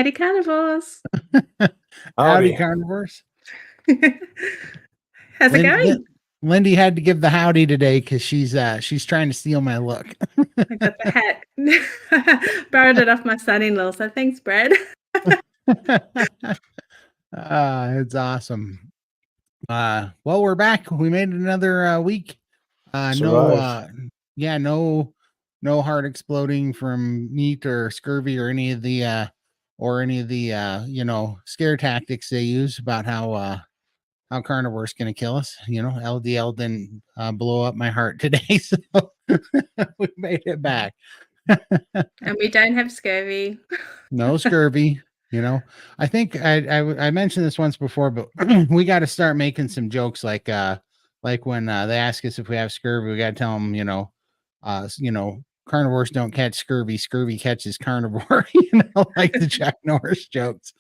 Howdy, carnivores. Howdy, Howdy. carnivores. How's it going? Lindy had to give the howdy today because she's trying to steal my look. I got the hat. Borrowed it off my son-in-law, so thanks, Brad. It's awesome. Well, we're back. We made it another week. No heart exploding from meat or scurvy or any of the scare tactics they use about how carnivore is going to kill us. LDL didn't blow up my heart today, so we made it back. And we don't have scurvy. No scurvy. I think I mentioned this once before, but we got to start making some jokes like when they ask us if we have scurvy, we got to tell them, carnivores don't catch scurvy, scurvy catches carnivore, like the Chuck Norris jokes.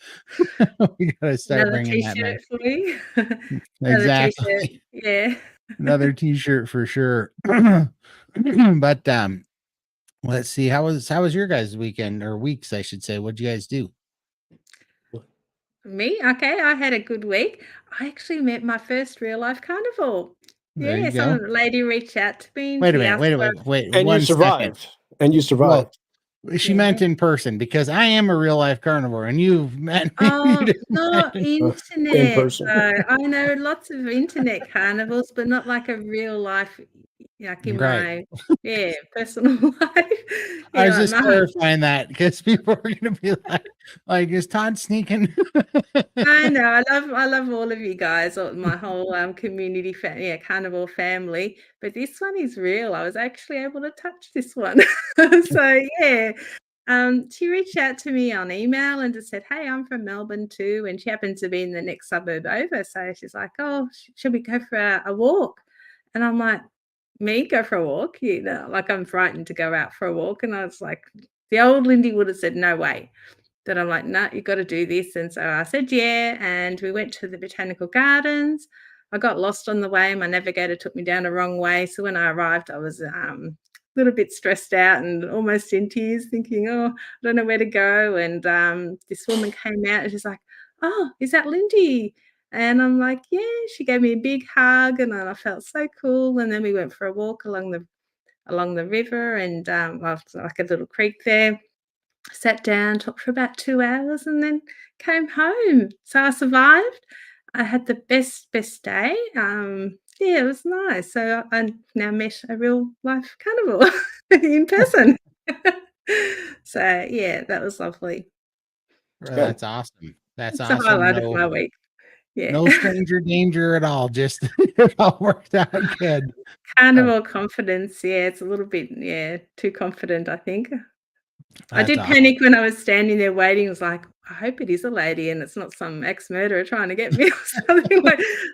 We got to start bringing that back. For you. Exactly. Yeah. Another t-shirt for sure. But let's see. How was your guys' weekend or weeks, I should say? What'd you guys do? Me? Okay, I had a good week. I actually met my first real life carnivore. Yeah, some lady reached out to me. Wait a minute. And you survived. And you survived. Well, she meant in person because I am a real life carnivore and you've met me. Oh, not internet. In person. I know lots of internet carnivores, but not like a real life, like in my personal life. I was just clarifying that because people are going to be like, is Todd sneaking? I know. I love all of you guys, my whole community, carnivore family. But this one is real. I was actually able to touch this one. So yeah. She reached out to me on email and just said, "Hey, I'm from Melbourne too," and she happens to be in the next suburb over. So she's like, "Oh, should we go for a walk?" And I'm like, "Me go for a walk?" Like I'm frightened to go out for a walk. And I was like, the old Lindy would have said, "No way." But I'm like, "No, you've got to do this." And so I said, yeah. And we went to the botanical gardens. I got lost on the way. My navigator took me down the wrong way. So when I arrived, I was a little bit stressed out and almost in tears thinking, oh, I don't know where to go. And this woman came out and she's like, "Oh, is that Lindy?" And I'm like, yeah. She gave me a big hug and I felt so cool. And then we went for a walk along the river and like a little creek there. Sat down, talked for about 2 hours and then came home. So I survived. I had the best day. It was nice. So I now met a real life carnivore in person. So yeah, that was lovely. That's awesome. That's awesome. The highlight of my week. Yeah. No stranger danger at all. Just it all worked out good. Carnivore confidence. Yeah, it's a little bit, too confident, I think. I did panic when I was standing there waiting. I was like, I hope it is a lady and it's not some ex-murderer trying to get me or something.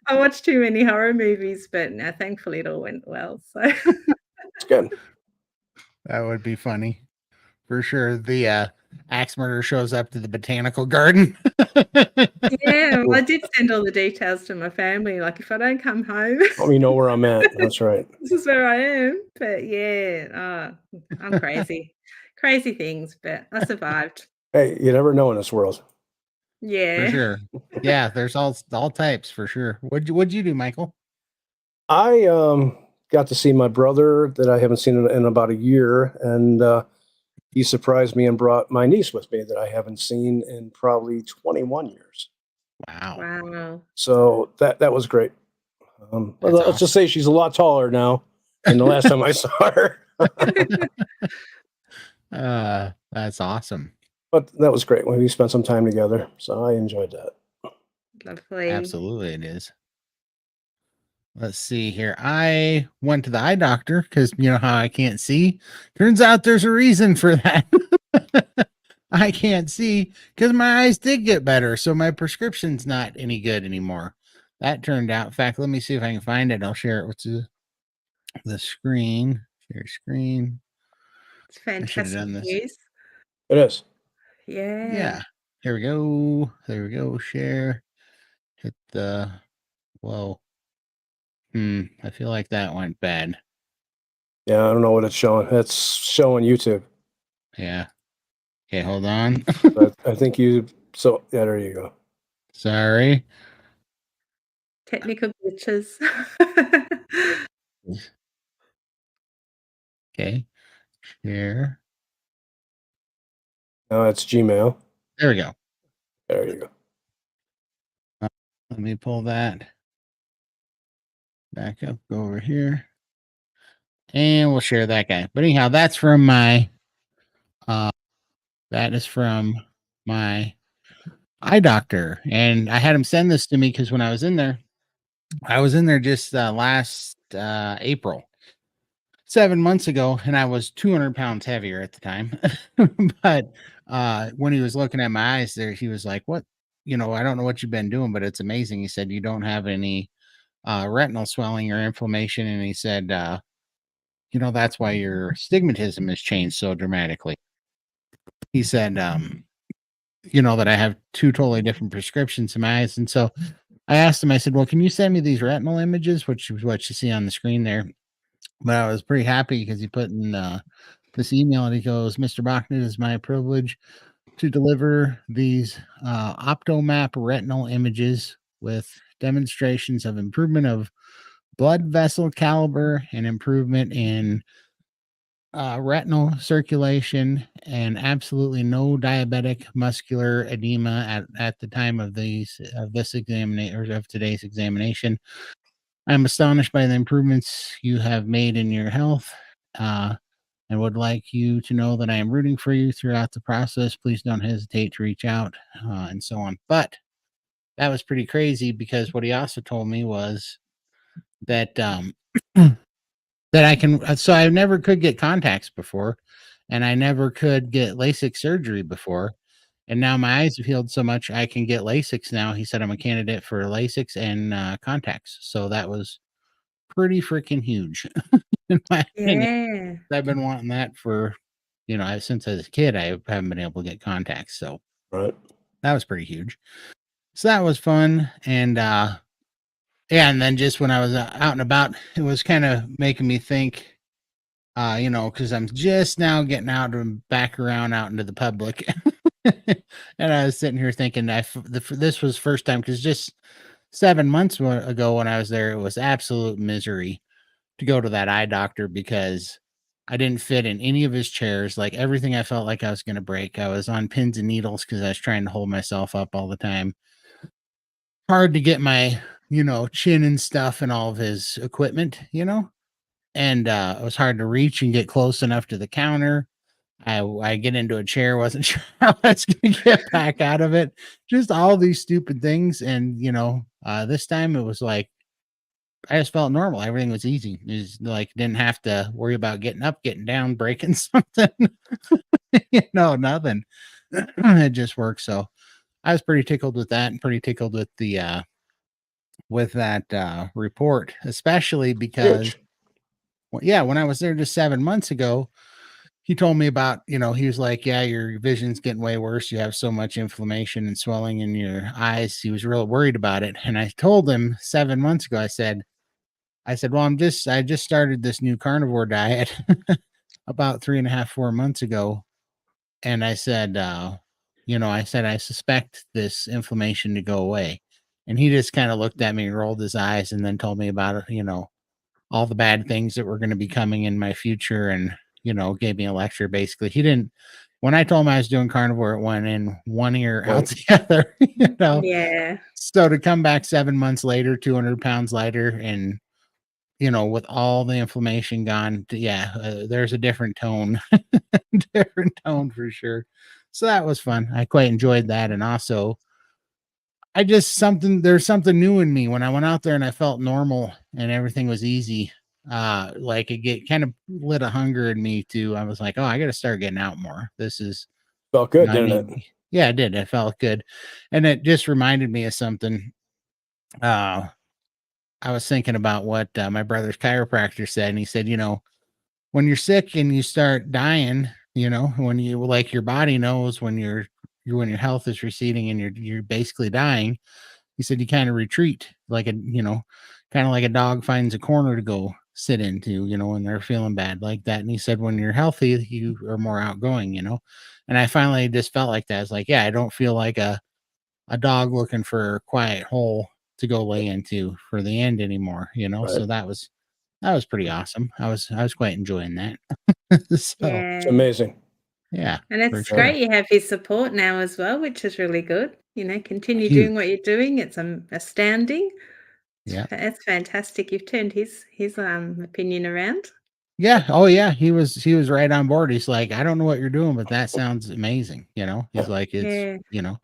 I watched too many horror movies, but no, thankfully it all went well. So it's good. That would be funny for sure. The axe murderer shows up to the botanical garden. Yeah, well, I did send all the details to my family. Like, if I don't come home, let me know where I'm at. That's right. This is where I am. But yeah, I'm crazy. Crazy things, but I survived. Hey, you never know in this world. Yeah. For sure. Yeah, there's all types for sure. What'd you do, Michael? I got to see my brother that I haven't seen in about a year, and he surprised me and brought my niece with me that I haven't seen in probably 21 years. Wow. So that was great. Let's just say she's a lot taller now than the last time I saw her. That's awesome. But that was great when we spent some time together. So I enjoyed that. Lovely. Absolutely, it is. Let's see here. I went to the eye doctor because you know how I can't see. Turns out there's a reason for that. I can't see because my eyes did get better. So my prescription's not any good anymore. That turned out. In fact, let me see if I can find it. I'll share it with the screen. Share screen. It's fantastic news. It is. Yeah. Yeah. Here we go. There we go. Share. Hit the. Whoa. I feel like that went bad. Yeah, I don't know what it's showing. It's showing YouTube. Yeah. Okay, hold on. But I think you. So yeah, there you go. Sorry. Technical glitches. Okay, here. Now it's Gmail. There we go. There you go. Let me pull that back up, go over here, and we'll share that guy. But anyhow, that's from my that is from my eye doctor, and I had him send this to me because when I was in there just last April, 7 months ago, and I was 200 pounds heavier at the time. But when he was looking at my eyes there, he was like, "What? I don't know what you've been doing, but it's amazing." He said, "You don't have any retinal swelling or inflammation," and he said, "That's why your stigmatism has changed so dramatically." He said, that I have two totally different prescriptions in my eyes. And so I asked him, I said, "Well, can you send me these retinal images?" Which is what you see on the screen there. But I was pretty happy because he put in this email and he goes, "Mr. Bachman, it is my privilege to deliver these optomap retinal images with demonstrations of improvement of blood vessel caliber and improvement in retinal circulation and absolutely no diabetic muscular edema at the time of this examination or of today's examination. I'm astonished by the improvements you have made in your health, and would like you to know that I am rooting for you throughout the process. Please don't hesitate to reach out," and so on. But that was pretty crazy because what he also told me was that that I can. So I never could get contacts before, and I never could get LASIK surgery before. And now my eyes have healed so much I can get LASIKs now. He said I'm a candidate for LASIKs and contacts. So that was pretty freaking huge, in my opinion. Yeah. I've been wanting that for, since I was a kid. I haven't been able to get contacts. So Right. that was pretty huge. So that was fun. And yeah, and then just when I was out and about, it was kind of making me think, because I'm just now getting out and back around out into the public. And I was sitting here thinking this was first time because just 7 months ago when I was there, it was absolute misery to go to that eye doctor because I didn't fit in any of his chairs. Like everything, I felt like I was going to break. I was on pins and needles because I was trying to hold myself up all the time. Hard to get my, chin and stuff and all of his equipment, and it was hard to reach and get close enough to the counter. I get into a chair, wasn't sure how I was going to get back out of it. Just all these stupid things. And, this time it was like, I just felt normal. Everything was easy. It was like, didn't have to worry about getting up, getting down, breaking something, nothing. It just worked. So I was pretty tickled with that and pretty tickled with the, with that report, especially because, Huge. yeah, when I was there just 7 months ago, he told me about, he was like, "Yeah, your vision's getting way worse. You have so much inflammation and swelling in your eyes." He was real worried about it. And I told him 7 months ago, I said, "Well, I just started this new carnivore diet about 3.5, 4 months ago." And I said, I suspect this inflammation to go away. And he just kind of looked at me and rolled his eyes and then told me about it, all the bad things that were going to be coming in my future and, gave me a lecture. Basically, he didn't, when I told him I was doing carnivore, it went in one ear out Right. the other. Yeah. So to come back 7 months later, 200 pounds lighter, and, with all the inflammation gone, yeah, there's a different tone, different tone for sure. So that was fun. I quite enjoyed that. And also, there's something new in me when I went out there and I felt normal and everything was easy. Like it kind of lit a hunger in me too. I was like, "Oh, I got to start getting out more. This is, Felt good, I didn't need." it? Yeah, it did. It felt good. And it just reminded me of something. Uh, I was thinking about what my brother's chiropractor said. And he said, when you're sick and you start dying, when you like your body knows when your health is receding and you're basically dying. He said you kind of retreat like kind of like a dog finds a corner to go. sit into, when they're feeling bad like that. And he said, when you're healthy, you are more outgoing, And I finally just felt like that. I was like, yeah, I don't feel like a dog looking for a quiet hole to go lay into for the end anymore, Right. So that was pretty awesome. I was quite enjoying that. So It's Yeah. amazing. yeah, And for it's sure. great you have his support now as well, which is really good. Continue huge. doing what you're doing. It's astounding. Yeah. It's fantastic. You've turned his opinion around. Yeah. Oh yeah. He was right on board. He's like, I don't know what you're doing, but that sounds amazing. He's like, it's, Yeah.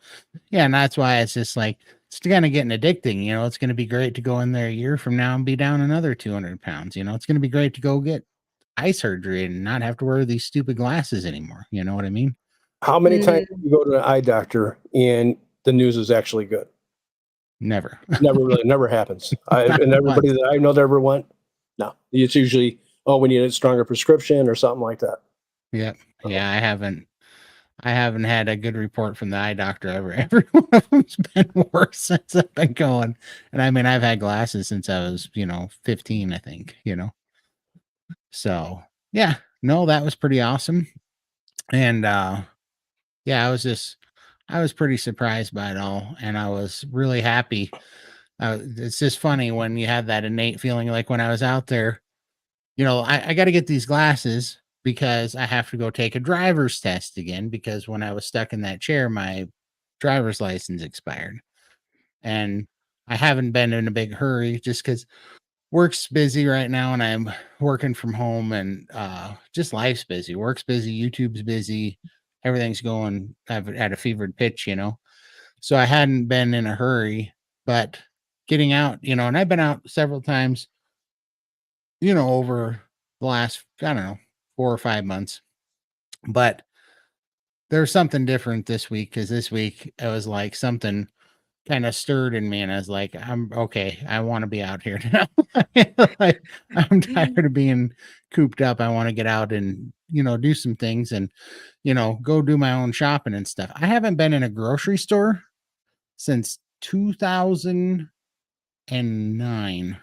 yeah. And that's why it's just like, it's kind of getting addicting. It's going to be great to go in there a year from now and be down another 200 pounds. It's going to be great to go get eye surgery and not have to wear these stupid glasses anymore. You know what I mean? How many times Mm, do you go to an eye doctor and the news is actually good? Never. Never happens. Not And everybody once. that I know that ever went, no. It's usually, oh, we need a stronger prescription or something like that. Yep. Yeah. I haven't had a good report from the eye doctor ever. Every one of them's been worse since I've been going. And I mean, I've had glasses since I was, 15, I think, So yeah, no, that was pretty awesome. And yeah, I was pretty surprised by it all. And I was really happy. It's just funny when you have that innate feeling like when I was out there, I got to get these glasses because I have to go take a driver's test again because when I was stuck in that chair, my driver's license expired. And I haven't been in a big hurry just because work's busy right now and I'm working from home and just life's busy. Work's busy, YouTube's busy, everything's going. I've at a fevered pitch, So I hadn't been in a hurry, but getting out, and I've been out several times over the last, I don't know, 4 or 5 months. But there's something different this week because this week it was like something kind of stirred in me, and I was like, I'm okay. I want to be out here now. Like, I'm tired of being cooped up. I want to get out and, do some things and, go do my own shopping and stuff. I haven't been in a grocery store since 2009,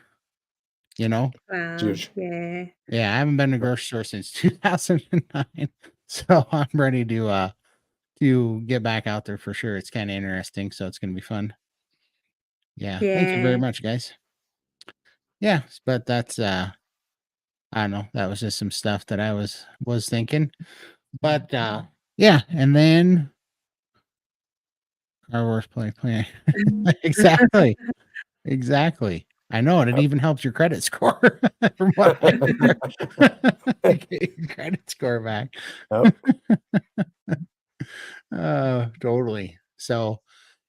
you know? It's Wow. huge. Yeah. Yeah, I haven't been to a grocery store since 2009. So I'm ready to get back out there for sure. It's kind of interesting. So it's gonna be fun. Yeah. Thank you very Yeah. much, guys. Yeah, but that's I don't know. That was just some stuff that I was thinking. But yeah, and then our worst play. Exactly. Exactly. I know, and it even helps your credit score from what I hear. Get your credit score back. Yep. Totally. So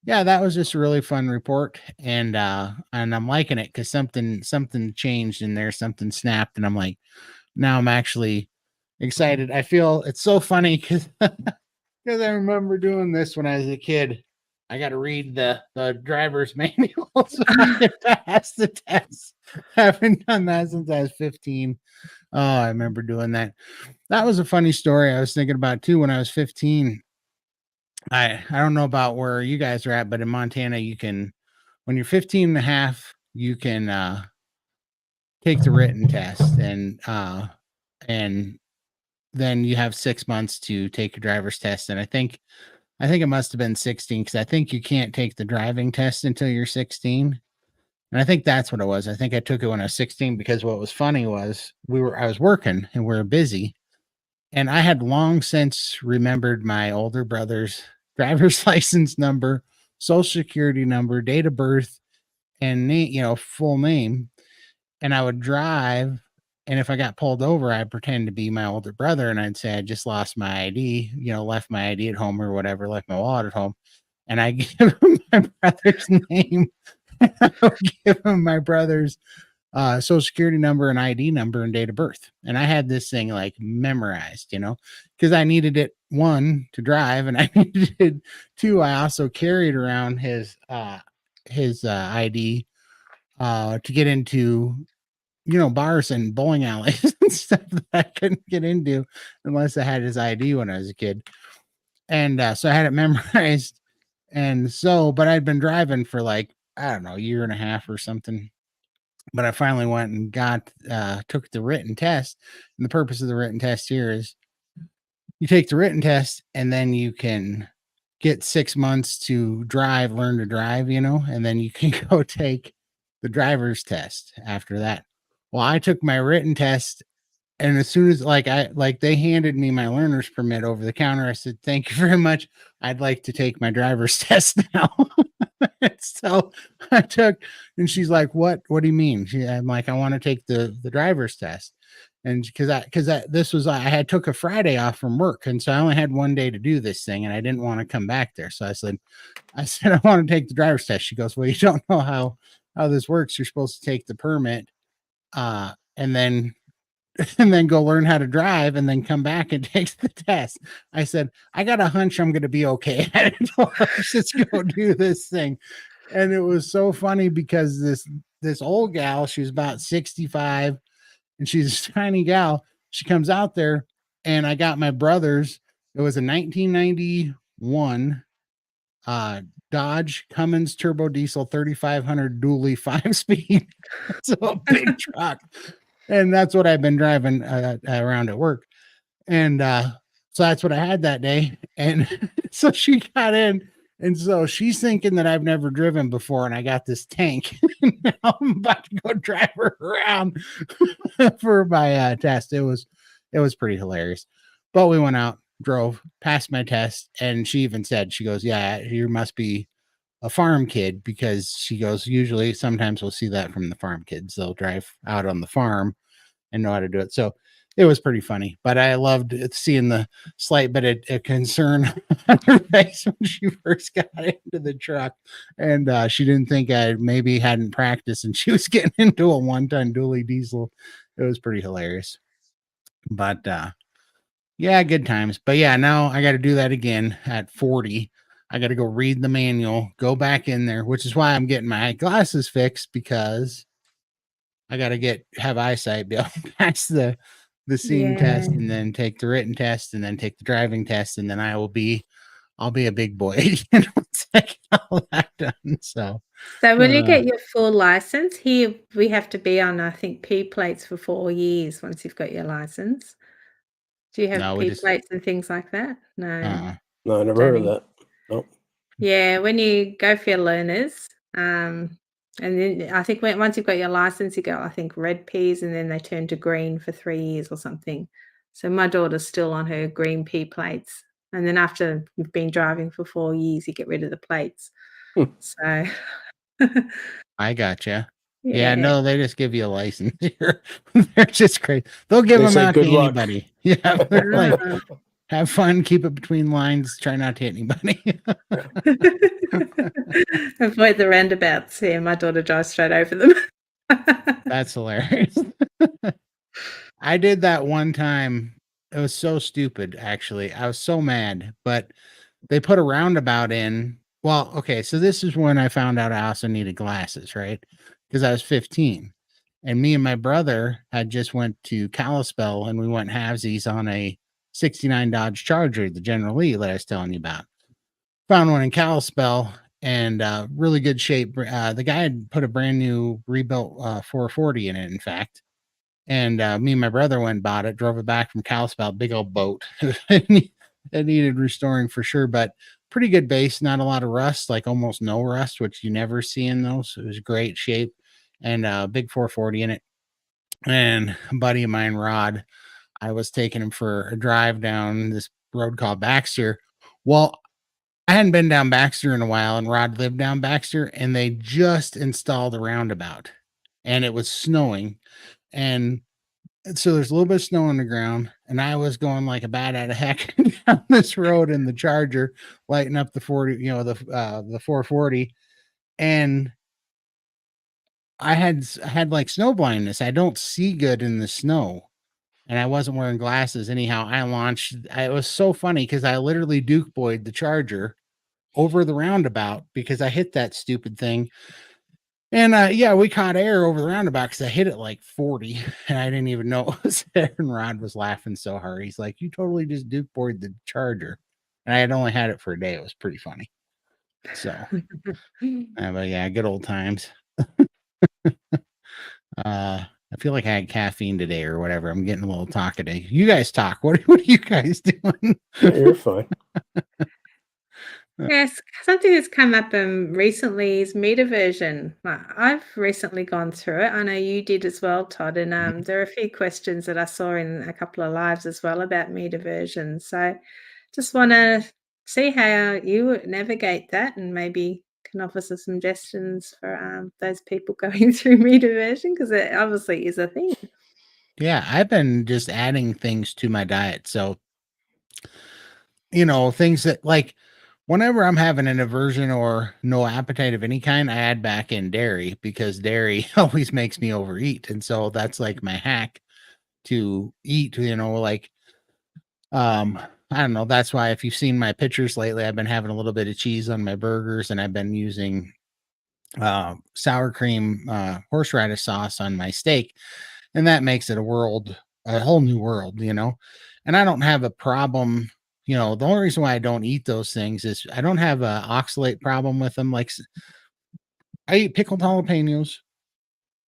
yeah, that was just a really fun report. And I'm liking it because something changed in there, something snapped, and I'm like, now I'm actually excited. I feel it's so funny because I remember doing this when I was a kid. I got to read the driver's manual so I can pass the test. Haven't done that since I was 15. Oh, I remember doing that. That was a funny story I was thinking about too when I was 15. I don't know about where you guys are at, but in Montana, you can, when you're 15 and a half, you can take the written test and then you have 6 months to take your driver's test. And I think it must have been 16 because I think you can't take the driving test until you're 16. And I think that's what it was. I think I took it when I was 16 because what was funny was I was working and we were busy. And I had long since remembered my older brother's driver's license number, social security number, date of birth, and name, full name. And I would drive. And if I got pulled over, I'd pretend to be my older brother and I'd say I just lost my ID, left my ID at home or whatever, left my wallet at home. And I give him my brother's name. I would give him my brother's social security number and ID number and date of birth. And I had this thing like memorized, because I needed it, one, to drive, and I needed two, I also carried around his ID to get into bars and bowling alleys and stuff that I couldn't get into unless I had his ID when I was a kid. And so I had it memorized. And so, but I'd been driving for like, I don't know, a year and a half or something. But I finally went and took the written test. And the purpose of the written test here is you take the written test and then you can get 6 months to learn to drive, and then you can go take the driver's test after that. Well, I took my written test, and as soon as they handed me my learner's permit over the counter, I said, "Thank you very much. I'd like to take my driver's test now." So I took, and she's like, "What do you mean?" I'm like, "I want to take the driver's test." And because I had took a Friday off from work, and so I only had one day to do this thing, and I didn't want to come back there. So I said, I want to take the driver's test. She goes, "Well, you don't know how this works. You're supposed to take the permit, and then go learn how to drive and then come back and take the test." I said, "I got a hunch I'm going to be okay at it. Let's just go do this thing." And it was so funny because this old gal, she was about 65, and she's a tiny gal. She comes out there, and I got my brother's. It was a 1991 Dodge Cummins turbo diesel 3500 dually 5-speed. So a big truck. And that's what I've been driving around at work. And so that's what I had that day. And so she got in. And so she's thinking that I've never driven before, and I got this tank. Now I'm about to go drive her around for my test. It was pretty hilarious. But we went out, drove, passed my test, and she even said, she goes, "Yeah, you must be a farm kid," because she goes, "Usually sometimes we'll see that from the farm kids. They'll drive out on the farm and know how to do it." So it was pretty funny, but I loved seeing the slight bit of concern on her face when she first got into the truck, and she didn't think I maybe hadn't practiced, and she was getting into a 1-ton dually diesel. It was pretty hilarious, but yeah, good times. But yeah, now I got to do that again at 40. I got to go read the manual, go back in there, which is why I'm getting my glasses fixed, because I got to have eyesight, be able to pass the seeing test, Yeah. and then take the written test, and then take the driving test, and then I'll be a big boy once I get all that done. So Will you get your full license? Here, we have to be on, I think, P plates for 4 years once you've got your license. Do you have no, we P just plates and things like that? No, No, I never heard of don't. that. Nope. Yeah, when you go for your learners, and then I think once you've got your license, you go, I think, red Ps, and then they turn to green for 3 years or something. So my daughter's still on her green P plates, and then after you've been driving for 4 years, you get rid of the plates. Hmm. So I gotcha. Yeah, yeah. no, they just give you a license here. They're just crazy. They'll give They them say out good to luck. anybody. Yeah, they're like, Ah. have fun, keep it between lines, try not to hit anybody. Avoid the roundabouts. Yeah, my daughter drives straight over them. That's hilarious. I did that one time. It was so stupid, actually. I was so mad, but they put a roundabout in. Well, okay, so this is when I found out I also needed glasses, right? Because I was 15. And me and my brother had just went to Kalispell, and we went halvesies on a 69 Dodge Charger, the General Lee that I was telling you about. Found one in Kalispell, and really good shape. The guy had put a brand new rebuilt 440 in it, in fact. And me and my brother went and bought it, drove it back from Kalispell, big old boat. It needed restoring for sure, but pretty good base, not a lot of rust, like almost no rust, which you never see in those. It was great shape, and big 440 in it. And a buddy of mine, Rod, I was taking him for a drive down this road called Baxter. Well, I hadn't been down Baxter in a while, and Rod lived down Baxter, and they just installed a roundabout, and it was snowing. And so there's a little bit of snow on the ground, and I was going like a bat out of heck down this road in the Charger, lighting up the 40, the 440, and I had like snow blindness. I don't see good in the snow, and I wasn't wearing glasses anyhow. It was so funny because I literally Duke Boyed the Charger over the roundabout because I hit that stupid thing. And yeah, we caught air over the roundabout because I hit it like 40, and I didn't even know it was there. And Rod was laughing so hard. He's like, "You totally just Duke boarded the Charger." And I had only had it for a day. It was pretty funny. So, but yeah, good old times. I feel like I had caffeine today or whatever. I'm getting a little talkative. You guys talk. What are you guys doing? You're fine. Yes, something that's come up recently is meat aversion. I've recently gone through it. I know you did as well, Todd. And Mhm. there are a few questions that I saw in a couple of lives as well about meat aversion. So just want to see how you would navigate that and maybe can offer some suggestions for those people going through meat aversion because it obviously is a thing. Yeah, I've been just adding things to my diet. So, things that like whenever I'm having an aversion or no appetite of any kind, I add back in dairy because dairy always makes me overeat. And so that's like my hack to eat, like um I don't know. That's why if you've seen my pictures lately, I've been having a little bit of cheese on my burgers and I've been using sour cream horseradish sauce on my steak, and that makes it a whole new world. And I don't have a problem. The only reason why I don't eat those things is I don't have a oxalate problem with them. Like I eat pickled jalapenos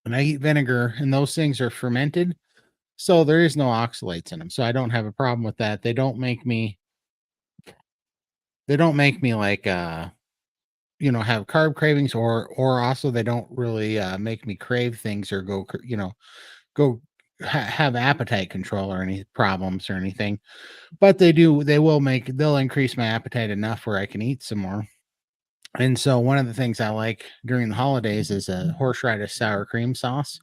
and I eat vinegar, and those things are fermented, so there is no oxalates in them. So I don't have a problem with that. They don't make me like have carb cravings, or also they don't really make me crave things or go have appetite control or any problems or anything. But they'll increase my appetite enough where I can eat some more. And so one of the things I like during the holidays is a horseradish sour cream sauce.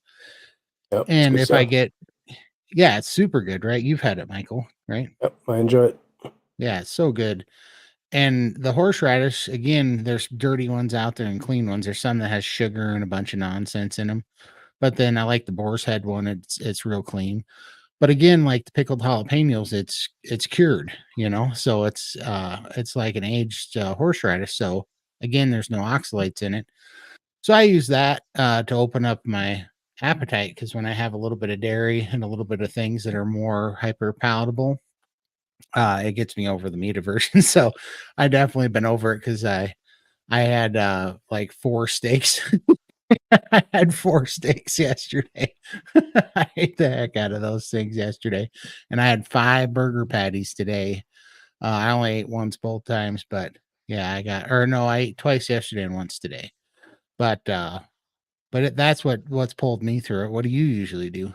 Yep, it's And good if I stuff. get yeah, it's super good, right? You've had it, Michael, right? Yep, I enjoy it. Yeah, it's so good. And the horseradish, again, there's dirty ones out there and clean ones. There's some that has sugar and a bunch of nonsense in them. But then I like the boar's head one. It's real clean. But again, like the pickled jalapenos, it's cured, so it's like an aged horseradish. So again, there's no oxalates in it. So I use that to open up my appetite because when I have a little bit of dairy and a little bit of things that are more hyper palatable, it gets me over the meat aversion. So I definitely been over it because I had like 4 steaks. I had 4 steaks yesterday. I ate the heck out of those things yesterday, and I had 5 burger patties today. I only ate once both times, but yeah, I ate twice yesterday and once today. But that's what's pulled me through it. What do you usually do?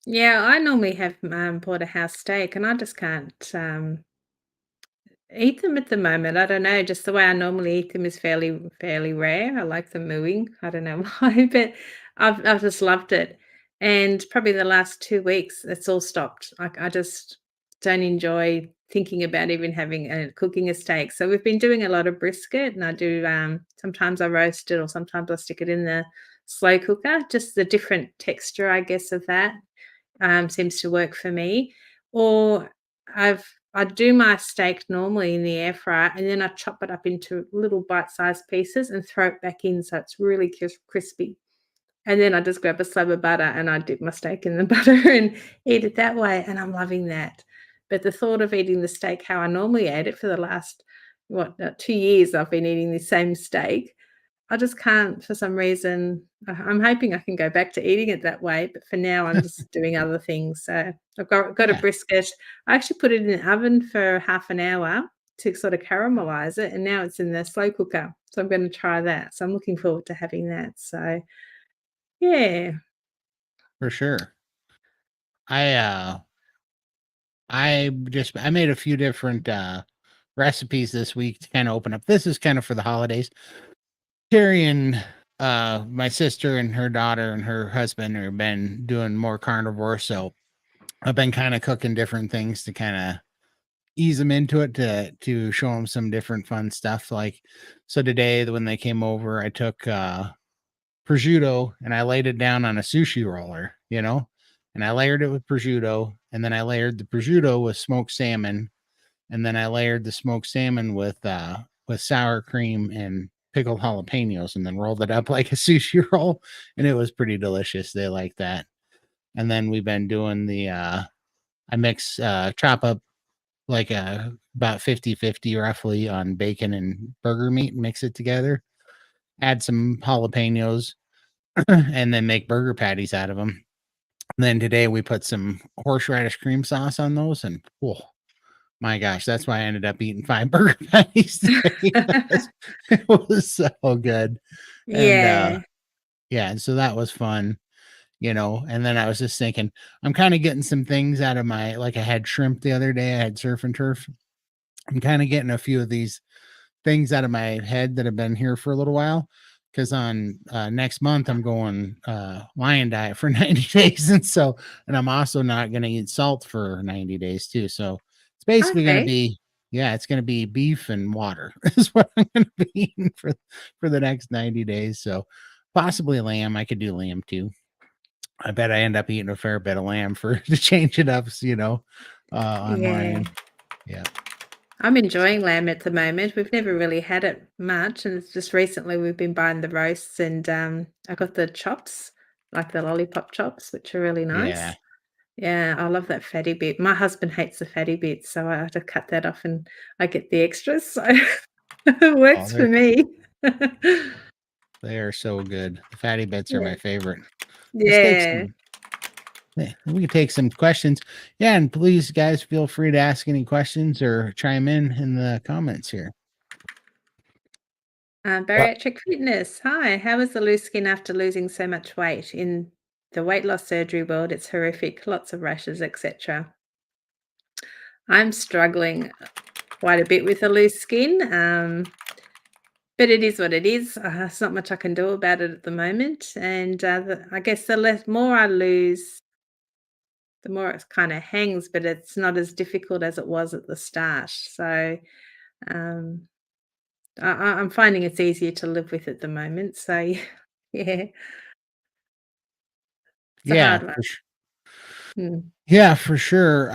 Yeah, I normally have porterhouse steak, and I just can't eat them at the moment. I don't know, just the way I normally eat them is fairly rare. I like them mooing. I don't know why, but I've just loved it. And probably the last 2 weeks, it's all stopped. Like I just don't enjoy thinking about even having cooking a steak. So we've been doing a lot of brisket, and I do sometimes I roast it, or sometimes I stick it in the slow cooker. Just the different texture, I guess, of that seems to work for me. Or I do my steak normally in the air fryer, and then I chop it up into little bite-sized pieces and throw it back in so it's really crispy. And then I just grab a slab of butter and I dip my steak in the butter and eat it that way, and I'm loving that. But the thought of eating the steak how I normally ate it for the last, 2 years I've been eating the same steak. I just can't for some reason. I'm hoping I can go back to eating it that way, but for now, I'm just doing other things. So I've got a Yeah, brisket. I actually put it in the oven for half an hour to sort of caramelize it, and now it's in the slow cooker. So I'm gonna try that. So I'm looking forward to having that. So, yeah. for sure. I uh I made a few different recipes this week to kind of open up. This is kind of for the holidays. Carrie and my sister and her daughter and her husband have been doing more carnivore, so I've been kind of cooking different things to kind of ease them into it to show them some different fun stuff. Like so today when they came over, I took prosciutto and I laid it down on a sushi roller, and I layered it with prosciutto, and then I layered the prosciutto with smoked salmon, and then I layered the smoked salmon with sour cream and pickled jalapenos, and then rolled it up like a sushi roll, and it was pretty delicious. They like that. And then we've been doing the I mix chop up like about 50-50 roughly on bacon and burger meat and mix it together. Add some jalapenos, and then make burger patties out of them. And then today we put some horseradish cream sauce on those, and oh my gosh, that's why I ended up eating 5 burger patties today. It was so good. And Yeah. yeah, and so that was fun, and then I was just thinking, I'm kind of getting some things out of my, like I had shrimp the other day, I had surf and turf. I'm kind of getting a few of these things out of my head that have been here for a little while. Because on next month I'm going lion diet for 90 days, and I'm also not going to eat salt for 90 days too. So it's basically going to Okay. be, yeah, it's going to be beef and water is what I'm going to be eating for the next 90 days. So possibly lamb. I could do lamb too. I bet I end up eating a fair bit of lamb to change it up, on my Yeah. end. Yeah. I'm enjoying lamb at the moment. We've never really had it much, and it's just recently we've been buying the roasts, and I got the chops, like the lollipop chops, which are really Yeah. nice. Yeah, I love that fatty bit. My husband hates the fatty bits, so I have to cut that off and I get the extras, so it Oh, works for me. they are so good. The fatty bits are my Yeah. favorite. Let's take Yeah. some. We can take some questions. Yeah, and please, guys, feel free to ask any questions or chime in the comments here. Yeah, Bariatric fitness. Hi, how is the loose skin after losing so much weight? In the weight loss surgery world, it's horrific, lots of rashes, etc. I'm struggling quite a bit with the loose skin, but it is what it is. There's not much I can do about it at the moment, and I guess the more I lose, the more it kind of hangs, but it's not as difficult as it was at the start. So um, I'm finding it's easier to live with at the moment. So yeah, it's a Yeah, hard one. for sure. Mm. Yeah, for sure.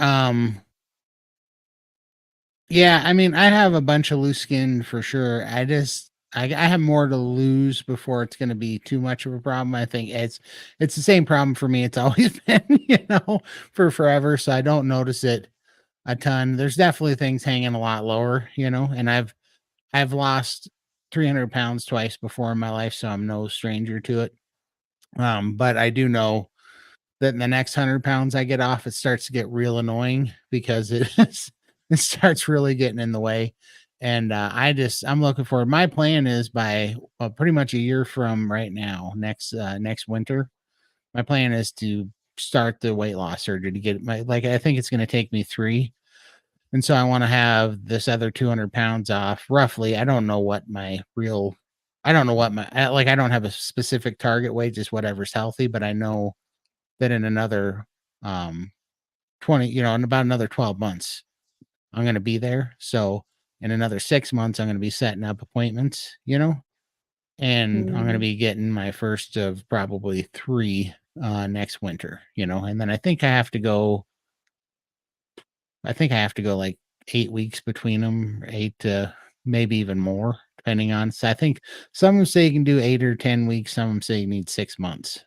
Yeah, I mean, I have a bunch of loose skin for sure. I have more to lose before it's going to be too much of a problem. I think it's the same problem for me. It's always been, for forever. So I don't notice it a ton. There's definitely things hanging a lot lower, and I've lost 300 pounds twice before in my life, so I'm no stranger to it. But I do know that in the next 100 pounds I get off, it starts to get real annoying because it starts really getting in the way. And I'm looking forward. My plan is by pretty much a year from right now, next winter, my plan is to start the weight loss surgery to get I think it's going to take me 3. And so I want to have this other 200 pounds off roughly. I don't know what I don't have a specific target weight, just whatever's healthy, but I know that in another, um, 20, in about another 12 months, I'm going to be there. So in another 6 months, I'm going to be setting up appointments, and I'm going to Mm. be getting my first of probably 3 next winter, and then I think I have to go like 8 weeks between them, 8 to maybe even more, depending on. So I think some of them say you can do 8 or 10 weeks. Some of them say you need 6 months.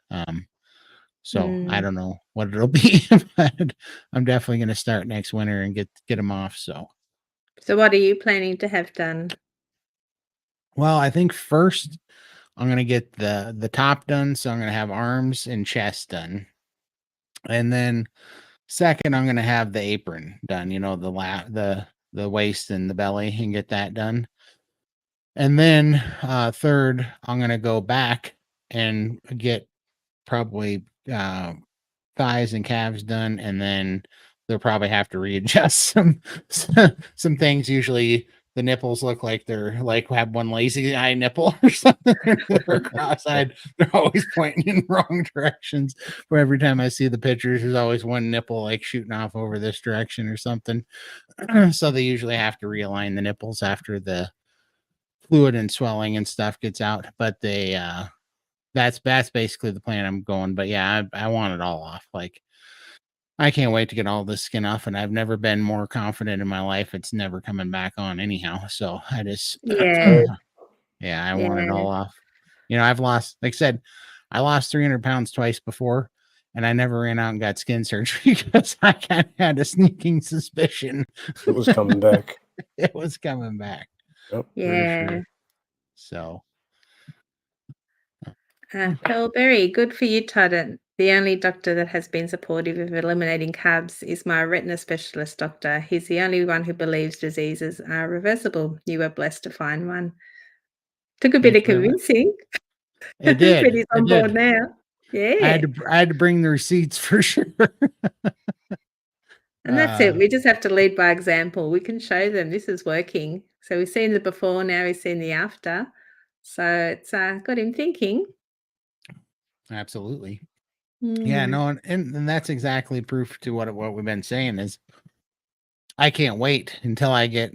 So I Mm. don't know what it'll be, but I'm definitely going to start next winter and get them off. So, So what are you planning to have done? well, I think first I'm going to get the top done. So I'm going to have arms and chest done, and then second I'm going to have the apron done. The waist and the belly, and get that done. And then third, I'm gonna go back and get probably thighs and calves done, and then they'll probably have to readjust some things. Usually the nipples look like they're like have one lazy eye nipple or something. They're cross-eyed. They're always pointing in wrong directions. Where every time I see the pictures, there's always one nipple like shooting off over this direction or something. So they usually have to realign the nipples after the fluid and swelling and stuff gets out. But that's basically the plan I'm going. But yeah, I want it all off. Like I can't wait to get all this skin off, and I've never been more confident in my life. It's never coming back on anyhow. So I just Yeah, right. yeah, I want it yeah. all off. I've lost, like I said, I lost 300 pounds twice before, and I never ran out and got skin surgery because I kind of had a sneaking suspicion It was coming back. it was coming back Yep. for Yeah. sure. So Pearlberry, good for you, Todd. And the only doctor that has been supportive of eliminating carbs is my retina specialist doctor. He's the only one who believes diseases are reversible. You were blessed to find one. Took a bit Thank of you very much. convincing, It but did. he's It on board did. now. Yeah. I had to bring the receipts for sure. And that's it. We just have to lead by example. We can show them this is working. So we've seen the before, now we've seen the after. So it's got him thinking. Absolutely. Yeah, Mm, no, and that's exactly proof to what we've been saying is I can't wait until I get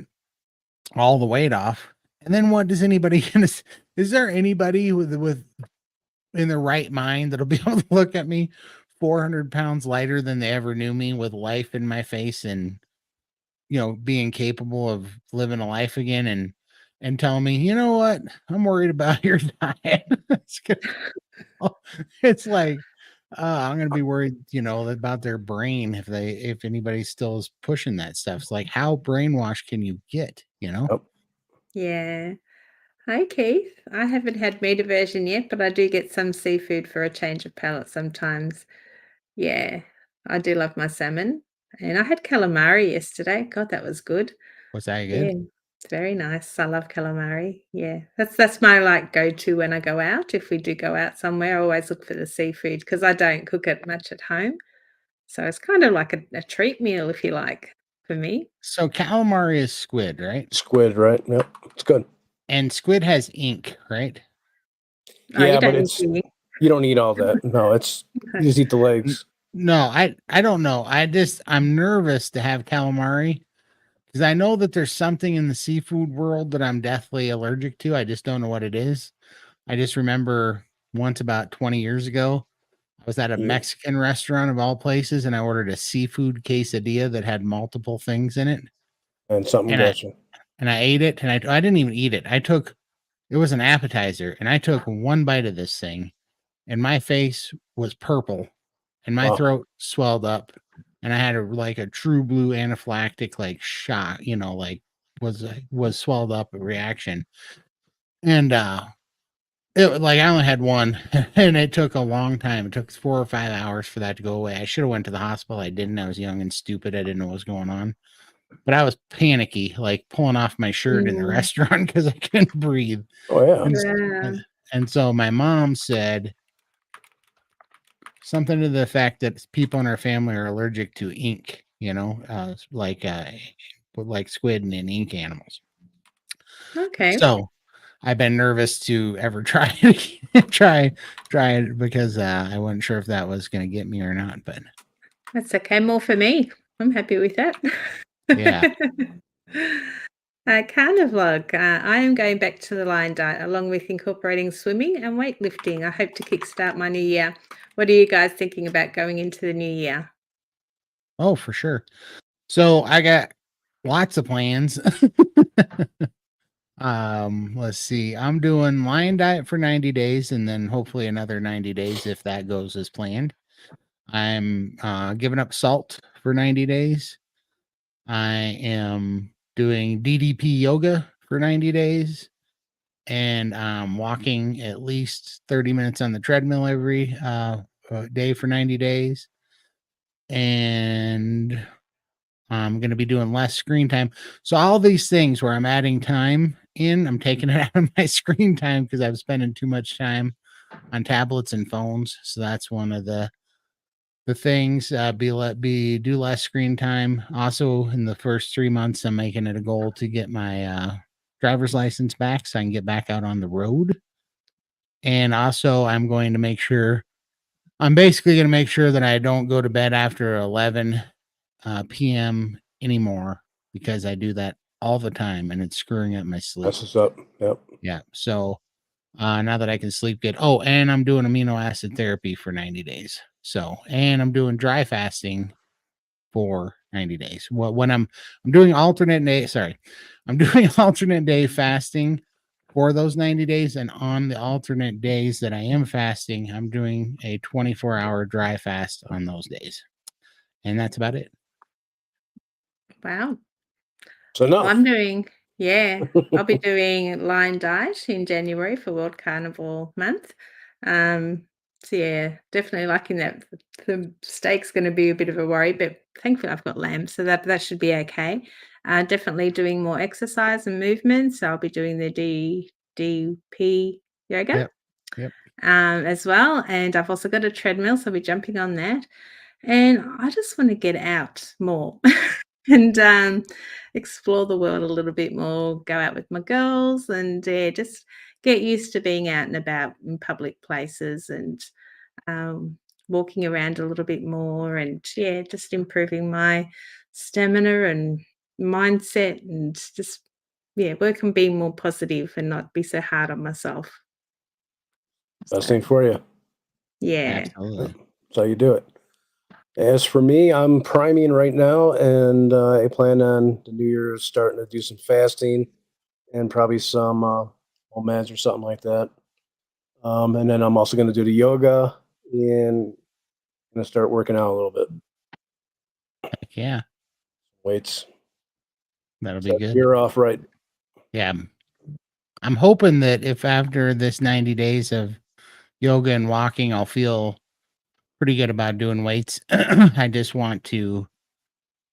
all the weight off. And then what does anybody is there anybody with in their right mind that'll be able to look at me 400 pounds lighter than they ever knew me with life in my face and being capable of living a life again and tell me, you know what, I'm worried about your diet. It's like I'm gonna be worried, about their brain if anybody still is pushing that stuff. It's like, how brainwashed can you get? Yep. yeah. Hi, Keith. I haven't had meat aversion yet, but I do get some seafood for a change of palate sometimes. Yeah, I do love my salmon. And I had calamari yesterday. God, that was good. Was that Yeah, good? it's very nice. I love calamari. Yeah, that's my like go-to when I go out. If we do go out somewhere, I always look for the seafood because I don't cook it much at home. So it's kind of like a treat meal, if you like, for me. So calamari is squid, right? Squid, right? Yep. It's good. And squid has ink, right? Oh, you Yeah, but don't need to. you don't eat all that. No, you just eat the legs. No, I don't know. I'm nervous to have calamari because I know that there's something in the seafood world that I'm deathly allergic to. I just don't know what it is. I just remember once about 20 years ago, I was at a Yeah. Mexican restaurant of all places, and I ordered a seafood quesadilla that had multiple things in it. And something And I got you. and I ate it, and I didn't even eat it. It was an appetizer, and I took one bite of this thing, and my face was purple, and my Wow. throat swelled up, and I had a true blue anaphylactic shock, was swelled up reaction, and I only had one, and it took a long time. It took 4 or 5 hours for that to go away. I should have went to the hospital. I didn't. I was young and stupid. I didn't know what was going on. But I was panicky, like pulling off my shirt in the Mm, restaurant because I couldn't breathe. Oh yeah. And, yeah. and so my mom said something to the effect that people in our family are allergic to ink, like squid and ink animals. Okay. So I've been nervous to ever try it, try it because I wasn't sure if that was going to get me or not. But That's okay. More for me. I'm happy with that. yeah, Carnivore. I am going back to the line diet along with incorporating swimming and weightlifting. I hope to kickstart my new year. What are you guys thinking about going into the new year? oh for sure. So I got lots of plans. Let's see. I'm doing lion diet for 90 days and then hopefully another 90 days if that goes as planned. I'm giving up salt for 90 days. I am doing DDP yoga for 90 days and walking at least 30 minutes on the treadmill every day for 90 days. And I'm going to be doing less screen time. So all these things where I'm adding time in, I'm taking it out of my screen time because I'm spending too much time on tablets and phones. So that's one of the things. Do less screen time. Also, in the first 3 months, I'm making it a goal to get my driver's license back so I can get back out on the road. And also, I'm basically going to make sure that I don't go to bed after 11 p.m. anymore because I do that all the time and it's screwing up my sleep. That's what's up. Yep. Yeah. So now that I can sleep good. Oh, and I'm doing amino acid therapy for 90 days. So, and I'm doing dry fasting for 90 days. Well, when I'm doing alternate day, I'm doing alternate day fasting for those 90 days. And on the alternate days that I am fasting, I'm doing a 24-hour dry fast on those days. And that's about it. Wow. So Well, no. I'm doing, yeah, I'll be doing Lion Diet in January for World Carnivore Month. So yeah, definitely liking that. The steak's going to be a bit of a worry, but thankfully I've got lamb, so that should be okay. Definitely doing more exercise and movement. So I'll be doing the DDP yoga Yep. Yep. as well, and I've also got a treadmill, so I'll be jumping on that. And I just want to get out more and explore the world a little bit more. Go out with my girls, and just get used to being out and about in public places and um, walking around a little bit more, and just improving my stamina and mindset, and just work on being more positive and not be so hard on myself. Best So thing for you. yeah, Absolutely. That's how you do it. As for me, I'm priming right now, and I plan on the New Year's starting to do some fasting and probably some meds or something like that. And then I'm also going to do the yoga and going to start working out a little bit. Heck yeah, Weights. that'll be Start the good. year off right. Yeah. I'm hoping that if after this 90 days of yoga and walking, I'll feel pretty good about doing weights. I just want to,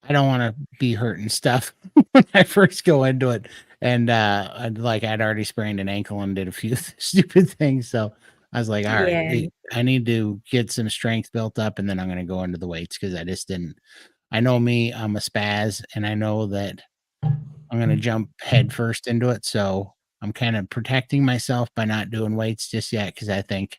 I don't want to be hurting stuff when I first go into it. And I'd already sprained an ankle and did a few stupid things. So I was like, all right, yeah, I need to get some strength built up and then I'm going to go into the weights because I just didn't. I know me, I'm a spaz, and I know that I'm going to jump head first into it. So I'm kind of protecting myself by not doing weights just yet because I think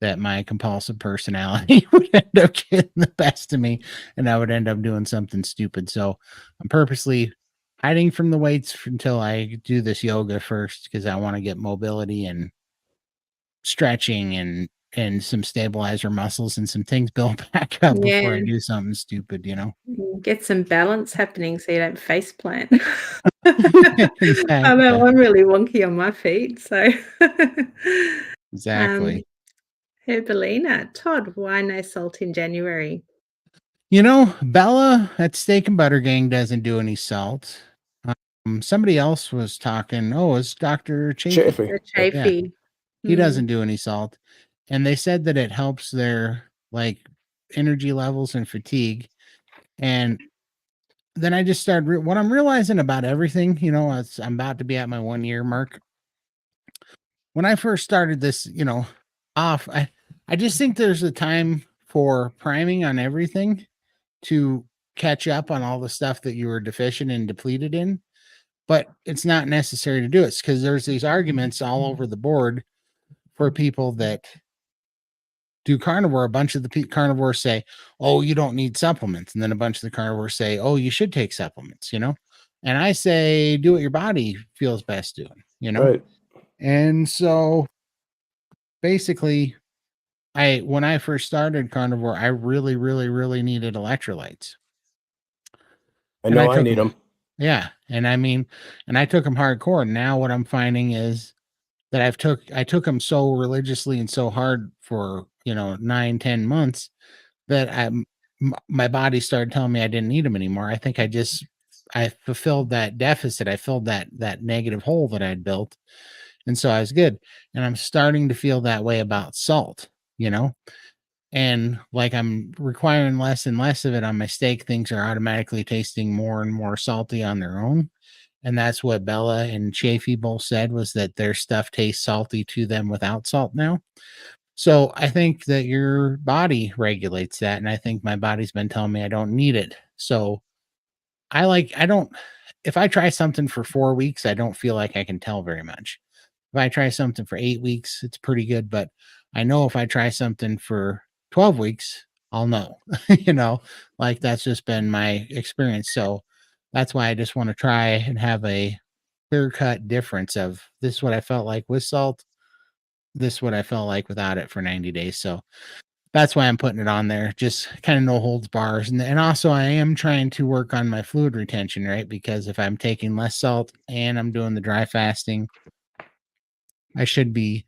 that my compulsive personality would end up getting the best of me and I would end up doing something stupid. So I'm purposely hiding from the weights until I do this yoga first because I want to get mobility and stretching and some stabilizer muscles and some things built back up before I yeah. do something stupid, you know. Get some balance happening so you don't face plant. I know Exactly. I'm really wonky on my feet, so um, Exactly. Herbalina, Todd, why no salt in January? You know, Bella at Steak and Butter Gang doesn't do any salt. Somebody else was talking. Oh, it's Dr. Chafee. Chafee. The Yep. Yeah, chafy. he Mm, doesn't do any salt. And they said that it helps their like energy levels and fatigue. And then I just started what I'm realizing about everything, you know, I'm about to be at my 1 year mark. When I first started this, you know, off, I just think there's a time for priming on everything to catch up on all the stuff that you were deficient and depleted in, but it's not necessary to do it because there's these arguments all over the board for people that do carnivore. A bunch of the carnivores say, "Oh, you don't need supplements," and then a bunch of the carnivores say, "Oh, you should take supplements," you know. And I say, do what your body feels best doing, you know. Right. And so basically, I when I first started carnivore, I really, really, really needed electrolytes, I and I know I took need them. them. Yeah, and I mean, and I took them hardcore. Now what I'm finding is that I took them so religiously and so hard for 9, 10 months that my body started telling me I didn't need them anymore. I think I fulfilled that deficit. I filled that negative hole that I'd built, and so I was good. And I'm starting to feel that way about salt, you know. And like I'm requiring less and less of it on my steak, things are automatically tasting more and more salty on their own. And that's what Bella and Chafee both said was that their stuff tastes salty to them without salt now. So I think that your body regulates that. And I think my body's been telling me I don't need it. So I don't, if I try something for 4 weeks, I don't feel like I can tell very much. If I try something for 8 weeks, it's pretty good. But I know if I try something for 12 weeks, I'll know, like that's just been my experience. So that's why I just want to try and have a clear cut difference of this is what I felt like with salt. This is what I felt like without it for 90 days. So that's why I'm putting it on there. Just kind of no holds bars. And also I am trying to work on my fluid retention, right? Because if I'm taking less salt and I'm doing the dry fasting, I should be,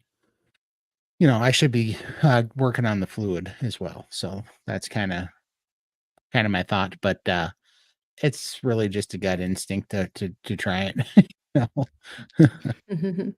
working on the fluid as well. So that's kind of my thought. But it's really just a gut instinct to try it. You know?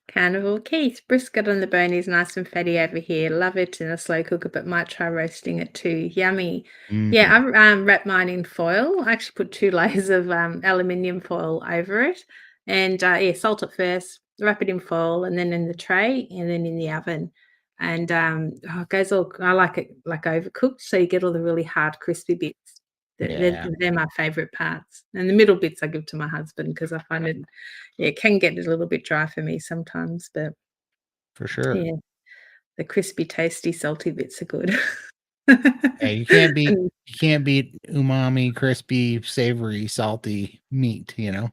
Carnivore Keith, brisket on the bone is nice and fatty over here. Love it in a slow cooker, but might try roasting it too. Yummy. Yeah, Mm, I've wrapped mine in foil. I actually put 2 layers of aluminium foil over it, and yeah, salt it first, wrap it in foil, and then in the tray, and then in the oven. And it goes all. I like it like overcooked, so you get all the really hard, crispy bits. yeah, They're my favourite parts, and the middle bits I give to my husband because I find it, yeah, it can get a little bit dry for me sometimes, but for sure. yeah, the crispy, tasty, salty bits are good. Yeah, And you can't beat umami, crispy, savory, salty meat, you know.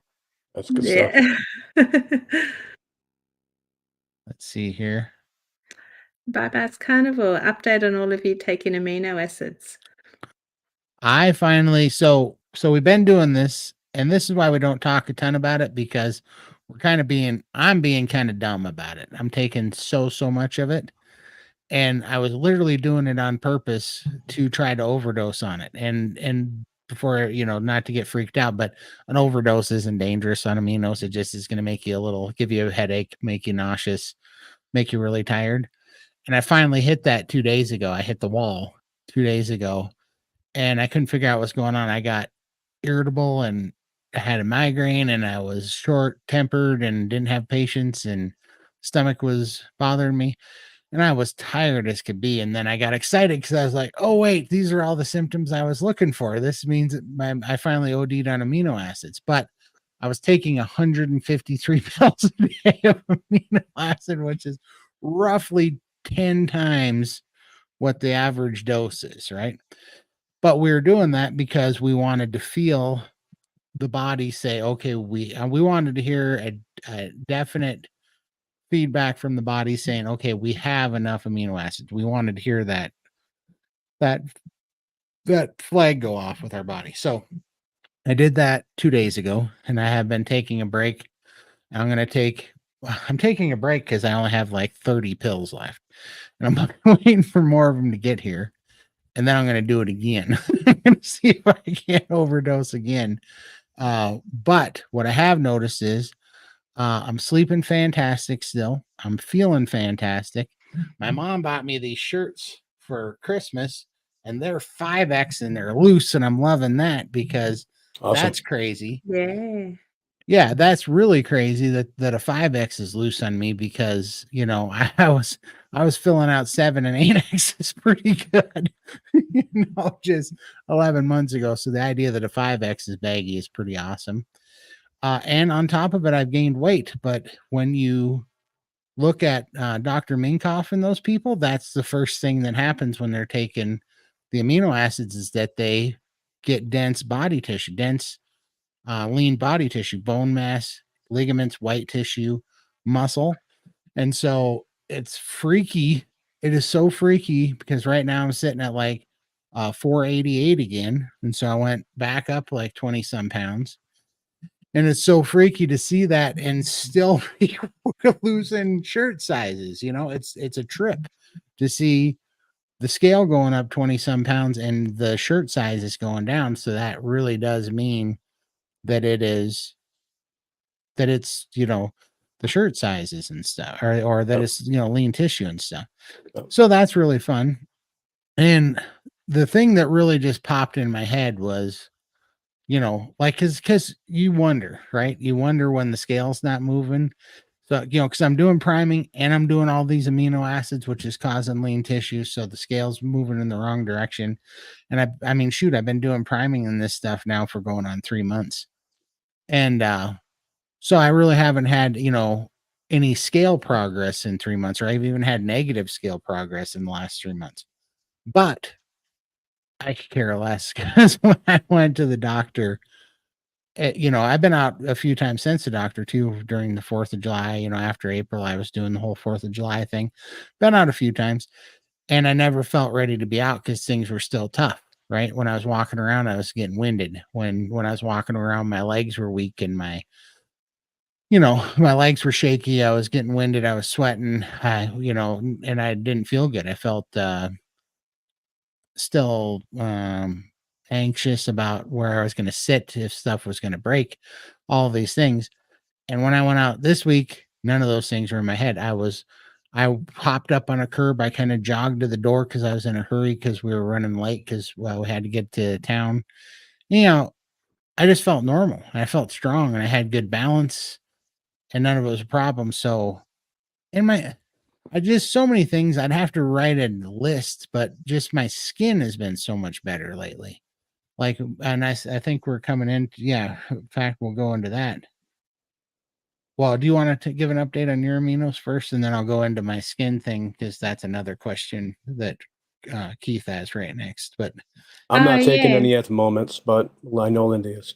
That's good stuff. yeah. Let's see here. Bye-byes Carnivore. Update on all of you taking amino acids. I finally so we've been doing this, and this is why we don't talk a ton about it because I'm being kind of dumb about it. I'm taking so much of it. And I was literally doing it on purpose to try to overdose on it. And before, not to get freaked out, but an overdose isn't dangerous on aminos. It just is going to make you give you a headache, make you nauseous, make you really tired. And I finally hit that 2 days ago. I hit the wall 2 days ago and I couldn't figure out what's going on. I got irritable and I had a migraine and I was short tempered and didn't have patience and stomach was bothering me and I was tired as could be. And then I got excited because I was like, oh, wait, these are all the symptoms I was looking for. This means that I finally OD'd on amino acids. But I was taking 153 pills a day of amino acid, which is roughly 10 times what the average dose is, right? But we were doing that because we wanted to feel the body say, okay, we wanted to hear a definite feedback from the body saying, okay, we have enough amino acids. We wanted to hear that that flag go off with our body. So I did that 2 days ago, and I have been taking a break. I'm taking a break because I only have like 30 pills left, and I'm waiting for more of them to get here. And then I'm going to do it again. I'm going to see if I can't overdose again. But what I have noticed is I'm sleeping fantastic still. I'm feeling fantastic. My mom bought me these shirts for Christmas, and they're 5X and they're loose, and I'm loving that because Awesome. that's crazy. Yeah. Yeah, that's really crazy that a 5X is loose on me because I was filling out 7 and 8X is pretty good, just 11 months ago. So the idea that a 5X is baggy is pretty awesome. And on top of it, I've gained weight. But when you look at Dr. Minkoff and those people, that's the first thing that happens when they're taking the amino acids is that they get dense body tissue, dense lean body tissue, bone mass, ligaments, white tissue, muscle. And so it's freaky. It is so freaky because right now I'm sitting at like 488 again. And so I went back up like 20 some pounds. And it's so freaky to see that and still be losing shirt sizes. It's a trip to see the scale going up 20 some pounds and the shirt size is going down. So that really does mean that it's the shirt sizes and stuff, or that Yep. it's lean tissue and stuff. Yep. So that's really fun. And the thing that really just popped in my head was like because you wonder, right? You wonder when the scale's not moving. So because I'm doing priming and I'm doing all these amino acids, which is causing lean tissue, so the scale's moving in the wrong direction. And I mean shoot, I've been doing priming in this stuff now for going on 3 months. And so I really haven't had, any scale progress in 3 months, or I've even had negative scale progress in the last 3 months. But I could care less because when I went to the doctor, I've been out a few times since the doctor too during the 4th of July, after April, I was doing the whole 4th of July thing. Been out a few times and I never felt ready to be out because things were still tough. Right. When I was walking around, I was getting winded. When I was walking around, my legs were weak and my legs were shaky. I was getting winded. I was sweating. And I didn't feel good. I felt still anxious about where I was going to sit if stuff was going to break, all of these things. And when I went out this week, None of those things were in my head. I popped up on a curb. I kind of jogged to the door because I was in a hurry because we were running late because, well, we had to get to town. You know, I just felt normal. I felt strong and I had good balance and none of it was a problem. So in my, I just so many things I'd have to write a list, but just my skin has been so much better lately. Like, and I think we're coming in. Yeah. In fact, we'll go into that. Well, do you want to give an update on your aminos first, and then I'll go into my skin thing because that's another question that Keith has right next. But I'm Oh, not taking yeah. any at the moment, but I know Lindy is.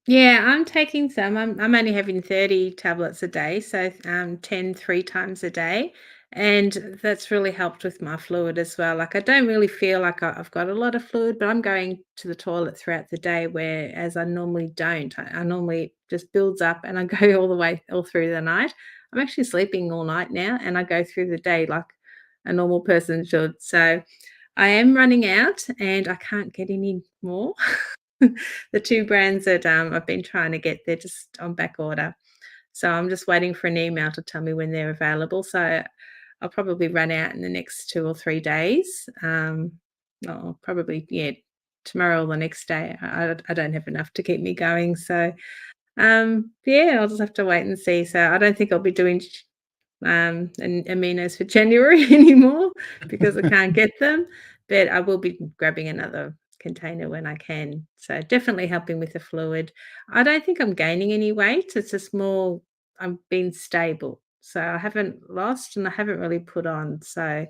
Yeah, I'm taking some. I'm only having 30 tablets a day, so 10 3 times a day, and that's really helped with my fluid as well. Like I don't really feel like I've got a lot of fluid, but I'm going to the toilet throughout the day, whereas I normally don't. I normally just builds up, and I go all through the night. I'm actually sleeping all night now, and I go through the day like a normal person should. So I am running out, and I can't get any more. The 2 brands that, I've been trying to get, they're just on back order. So I'm just waiting for an email to tell me when they're available. So I'll probably run out in the next 2 or 3 days. Or probably, yeah, tomorrow or the next day. I don't have enough to keep me going. So, yeah, I'll just have to wait and see. So I don't think I'll be doing and aminos for January anymore because I can't get them, but I will be grabbing another container when I can. So definitely helping with the fluid. I don't think I'm gaining any weight. It's just more I'm being stable. So I haven't lost and I haven't really put on. So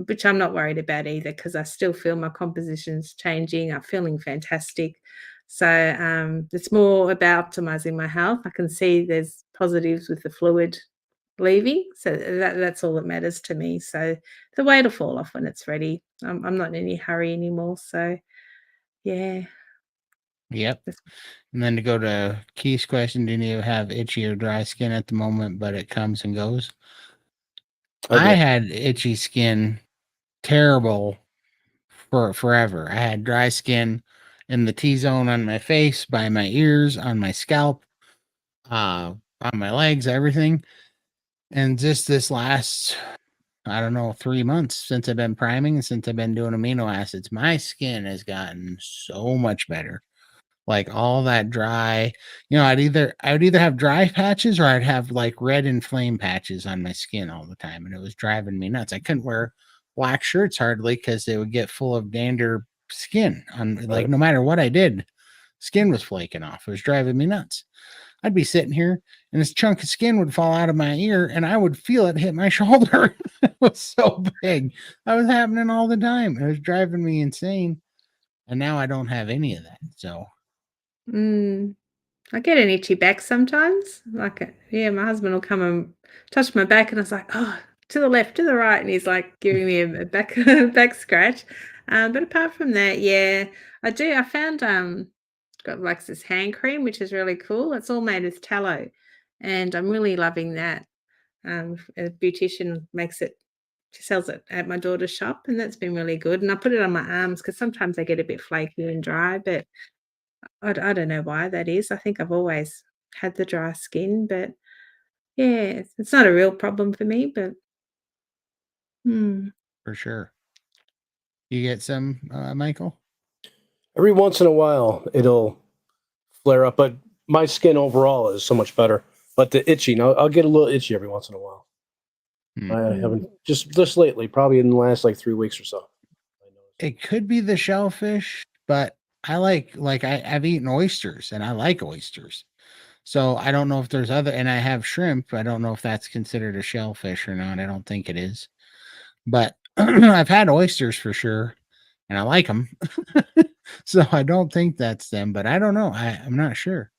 which I'm not worried about either because I still feel my composition's changing. I'm feeling fantastic. So it's more about optimizing my health. I can see there's positives with the fluid leaving, so that's all that matters to me, so the weight will fall off when it's ready. I'm not in any hurry anymore, so yeah. yep. That's And then to go to Keith's question, do you have itchy or dry skin at the moment, but it comes and goes? I I do. had itchy skin, terrible for forever. I had dry skin in the T zone on my face, by my ears, on my scalp, on my legs, everything. And just this last, I don't know, 3 months since I've been priming and since I've been doing amino acids, my skin has gotten so much better. Like all that dry, I would either have dry patches or I'd have like red inflamed patches on my skin all the time, and it was driving me nuts. I couldn't wear black shirts hardly because they would get full of dander skin on, like, Right. no matter what I did, skin was flaking off. It was driving me nuts. I'd be sitting here and this chunk of skin would fall out of my ear and I would feel it hit my shoulder. It was so big. That was happening all the time. It was driving me insane. And now I don't have any of that. So mm. I get an itchy back sometimes, like, yeah, my husband will come and touch my back, and I was like, "Oh, to the left, to the right," and he's, like, giving me a back back scratch, but apart from that, yeah, I found, got, like, this hand cream, which is really cool, it's all made with tallow, and I'm really loving that, a beautician makes it she sells it at my daughter's shop, and that's been really good, and I put it on my arms because sometimes they get a bit flaky and dry, but I don't know why that is. I think I've always had the dry skin, but yeah, it's not a real problem for me, but mm, for sure. You get some, Michael? Every once in a while, it'll flare up, but my skin overall is so much better. But the itching, I'll get a little itchy every once in a while. Hmm. I mm, haven't just lately, probably in the last like 3 weeks or so. It could be the shellfish, but I've eaten oysters and I like oysters. So I don't know if there's other, and I have shrimp. I don't know if that's considered a shellfish or not. I don't think it is, but I've had oysters for sure and I like them. So I don't think that's them, but I don't know. I'm not sure.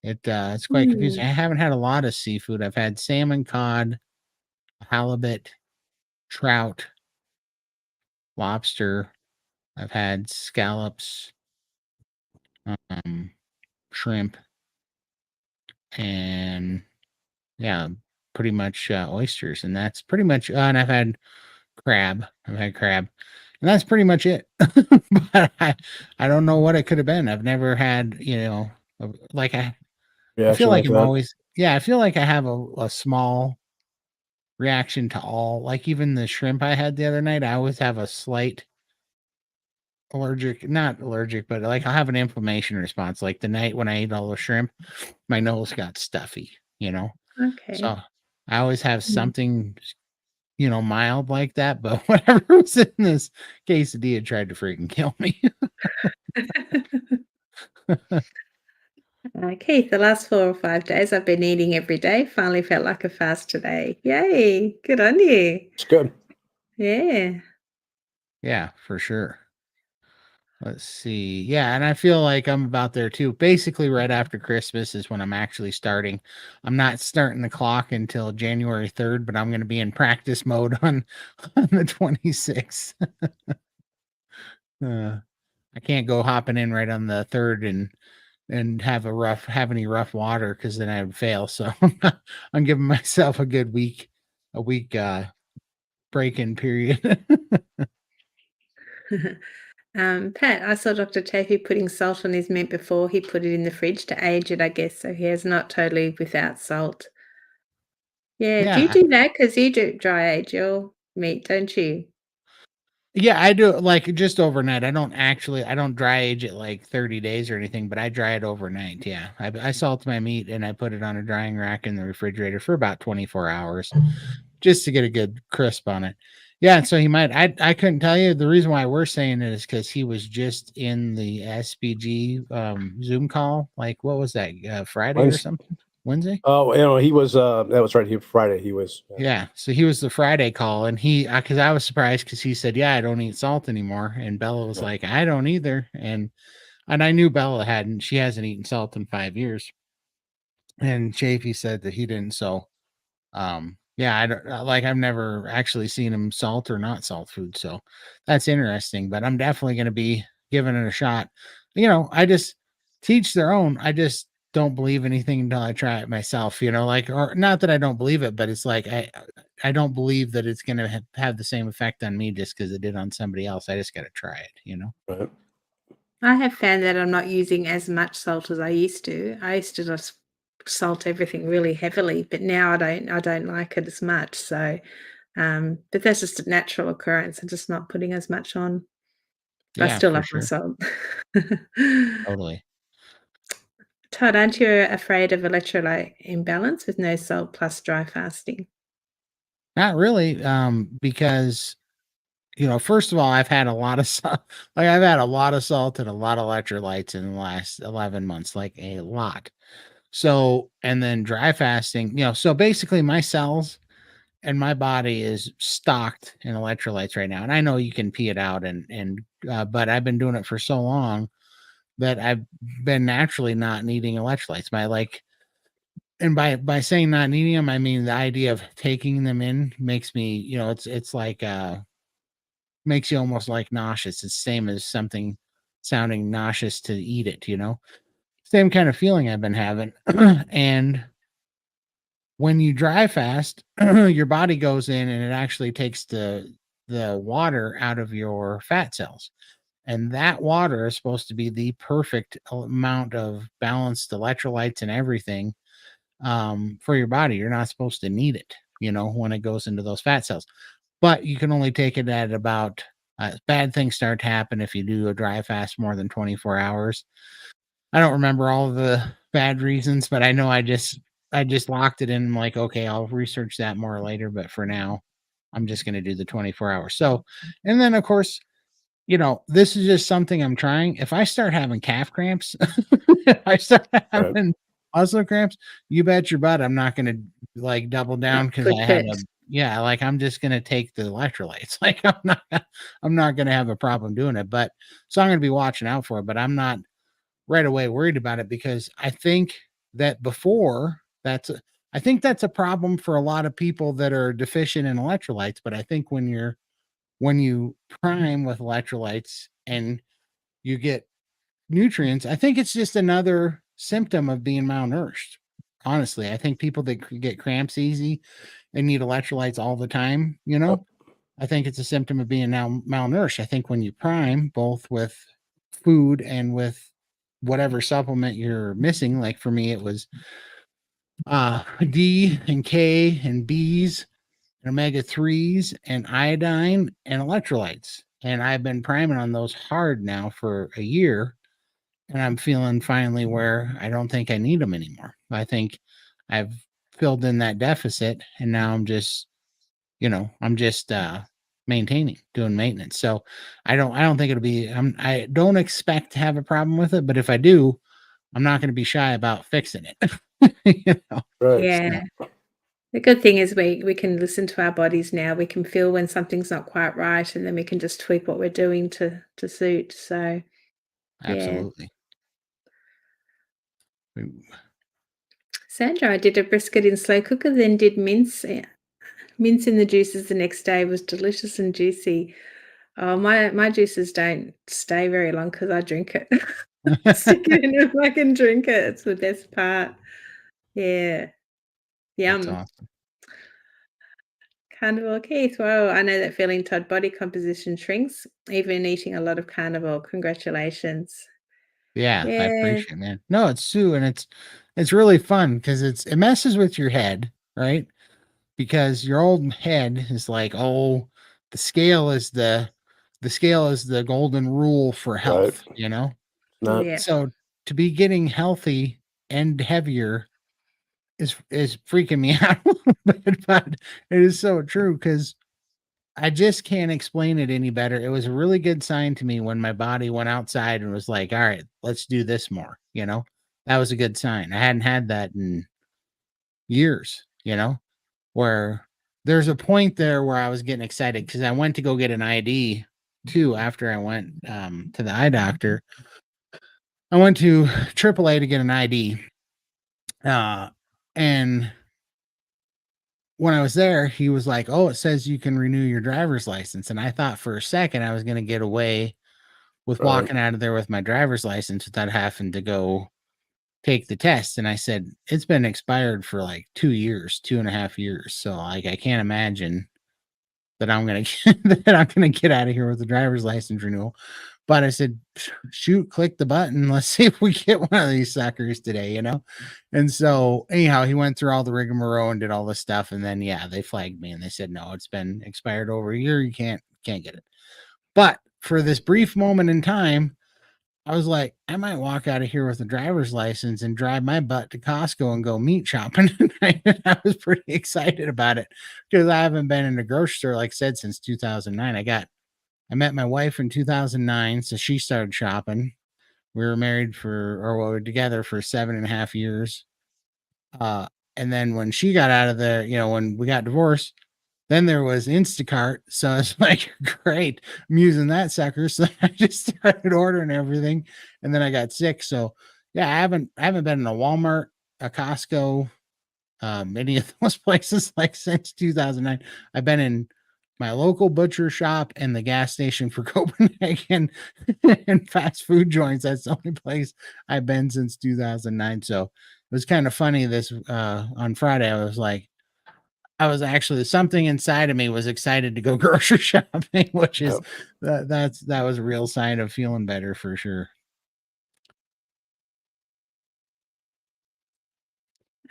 It's quite confusing. mm, I haven't had a lot of seafood. I've had salmon, cod, halibut, trout, lobster. I've had scallops, um, shrimp, and yeah, pretty much oysters, and that's pretty much. And I've had crab. I've had crab, and that's pretty much it. But I don't know what it could have been. I've never had, like I Reaction feel like like I'm that. always, yeah, I feel like I have a small reaction to all, like even the shrimp I had the other night. I always have a slight not allergic, but like I'll have an inflammation response. Like the night when I ate all the shrimp, my nose got stuffy, Okay. So I always have Mm. something, mild like that. But whatever was in this quesadilla tried to freaking kill me. Keith, the last 4 or 5 days I've been eating every day. Finally felt like a fast today. Yay! Good on you. It's good. Yeah. Yeah, for sure. Let's see. Yeah, and I feel like I'm about there too. Basically, right after Christmas is when I'm actually starting. I'm not starting the clock until January 3rd, but I'm going to be in practice mode on the 26th. I can't go hopping in right on the 3rd and have any rough water because then I would fail. So I'm giving myself a week break-in period. Pat, I saw Dr. Taffy putting salt on his meat before he put it in the fridge to age it, I guess, so he is not totally without salt. Yeah, do you Yeah, do that? Because you do dry age your meat, don't you? yeah, I do it like just overnight. I don't dry age it like 30 days or anything, but I dry it overnight. Yeah. I salt my meat and I put it on a drying rack in the refrigerator for about 24 hours just to get a good crisp on it. Yeah. And so I couldn't tell you the reason why we're saying it is because he was just in the SBG Zoom call. Like, what was that? Friday or something? Wednesday? Oh, he was. That was right. Friday. He was. Yeah, so he was the Friday call, and because I was surprised because he said, "Yeah, I don't eat salt anymore," and Bella was Yeah. like, "I don't either," and I knew Bella hadn't. She hasn't eaten salt in 5 years, and Chafee said that he didn't. So, yeah, I don't like. I've never actually seen him salt or not salt food, so that's interesting. But I'm definitely going to be giving it a shot. I just teach their own. I just don't believe anything until I try it myself. Like, or not that I don't believe it, but it's like I don't believe that it's going to have the same effect on me just because it did on somebody else. I just got to try it. Right. I have found that I'm not using as much salt as I used to. I used to just salt everything really heavily, but now I don't like it as much, so, but that's just a natural occurrence. I'm just not putting as much on. I Yeah, still for love my sure. salt. Totally. Todd, aren't you afraid of electrolyte imbalance with no salt plus dry fasting? Not really, because first of all, I've had a lot of salt, like I've had a lot of salt and a lot of electrolytes in the last 11 months, like a lot. So, and then dry fasting, so basically my cells and my body is stocked in electrolytes right now. And I know you can pee it out but I've been doing it for so long that I've been naturally not needing electrolytes. And by saying not needing them, I mean the idea of taking them in makes me, it's like, makes you almost like nauseous. It's the same as something sounding nauseous to eat it. Same kind of feeling I've been having. And when you dry fast, your body goes in and it actually takes the water out of your fat cells. And that water is supposed to be the perfect amount of balanced electrolytes and everything for your body. You're not supposed to need it, when it goes into those fat cells. But you can only take it at about bad things start to happen if you do a dry fast more than 24 hours. I don't remember all of the bad reasons, but I know I just locked it in. I'm like, okay, I'll research that more later, but for now, I'm just going to do the 24 hours. So, and then of course, this is just something I'm trying. If I start having calf cramps, if I start Right. having muscle cramps, you bet your butt I'm not going to like double down because I Quit have it. yeah, like I'm just going to take the electrolytes. Like I'm not going to have a problem doing it, but so I'm going to be watching out for it, but I'm not right away worried about it because I think that I think that's a problem for a lot of people that are deficient in electrolytes. But I think when you prime with electrolytes and you get nutrients, I think it's just another symptom of being malnourished. Honestly, I think people that get cramps easy and need electrolytes all the time, Yep. I think it's a symptom of being now malnourished. I think when you prime both with food and with whatever supplement you're missing, like for me, it was D and K and B's, and omega-3s and iodine and electrolytes. And I've been priming on those hard now for a year. And I'm feeling finally where I don't think I need them anymore. I think I've filled in that deficit, and now I'm just, I'm just maintaining, doing maintenance. So I don't think it'll be, I don't expect to have a problem with it, but if I do, I'm not going to be shy about fixing it. Right. Yeah. The good thing is we can listen to our bodies now. We can feel when something's not quite right, and then we can just tweak what we're doing to suit. So, yeah. Absolutely. Sandra, I did a brisket in slow cooker, then did mince. Mince in the juices the next day was delicious and juicy. Oh, my juices don't stay very long because I drink it. Stick it in if I can drink it. It's the best part. Yeah. That's Yum. awesome. Carnivore Keith. Well, I know that feeling, Todd. Body composition shrinks, even eating a lot of carnivore. Congratulations. Yeah, I Yeah. appreciate it, man. No, it's Sue, and it's really fun because it messes with your head, right? Because your old head is like, oh, the scale is the golden rule for health, Not. Yeah. So to be getting healthy and heavier is freaking me out a little bit, but it is so true because I just can't explain it any better. It was a really good sign to me when my body went outside and was like, all right, let's do this more. That was a good sign. I hadn't had that in years, where there's a point there where I was getting excited because I went to go get an ID too after I went to the eye doctor. I went to AAA to get an ID. And when I was there, he was like, "Oh, it says you can renew your driver's license." And I thought for a second I was going to get away with walking out of there with my driver's license without having to go take the test. And I said, it's been expired for like 2 years, 2.5 years. So like, I can't imagine that I'm going to, that I'm going to get out of here with the driver's license renewal. But I said, shoot, click the button. Let's see if we get one of these suckers today, And so anyhow, he went through all the rigmarole and did all this stuff. And then, yeah, they flagged me and they said, no, it's been expired over a year. You can't get it. But for this brief moment in time, I was like, I might walk out of here with a driver's license and drive my butt to Costco and go meat shopping. I was pretty excited about it because I haven't been in a grocery store, like I said, since 2009. I met my wife in 2009, so she started shopping. We were married we were together for 7.5 years. And then when she got out of there, when we got divorced, then there was Instacart. So it's like, great, I'm using that sucker. So I just started ordering everything. And then I got sick. So yeah, I haven't been in a Walmart, a Costco, any of those places like since 2009. I've been in my local butcher shop and the gas station for Copenhagen and fast food joints. That's the only place I've been since 2009. So it was kind of funny this on Friday. I was actually, something inside of me was excited to go grocery shopping, which is that was a real sign of feeling better for sure.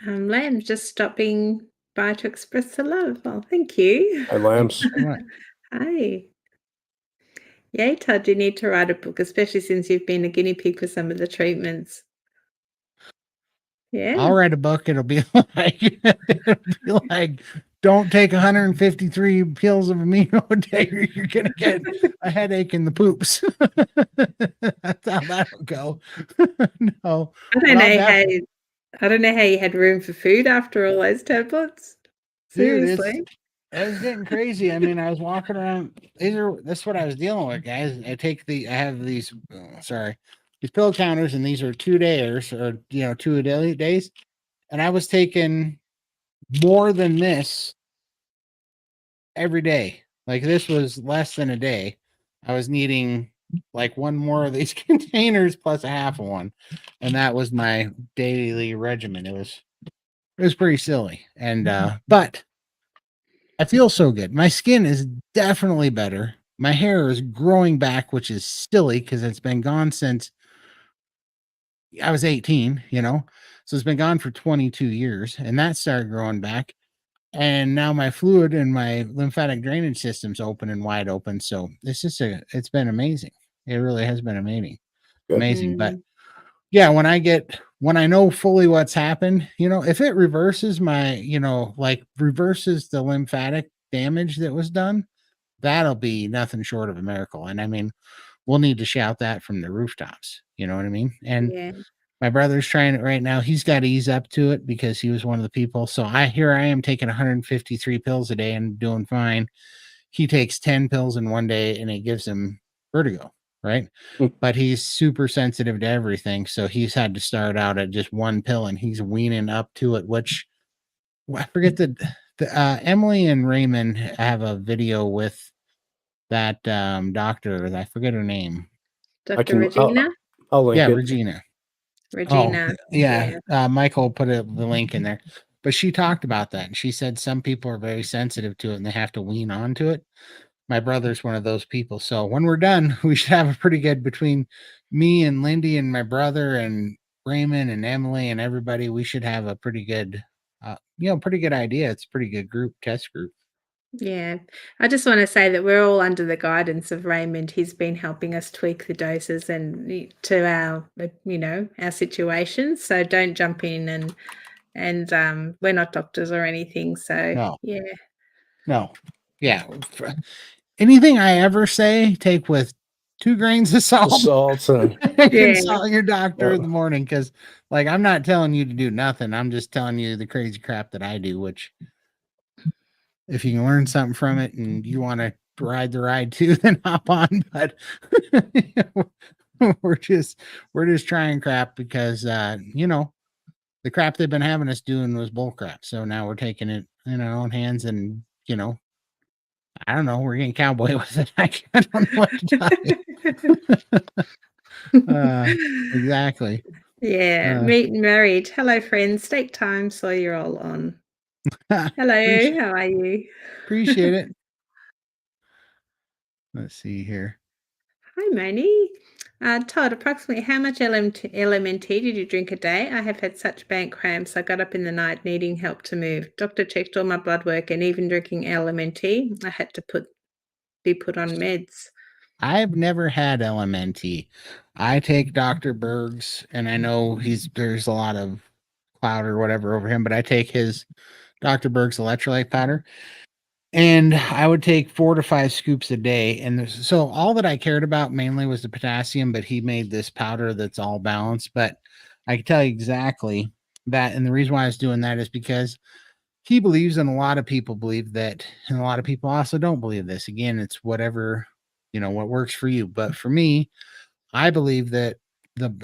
Lamb's just stopping by to express the love. Oh, thank you. Hi, Lambs. Hi. Yay, Todd, you need to write a book, especially since you've been a guinea pig for some of the treatments. Yeah. I'll write a book. It'll be like, don't take 153 pills of amino a day or you're going to get a headache in the poops. That's how that'll go. No. I don't know how you had room for food after all those tablets. Seriously. Dude, it was getting crazy. I mean, I was walking around. That's what I was dealing with, guys. I have these, these pill counters, and these are 2 days or 2 days. And I was taking more than this every day. Like this was less than a day. I was needing like one more of these containers plus a half of one. And that was my daily regimen. It was pretty silly. And but I feel so good. My skin is definitely better. My hair is growing back, which is silly because it's been gone since I was 18, So it's been gone for 22 years, and that started growing back. And now my fluid and my lymphatic drainage system's open and wide open. So it's been amazing. It really has been amazing. Good. Amazing. But Mm. yeah, when I know fully what's happened, if it reverses like reverses the lymphatic damage that was done, that'll be nothing short of a miracle. And I mean, we'll need to shout that from the rooftops. You know what I mean? And Yeah. my brother's trying it right now. He's got to ease up to it because he was one of the people. So I am taking 153 pills a day and doing fine. He takes 10 pills in one day and it gives him vertigo, right? But he's super sensitive to everything. So he's had to start out at just one pill and he's weaning up to it, which I forget the Emily and Raymond have a video with that doctor. I forget her name. Dr. Regina? I'll link it. Regina. Regina. Oh, yeah. Michael put the link in there. But she talked about that and she said some people are very sensitive to it and they have to wean onto it. My brother's one of those people. So when we're done, we should have a pretty good between me and Lindy and my brother and Raymond and Emily and everybody. We should have a pretty good, pretty good idea. It's a pretty good test group. Yeah. I just want to say that we're all under the guidance of Raymond. He's been helping us tweak the doses and to our, our situations. So don't jump in and we're not doctors or anything. So No. yeah. No. Yeah. Anything I ever say, take with 2 grains of salt. And Consult your doctor in the morning because, like, I'm not telling you to do nothing. I'm just telling you the crazy crap that I do, which if you can learn something from it and you want to ride the ride too, then hop on. But we're just trying crap because, the crap they've been having us doing was bull crap. So now we're taking it in our own hands and, I don't know. We're getting cowboy with it. I don't know what to tell you. Exactly. Yeah. Meet and married. Hello, friends. Take time so you're all on. Hello. How are you? Appreciate it. Let's see here. Hi, Moni. Todd, approximately how much LMNT did you drink a day? I have had such bank cramps. I got up in the night needing help to move. Doctor checked all my blood work and even drinking LMNT, I had to be put on meds. I've never had LMNT. I take Dr. Berg's, and I know there's a lot of cloud or whatever over him, but I take his Dr. Berg's electrolyte powder. And I would take 4 to 5 scoops a day. And so all that I cared about mainly was the potassium, but he made this powder that's all balanced. But I can tell you exactly that. And the reason why I was doing that is because he believes, and a lot of people believe that, and a lot of people also don't believe this. Again, it's whatever, what works for you. But for me, I believe that a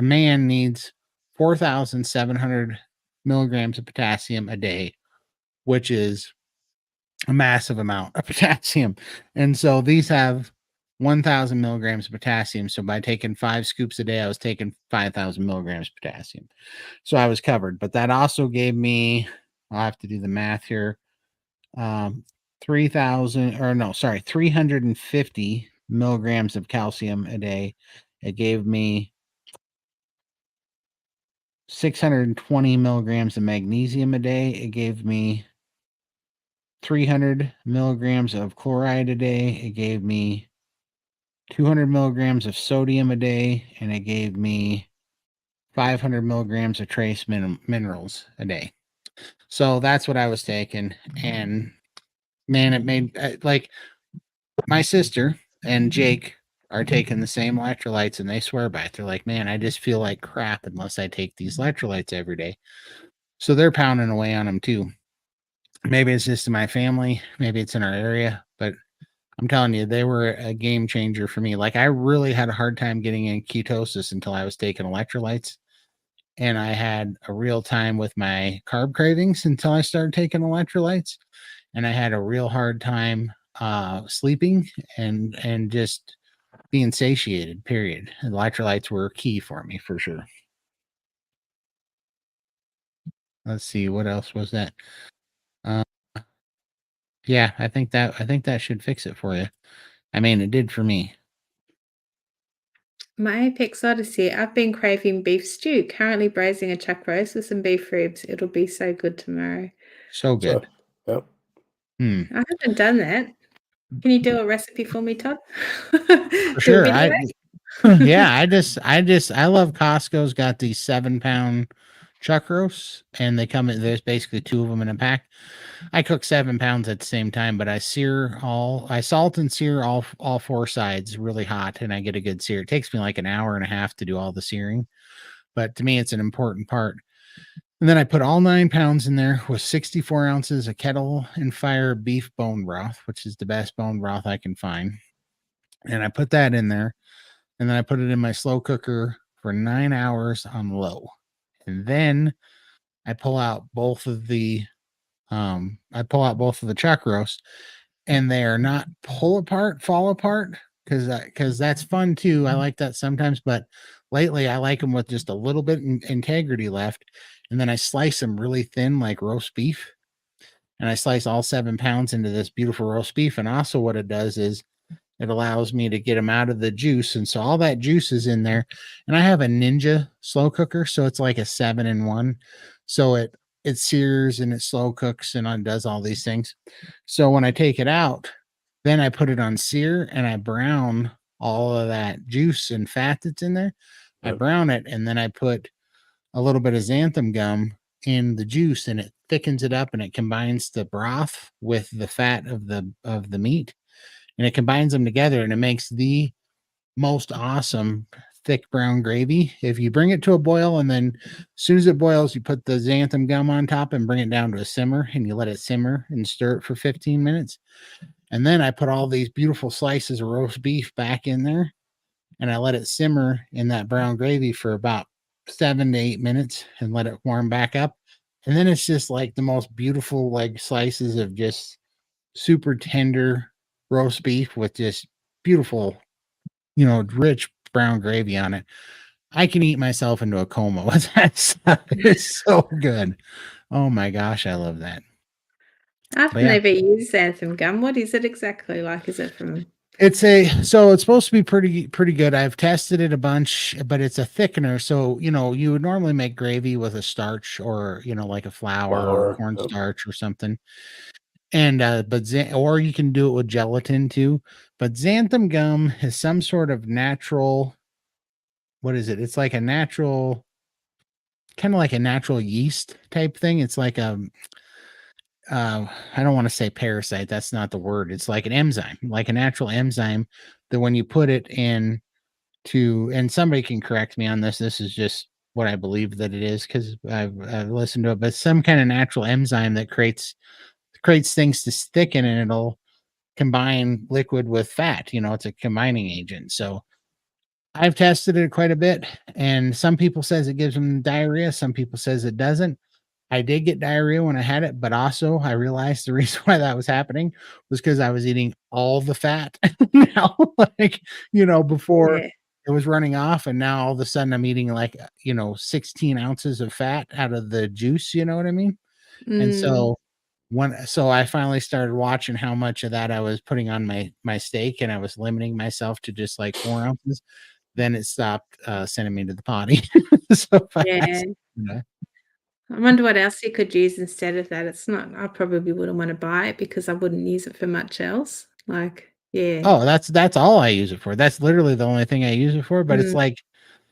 man needs 4,700 milligrams of potassium a day, which is a massive amount of potassium. And so these have 1,000 milligrams of potassium. So by taking 5 scoops a day, I was taking 5,000 milligrams of potassium. So I was covered. But that also gave me, I'll have to do the math here, 350 milligrams of calcium a day. It gave me 620 milligrams of magnesium a day. It gave me 300 milligrams of chloride a day. It gave me 200 milligrams of sodium a day, and it gave me 500 milligrams of trace minerals a day. So that's what I was taking. And man, it made like my sister and Jake are taking the same electrolytes and they swear by it. They're like, man, I just feel like crap unless I take these electrolytes every day. So they're pounding away on them too. Maybe it's just in my family, maybe it's in our area, but I'm telling you, they were a game changer for me. Like, I really had a hard time getting in ketosis until I was taking electrolytes. And I had a real time with my carb cravings until I started taking electrolytes. And I had a real hard time sleeping and just being satiated, period. And electrolytes were key for me for sure. Let's see, what else was that? Yeah, I think that should fix it for you. I mean, it did for me. My Apex Odyssey, I've been craving beef stew, currently braising a chuck roast with some beef ribs. It'll be so good tomorrow. So So, good. yeah. I haven't done that. Can you do a recipe for me, Todd? For Do a sure. video? Yeah, I love Costco's got these 7-pound chuck roasts, and there's basically 2 of them in a pack. I cook 7 pounds at the same time, but I salt and sear all 4 sides really hot, and I get a good sear. It takes me like an hour and a half to do all the searing, but to me, it's an important part. And then I put all 9 pounds in there with 64 ounces of kettle and fire beef bone broth, which is the best bone broth I can find. And I put that in there, and then I put it in my slow cooker for 9 hours on low. And then I pull out both of the chuck roast, and they are not fall apart, because that's fun too. I like that sometimes, but lately I like them with just a little bit integrity left. And then I slice them really thin, like roast beef, and I slice all 7 pounds into this beautiful roast beef. And also, what it does is it allows me to get them out of the juice. And so all that juice is in there. And I have a Ninja slow cooker, so it's like a 7-in-1. So it sears and it slow cooks and it does all these things. So when I take it out, then I put it on sear and I brown all of that juice and fat that's in there. I brown it, and then I put a little bit of xanthan gum in the juice, and it thickens it up, and it combines the broth with the fat of the meat, and it combines them together, and it makes the most awesome thick brown gravy. If you bring it to a boil, and then as soon as it boils, you put the xanthan gum on top and bring it down to a simmer, and you let it simmer and stir it for 15 minutes. And then I put all these beautiful slices of roast beef back in there, and I let it simmer in that brown gravy for about 7 to 8 minutes and let it warm back up. And then it's just like the most beautiful, like slices of just super tender roast beef with just beautiful, rich brown gravy on it. I can eat myself into a coma with that stuff. It's so good. Oh my gosh, I love that. I've But yeah, never used xanthan gum. What is it exactly like? Is it from it's supposed to be pretty good. I've tested it a bunch, but it's a thickener. So, you would normally make gravy with a starch, or, like a flour or Flour. cornstarch or something. And or you can do it with gelatin too. But xanthan gum is some sort of natural, what is it? It's like a natural, kind of like a natural yeast type thing. It's like I don't want to say parasite. That's not the word. It's like an enzyme, like a natural enzyme that when you put it in and somebody can correct me on this. This is just what I believe that it is, because I've listened to it, but some kind of natural enzyme that creates things to thicken, and it'll combine liquid with fat. It's a combining agent. So I've tested it quite a bit, and some people says it gives them diarrhea. Some people says it doesn't. I did get diarrhea when I had it, but also I realized the reason why that was happening was because I was eating all the fat. Now, like, before yeah. it was running off, and now all of a sudden I'm eating like, 16 ounces of fat out of the juice. You know what I mean? And Mm, so I finally started watching how much of that I was putting on my steak, and I was limiting myself to just like 4 ounces. Then it stopped sending me to the potty so yeah. fast. I wonder what else you could use instead of that. It's not I probably wouldn't wanna buy it because I wouldn't use it for much else. Like, yeah. Oh, that's all I use it for. That's literally the only thing I use it for, but Mm,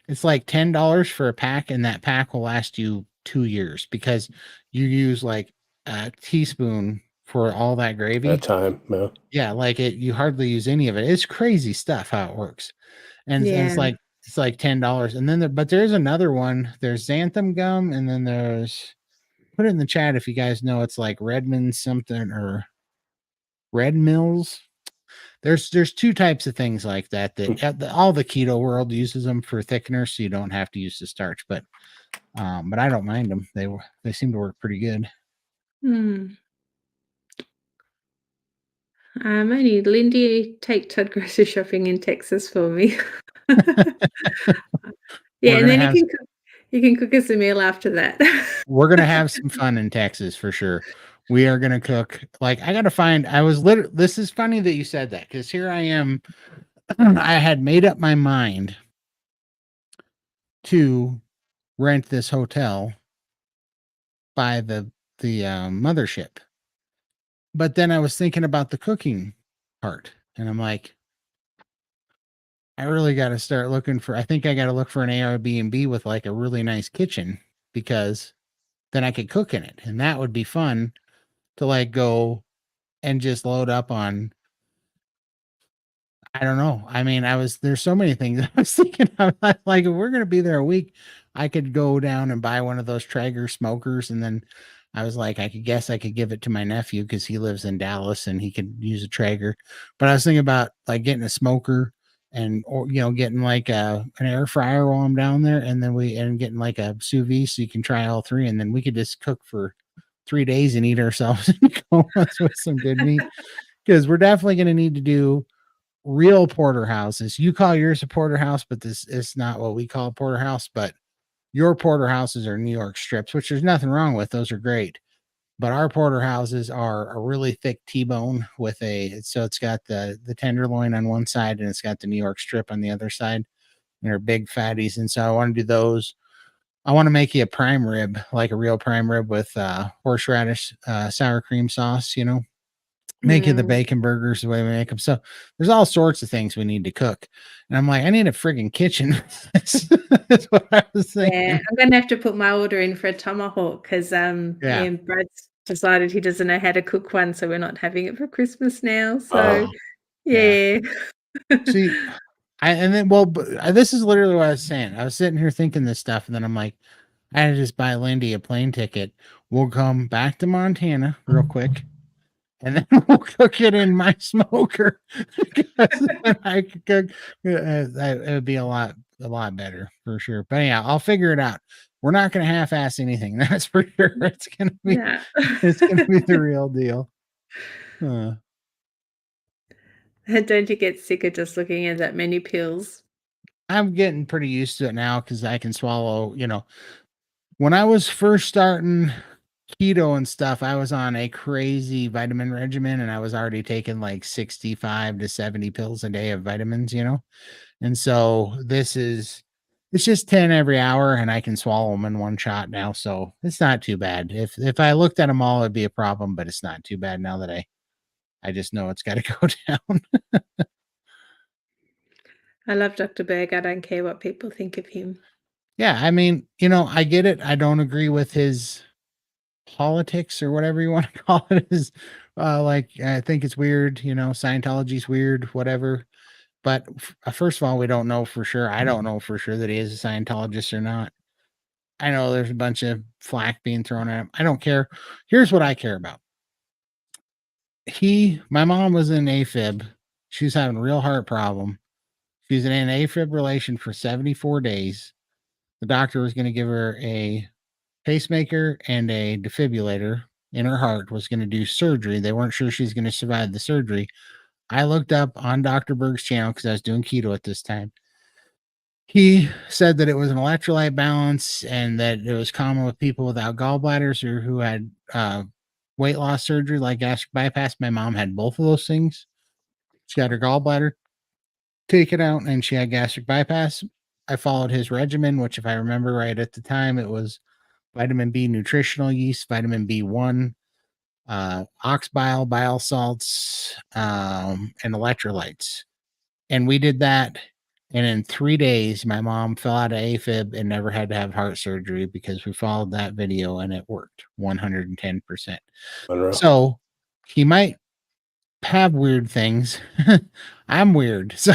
it's like $10 for a pack, and that pack will last you 2 years, because you use like a teaspoon for all that That gravy. time. Yeah. Yeah, like you hardly use any of it. It's crazy stuff how it works. And yeah. it's like $10. And then but there's another one. There's xanthan gum, and then there's, put it in the chat if you guys know, it's like Redmond something, or Red Mills. There's 2 types of things like that all the keto world uses them for thickeners, so you don't have to use the starch. But I don't mind them. They seem to work pretty good. Mm. I need Lindy take Todd grocery shopping in Texas for me. Yeah, We're and gonna then have you can cook us a meal after that. we're gonna have some fun in Texas for sure. We are gonna cook. Like, I gotta find. I was literally. This is funny that you said that, because here I am. I had made up my mind to rent this hotel by the mothership. But then I was thinking about the cooking part, and I'm like, I really got to start looking for. I think I got to look for an Airbnb with like a really nice kitchen, because then I could cook in it, and that would be fun to like go and just load up on. I don't know. I mean, there's so many things I was thinking of. Like, if we're going to be there a week, I could go down and buy one of those Traeger smokers. And then I was like, I could give it to my nephew because he lives in Dallas and he could use a Traeger. But I was thinking about like getting a smoker or getting like an air fryer while I'm down there. And then getting like a sous vide so you can try all three. And then we could just cook for 3 days and eat ourselves in comas with some good meat, because we're definitely going to need to do real porterhouses. You call yours a porterhouse, but this is not what we call a porterhouse. But your porterhouses are New York strips, which there's nothing wrong with. Those are great. But our porterhouses are a really thick T-bone with it's got the tenderloin on one side and it's got the New York strip on the other side. And they're big fatties. And so I want to do those. I want to make you a prime rib, like a real prime rib with horseradish, sour cream sauce, make you the bacon burgers the way we make them. So there's all sorts of things we need to cook. And I'm like, I need a friggin' kitchen. That's what I was thinking. Yeah, I'm gonna have to put my order in for a tomahawk because Brad's decided he doesn't know how to cook one, so we're not having it for Christmas now. So yeah. See, this is literally what I was saying. I was sitting here thinking this stuff, and then I'm like, I had to just buy Lindy a plane ticket. We'll come back to Montana real quick, and then we'll cook it in my smoker. Because I could cook. It would be a lot better for sure. But yeah, I'll figure it out. We're not going to half-ass anything. That's for sure. It's going to be the real deal. Don't you get sick of just looking at that many pills? I'm getting pretty used to it now because I can swallow, when I was first starting keto and stuff, I was on a crazy vitamin regimen and I was already taking like 65 to 70 pills a day of vitamins, And so it's just 10 every hour and I can swallow them in one shot now. So it's not too bad. If I looked at them all, it'd be a problem, but it's not too bad now that I just know it's got to go down. I love Dr. Berg. I don't care what people think of him. Yeah, I mean, I get it. I don't agree with his politics or whatever you want to call it. I think it's weird, Scientology's weird, whatever. But first of all, we don't know for sure. I don't know for sure that he is a Scientologist or not. I know there's a bunch of flack being thrown at him. I don't care. Here's what I care about. My mom was in AFib. She was having a real heart problem. She was in an afibrillation for 74 days. The doctor was going to give her a pacemaker and a defibrillator in her heart, was going to do surgery. They weren't sure she's going to survive the surgery. I looked up on Dr. Berg's channel because I was doing keto at this time. He said that it was an electrolyte balance and that it was common with people without gallbladders or who had weight loss surgery like gastric bypass. My mom had both of those things. She had her gallbladder taken out and she had gastric bypass. I followed his regimen, which, if I remember right at the time, it was vitamin B nutritional yeast, vitamin B1, ox bile salts, and electrolytes. And we did that. And in 3 days, my mom fell out of AFib and never had to have heart surgery because we followed that video and it worked 110%. So he might have weird things. I'm weird. So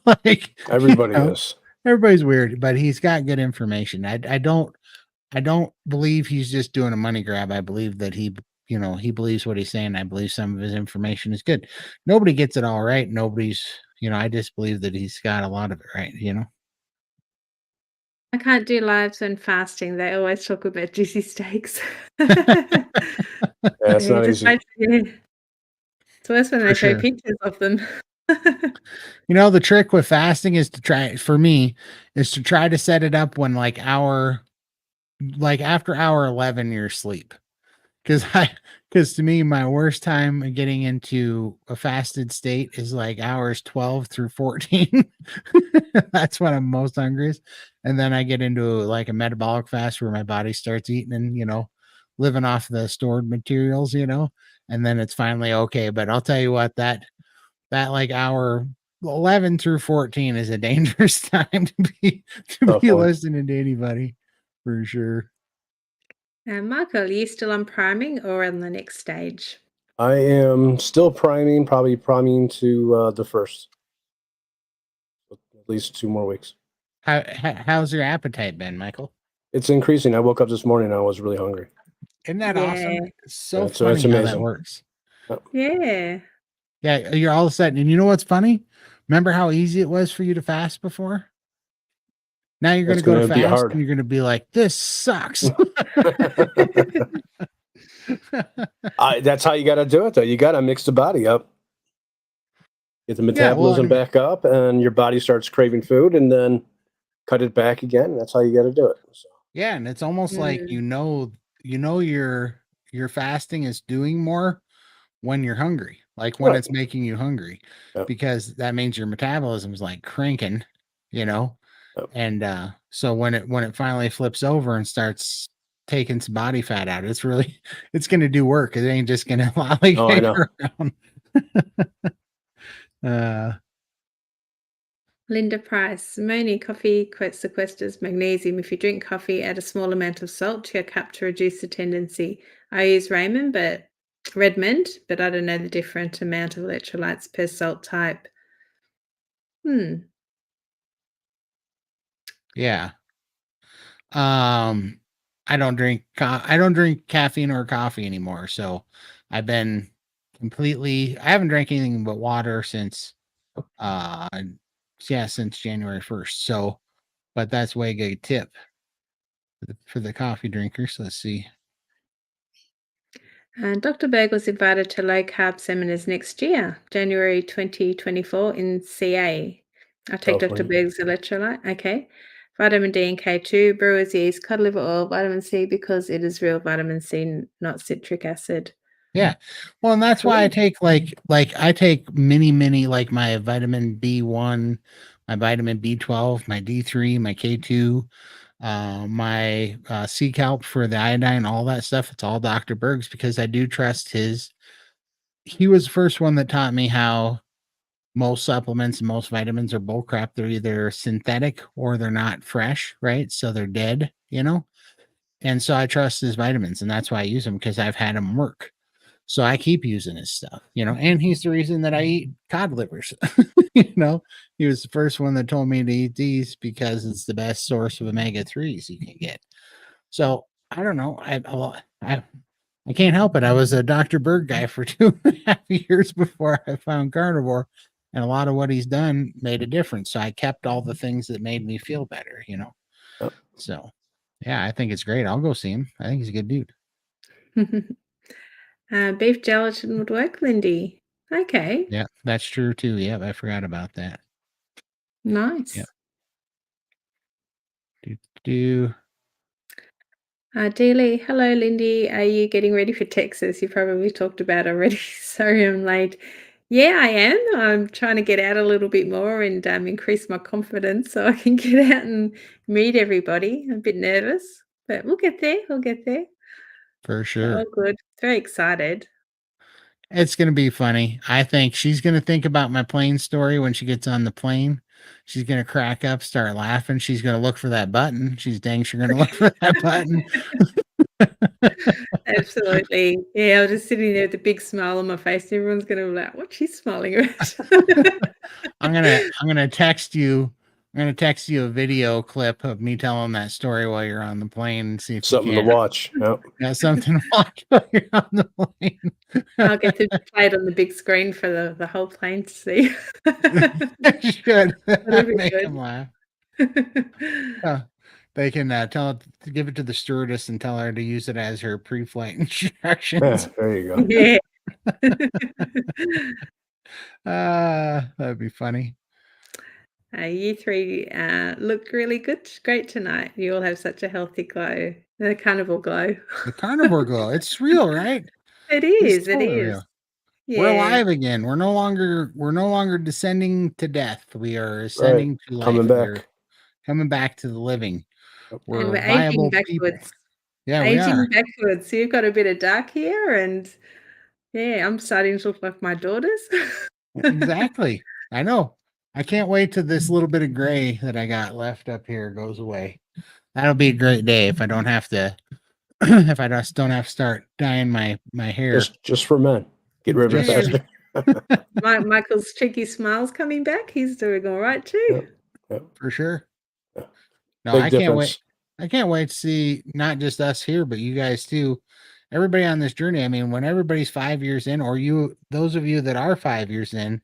like everybody is. Everybody's weird, but he's got good information. I don't believe he's just doing a money grab. I believe that he believes what he's saying. I believe some of his information is good. Nobody gets it all right. Nobody's, I just believe that he's got a lot of it right, I can't do lives when fasting. They always talk about juicy steaks. It's not easy. It's worse when they show pictures of them. The trick with fasting is to try to set it up when after hour 11 you're asleep. because to me, my worst time of getting into a fasted state is like hours 12 through 14. That's when I'm most hungriest. And then I get into like a metabolic fast where my body starts eating and, living off the stored materials, and then it's finally okay. But I'll tell you what, that like hour 11 through 14 is a dangerous time to Tough be one. listening to anybody for sure. Michael, are you still on priming or on the next stage? I am still priming, probably priming to the first. At least 2 more weeks. How's your appetite been, Michael? It's increasing. I woke up this morning and I was really hungry. Isn't that Yeah. awesome? It's so It's funny how that amazing. works. Yeah. Yeah, you're all of a sudden, and you know what's funny? Remember how easy it was for you to fast before? Now you're going to It's go to gonna be fast, hard. and you're going to be like, "This sucks." That's how you got to do it, though. You got to mix the body up, get the Yeah, well, metabolism back up, and your body starts craving food, and then cut it back again. That's how you got to do it. So, yeah, and it's almost like Mm. your fasting is doing more when you're hungry, like when right. it's making you hungry, Yep. because that means your metabolism is like cranking, Yep. and so when it finally flips over and starts taking some body fat out, it's going to do work. It ain't just going to Oh, I lollygag know. around. uh Linda Price, Simone, coffee sequesters magnesium. If you drink coffee, add a small amount of salt to your cup to reduce the tendency. I use Redmond, but I don't know the different amount of electrolytes per salt type. yeah. I don't drink caffeine or coffee anymore, so I've been I haven't drank anything but water since uh since January 1st. So, but that's way good tip for the coffee drinkers. Let's see. And Dr. Berg was invited to low carb seminars next year, January 2024 in CA. I take Dr. California. Berg's electrolyte. Okay. Vitamin D and K2, brewer's yeast, cod liver oil, vitamin C because it is real vitamin C, not citric acid. Yeah. Well, and that's why I Cool. take like I take many like my vitamin B1, my vitamin B12, my D3, my K2, my C calp for the iodine, all that stuff. It's all Dr. Berg's because I do trust he was the first one that taught me how most supplements and most vitamins are bull crap. They're either synthetic or they're not fresh, right? So they're dead, And so I trust his vitamins, and that's why I use them because I've had them work. So I keep using his stuff, and he's the reason that I eat cod livers. He was the first one that told me to eat these because it's the best source of omega-3s you can get. So I don't know. I can't help it. I was a Dr. Berg guy for 2.5 years before I found carnivore, and a lot of what he's done made a difference. So I kept all the things that made me feel better, Yep. So yeah, I think it's great. I'll go see him. I think he's a good dude. Beef gelatin would work, Lindy. Okay. Yeah, that's true too. Yeah, I forgot about that. Nice. Yeah. Do Dealey, hello, Lindy. Are you getting ready for Texas? You probably talked about already. Sorry, I'm late. Yeah, I am. I'm trying to get out a little bit more and increase my confidence so I can get out and meet everybody. I'm a bit nervous, but we'll get there. We'll get there. for All sure. good. Very excited. It's gonna be funny. I think she's gonna think about my plane story when she gets on the plane. She's gonna crack up, start laughing. She's gonna look for that button. She's dang sure gonna look for that button. Absolutely. Yeah, I was just sitting there with a big smile on my face. Everyone's going to be like, what's she smiling at? I'm gonna text you. I'm gonna text you a video clip of me telling that story while you're on the plane and see if you Something to can. watch. Yep. Got something to watch while you're on the plane. I'll get to play it on the big screen for the whole plane to see. You should That'll be make good. them laugh. They can give it to the stewardess and tell her to use it as her pre-flight instructions. Yeah, there you go. Yeah. That'd be funny. You three look really good. Great tonight. You all have such a healthy glow. The carnivore glow. The carnivore glow. It's real, right? It It's is, it totally is. real. We're Yeah. alive again. We're no longer descending to death. We are Right. ascending to Coming life. We're back. coming back to the living. Yep. And We're we're aging viable people. backwards. Yeah, we are. Aging backwards. So you've got a bit of dark here, and yeah, I'm starting to look like my daughters. Exactly. I know. I can't wait till this little bit of gray that I got left up here goes away. That'll be a great day if I don't have to if I just don't have to start dyeing my hair. Just for men. Get rid of it Just faster. Michael's cheeky smile's coming back. He's doing all right too. Yep. Yep. for sure. Yeah. No, Big I can't wait. difference. I can't wait to see not just us here, but you guys too. Everybody on this journey. I mean, when everybody's 5 years in, or those of you that are 5 years in,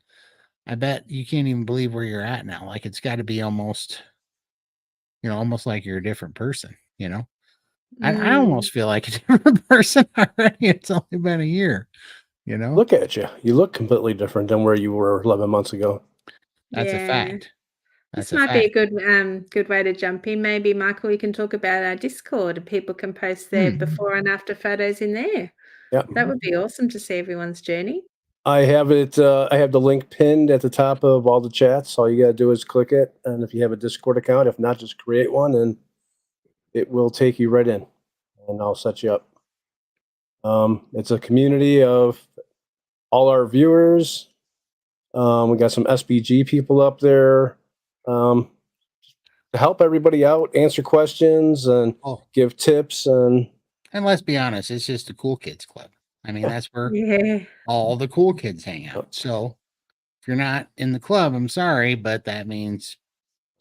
I bet you can't even believe where you're at now. Like it's got to be almost like you're a different person, I Mm, almost feel like a different person already. It's only been a year, Look at you. You look completely different than where you were 11 months ago. That's a yeah. fact. This That's a might be a fact. good way to jump in. Maybe, Michael, we can talk about our Discord and people can post their Hmm. before and after photos in there. Yeah. That would be awesome to see everyone's journey. I have it. I have the link pinned at the top of all the chats. All you got to do is click it. And if you have a Discord account, if not, just create one and it will take you right in and I'll set you up. It's a community of all our viewers. We got some SBG people up there to help everybody out, answer questions, and Oh, give tips. And and let's be honest, it's just a cool kids club. I mean, Yeah. that's where Yeah. all the cool kids hang out. So if you're not in the club, I'm sorry, but that means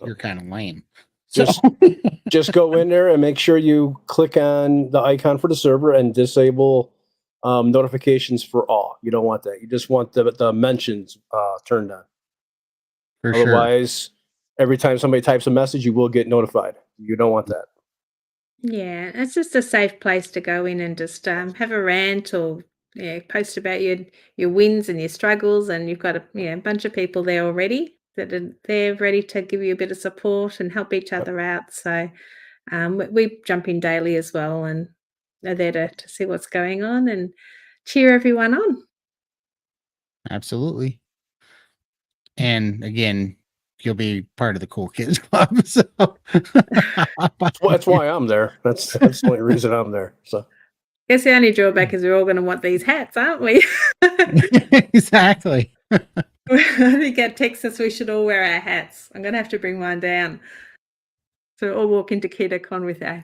you're kind of lame. So just just go in there and make sure you click on the icon for the server and disable notifications for all. You don't want that. You just want the mentions turned on. for sure. Otherwise, every time somebody types a message, you will get notified. You don't want that. Yeah, it's just a safe place to go in and just have a rant or post about your wins and your struggles, and you've got a bunch of people there already that are there ready to give you a bit of support and help each other out. So we jump in daily as well, and are there to see what's going on and cheer everyone on. Absolutely. And again, you'll be part of the cool kids club. So Well, that's why I'm there. That's the only reason I'm there. So Guess the only drawback is we're all going to want these hats, aren't we? exactly. I think at Texas we should all wear our hats. I'm going to have to bring mine down. So we'll all walk into KidderCon with our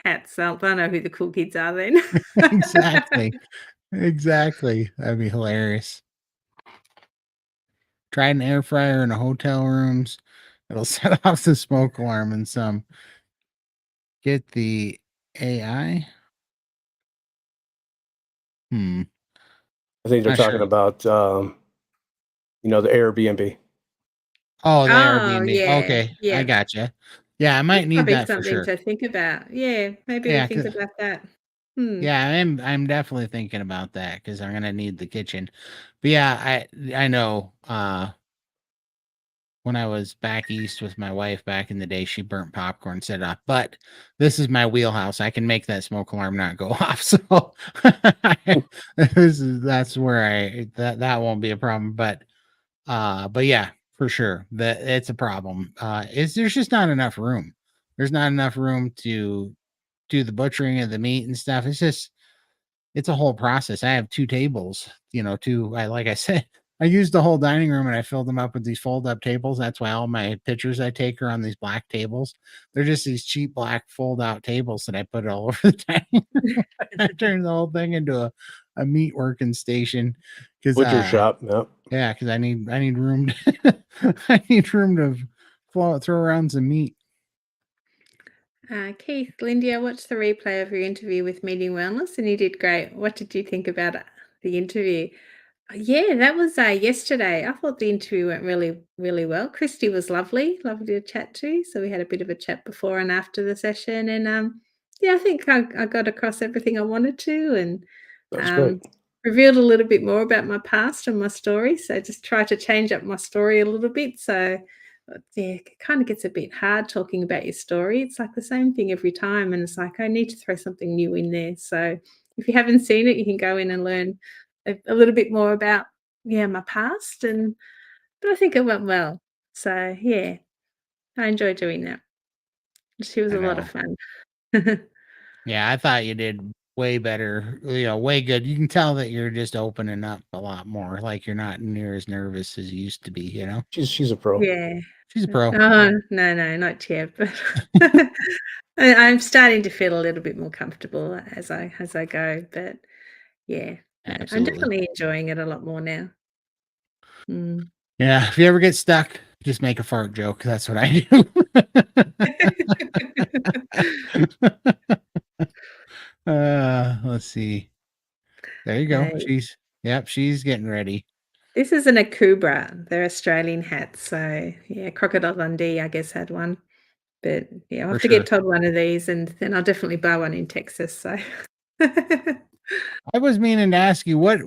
hats. They'll know who the cool kids are then. Exactly. Exactly. That'd be hilarious. Try an air fryer in a hotel rooms. It'll set off the smoke alarm and some. Get the AI. I think they're Not talking sure. about the Airbnb. Oh, the Oh, Airbnb. yeah, Okay, I yeah. gotcha. Yeah, I might That's need probably that for something sure. to think about. Yeah, maybe we Yeah, think about that. yeah, I'm definitely thinking about that because I'm gonna need the kitchen. But yeah, I know. When I was back east with my wife back in the day, she burnt popcorn, set it off. But this is my wheelhouse. I can make that smoke alarm not go off. So that's where that won't be a problem. But yeah, for sure. That it's a problem. There's just not enough room. There's not enough room to do the butchering of the meat and stuff. It's a whole process. I have two tables, like I said, I used the whole dining room and I filled them up with these fold up tables. That's why all my pictures I take are on these black tables. They're just these cheap black fold out tables that I put all over the dining room. I turned the whole thing into a meat working station because Butcher shop. yeah, because I need room to, I need room to throw around some meat. Keith, Lindy, I watched the replay of your interview with Meeting Wellness and you did great. What did you think about the interview? Yeah, that was yesterday. I thought the interview went really, really well. Christy was lovely, lovely to chat to. So we had a bit of a chat before and after the session. And yeah, I think I got across everything I wanted to and That's great. revealed a little bit more about my past and my story. So just try to change up my story a little bit. So yeah, it kind of gets a bit hard talking about your story. It's like the same thing every time, and it's like I need to throw something new in there. So if you haven't seen it, you can go in and learn a little bit more about yeah my past, and but I think it went well. So yeah, I enjoyed doing that. She was I a lot of know. fun. Yeah, I thought you did way better, way good. You can tell that you're just opening up a lot more, like you're not near as nervous as you used to be, you know? She's a pro. Yeah. She's a pro. Oh, no, no, not yet, but I'm starting to feel a little bit more comfortable as I go, but yeah, no, I'm Absolutely. definitely enjoying it a lot more now. Mm. Yeah, if you ever get stuck, just make a fart joke. That's what I do. Let's see. There you go. No, She's getting ready this is an Akubra. They're Australian hats, so yeah, Crocodile Dundee, I guess, had one, but yeah, I'll for have to get sure. Todd one of these, and then I'll definitely buy one in Texas, so I was meaning to ask you what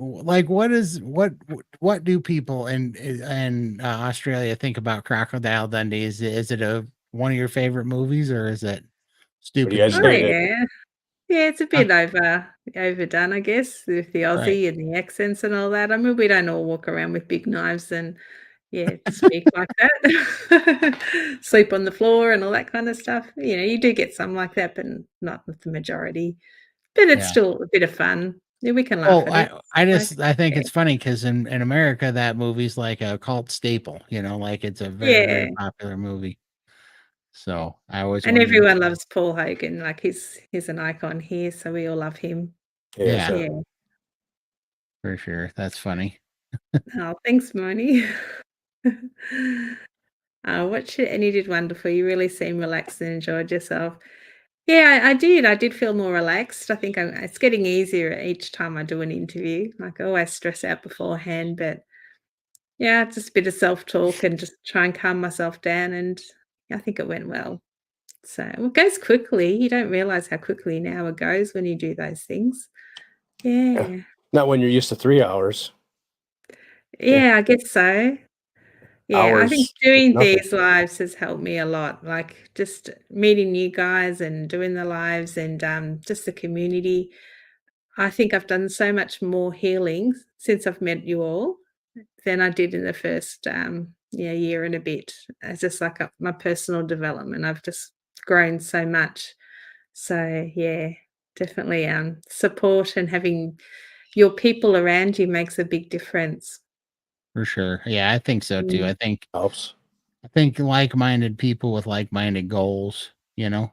do people in Australia think about Crocodile Dundee? Is it a one of your favorite movies or is it But you stupid guys Oh, movie? hate it. yeah. Yeah, it's a Huh? bit overdone, I guess, with the Right. Aussie and the accents and all that. I mean, we don't all walk around with big knives and, yeah, speak like that. Sleep on the floor and all that kind of stuff. You know, you do get some like that, but not with the majority. But it's Yeah. still a bit of fun. Yeah, we can laugh Well, at it. Like, I think yeah. it's funny because in America that movie's like a cult staple, like it's a very, very Yeah, popular movie. So I always and wondered. everyone loves Paul Hogan, like, he's an icon here, so we all love him. Yes, Yeah, Yeah. for sure. That's funny. Oh, thanks, Moni. And you did wonderful. You really seem relaxed and enjoyed yourself. Yeah, I did. I did feel more relaxed. I think it's getting easier each time I do an interview. Like I always stress out beforehand, but yeah, just a bit of self-talk and just try and calm myself down. And I think it went well. So it goes quickly. You don't realize how quickly an hour goes when you do those things. yeah. Yeah. Not when you're used to 3 hours. Yeah. Yeah, I guess so. Yeah, I think Hours, just doing nothing. these lives has helped me a lot, like, just meeting you guys and doing the lives and, just the community. I think I've done so much more healing since I've met you all than I did in the first, yeah, year and a bit. It's just like, my personal development, I've just grown so much. So, yeah, definitely, support and having your people around you makes a big difference. For sure. Yeah, I think so too. Mm, Helps. I think like-minded people with like-minded goals, keeps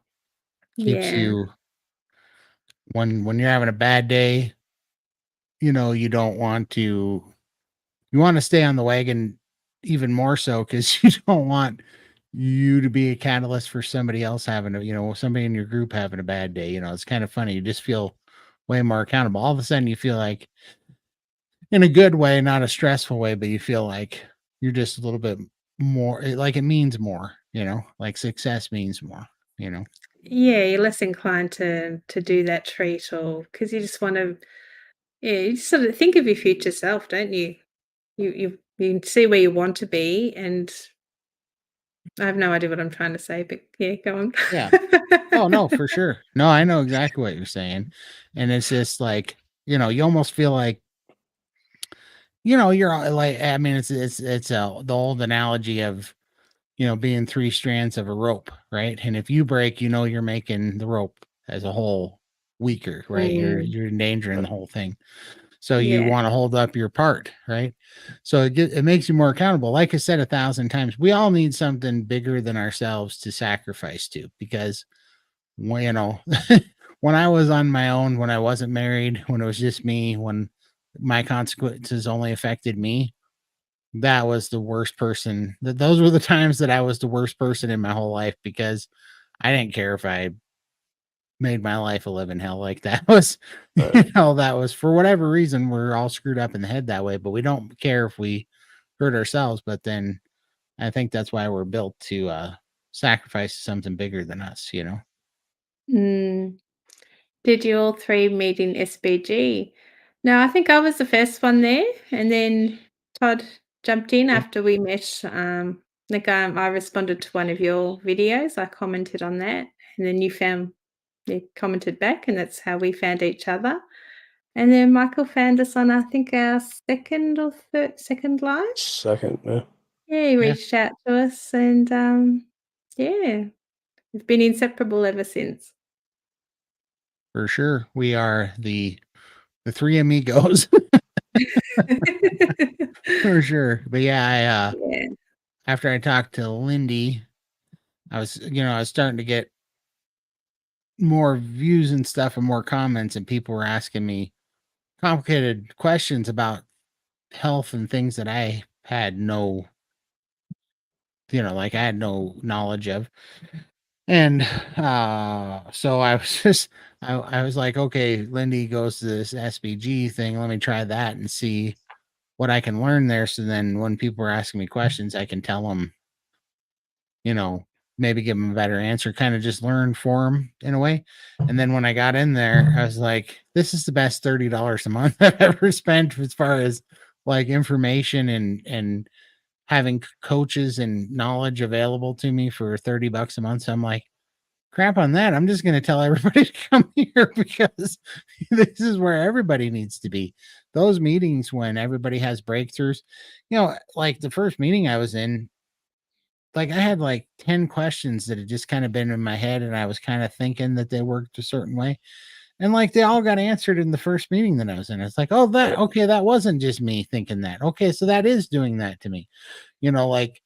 yeah. you when you're having a bad day, you don't want to you want to stay on the wagon even more so because you don't want you to be a catalyst for somebody else having somebody in your group having a bad day. It's kind of funny. You just feel way more accountable. All of a sudden you feel like in a good way, not a stressful way, but you feel like you're just a little bit more like it means more, like success means more, you know. Yeah, you're less inclined to do that treat or because you just wanna yeah, you just sort of think of your future self, don't you? You see where you want to be, and I have no idea what I'm trying to say, but yeah, go on. Yeah. Oh no, for sure. No, I know exactly what you're saying. And it's just like, you almost feel like, you're like, I mean, it's the old analogy of, being three strands of a rope, right? And if you break, you're making the rope as a whole weaker, right? Mm, You're endangering the whole thing. So you yeah. want to hold up your part, right? So it makes you more accountable. Like I said 1,000 times, we all need something bigger than ourselves to sacrifice to because well, when I was on my own, when I wasn't married, when it was just me, when my consequences only affected me, that was the worst person. Those were the times that I was the worst person in my whole life because I didn't care if I made my life a living hell. Like that was, Right. that was for whatever reason, we're all screwed up in the head that way, but we don't care if we hurt ourselves. But then I think that's why we're built to sacrifice something bigger than us. Mm. Did you all 3 meet in SBG? No, I think I was the first one there, and then Todd jumped in Yeah. after we met, Like, I responded to one of your videos, I commented on that, and then you commented back, and that's how we found each other. And then Michael found us on, I think, our second live. Second, yeah. Yeah, he Yeah. reached out to us and, yeah, we've been inseparable ever since. For sure. We are the three amigos for sure. But yeah, Yeah, after I talked to Lindy, I was starting to get more views and stuff and more comments, and people were asking me complicated questions about health and things that I had no, like I had no knowledge of. And so I was just I was like, okay, Lindy goes to this SBG thing. Let me try that and see what I can learn there. So then when people are asking me questions, I can tell them, maybe give them a better answer, kind of just learn for them in a way. And then when I got in there, I was like, this is the best $30 a month I've ever spent as far as like information and having coaches and knowledge available to me for $30 a month. So I'm like, crap on that. I'm just going to tell everybody to come here because this is where everybody needs to be. Those meetings when everybody has breakthroughs, like the first meeting I was in, like I had like 10 questions that had just kind of been in my head and I was kind of thinking that they worked a certain way. And like they all got answered in the first meeting that I was in. It's like, oh, that wasn't just me thinking that. Okay, so that is doing that to me. Like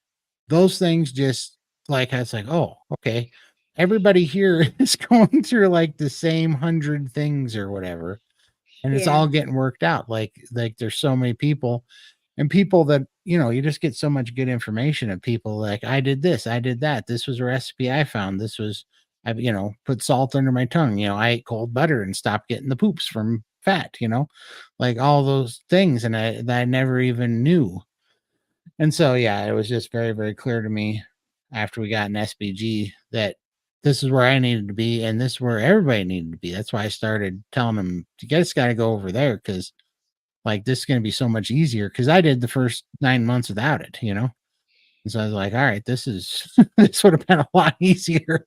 those things just like I was like, oh, okay. Everybody here is going through like the same 100 things or whatever. And it's yeah, all getting worked out. Like there's so many people and people that, you just get so much good information of people like, I did this, I did that. This was a recipe I found. This was, I, put salt under my tongue. I ate cold butter and stopped getting the poops from fat, like all those things. And that I never even knew. And so, yeah, it was just very, very clear to me after we got an SBG that this is where I needed to be and this is where everybody needed to be. That's why I started telling them, you guys got to go over there because like this is going to be so much easier. Because I did the first 9 months without it, And so I was like, all right, this this would have been a lot easier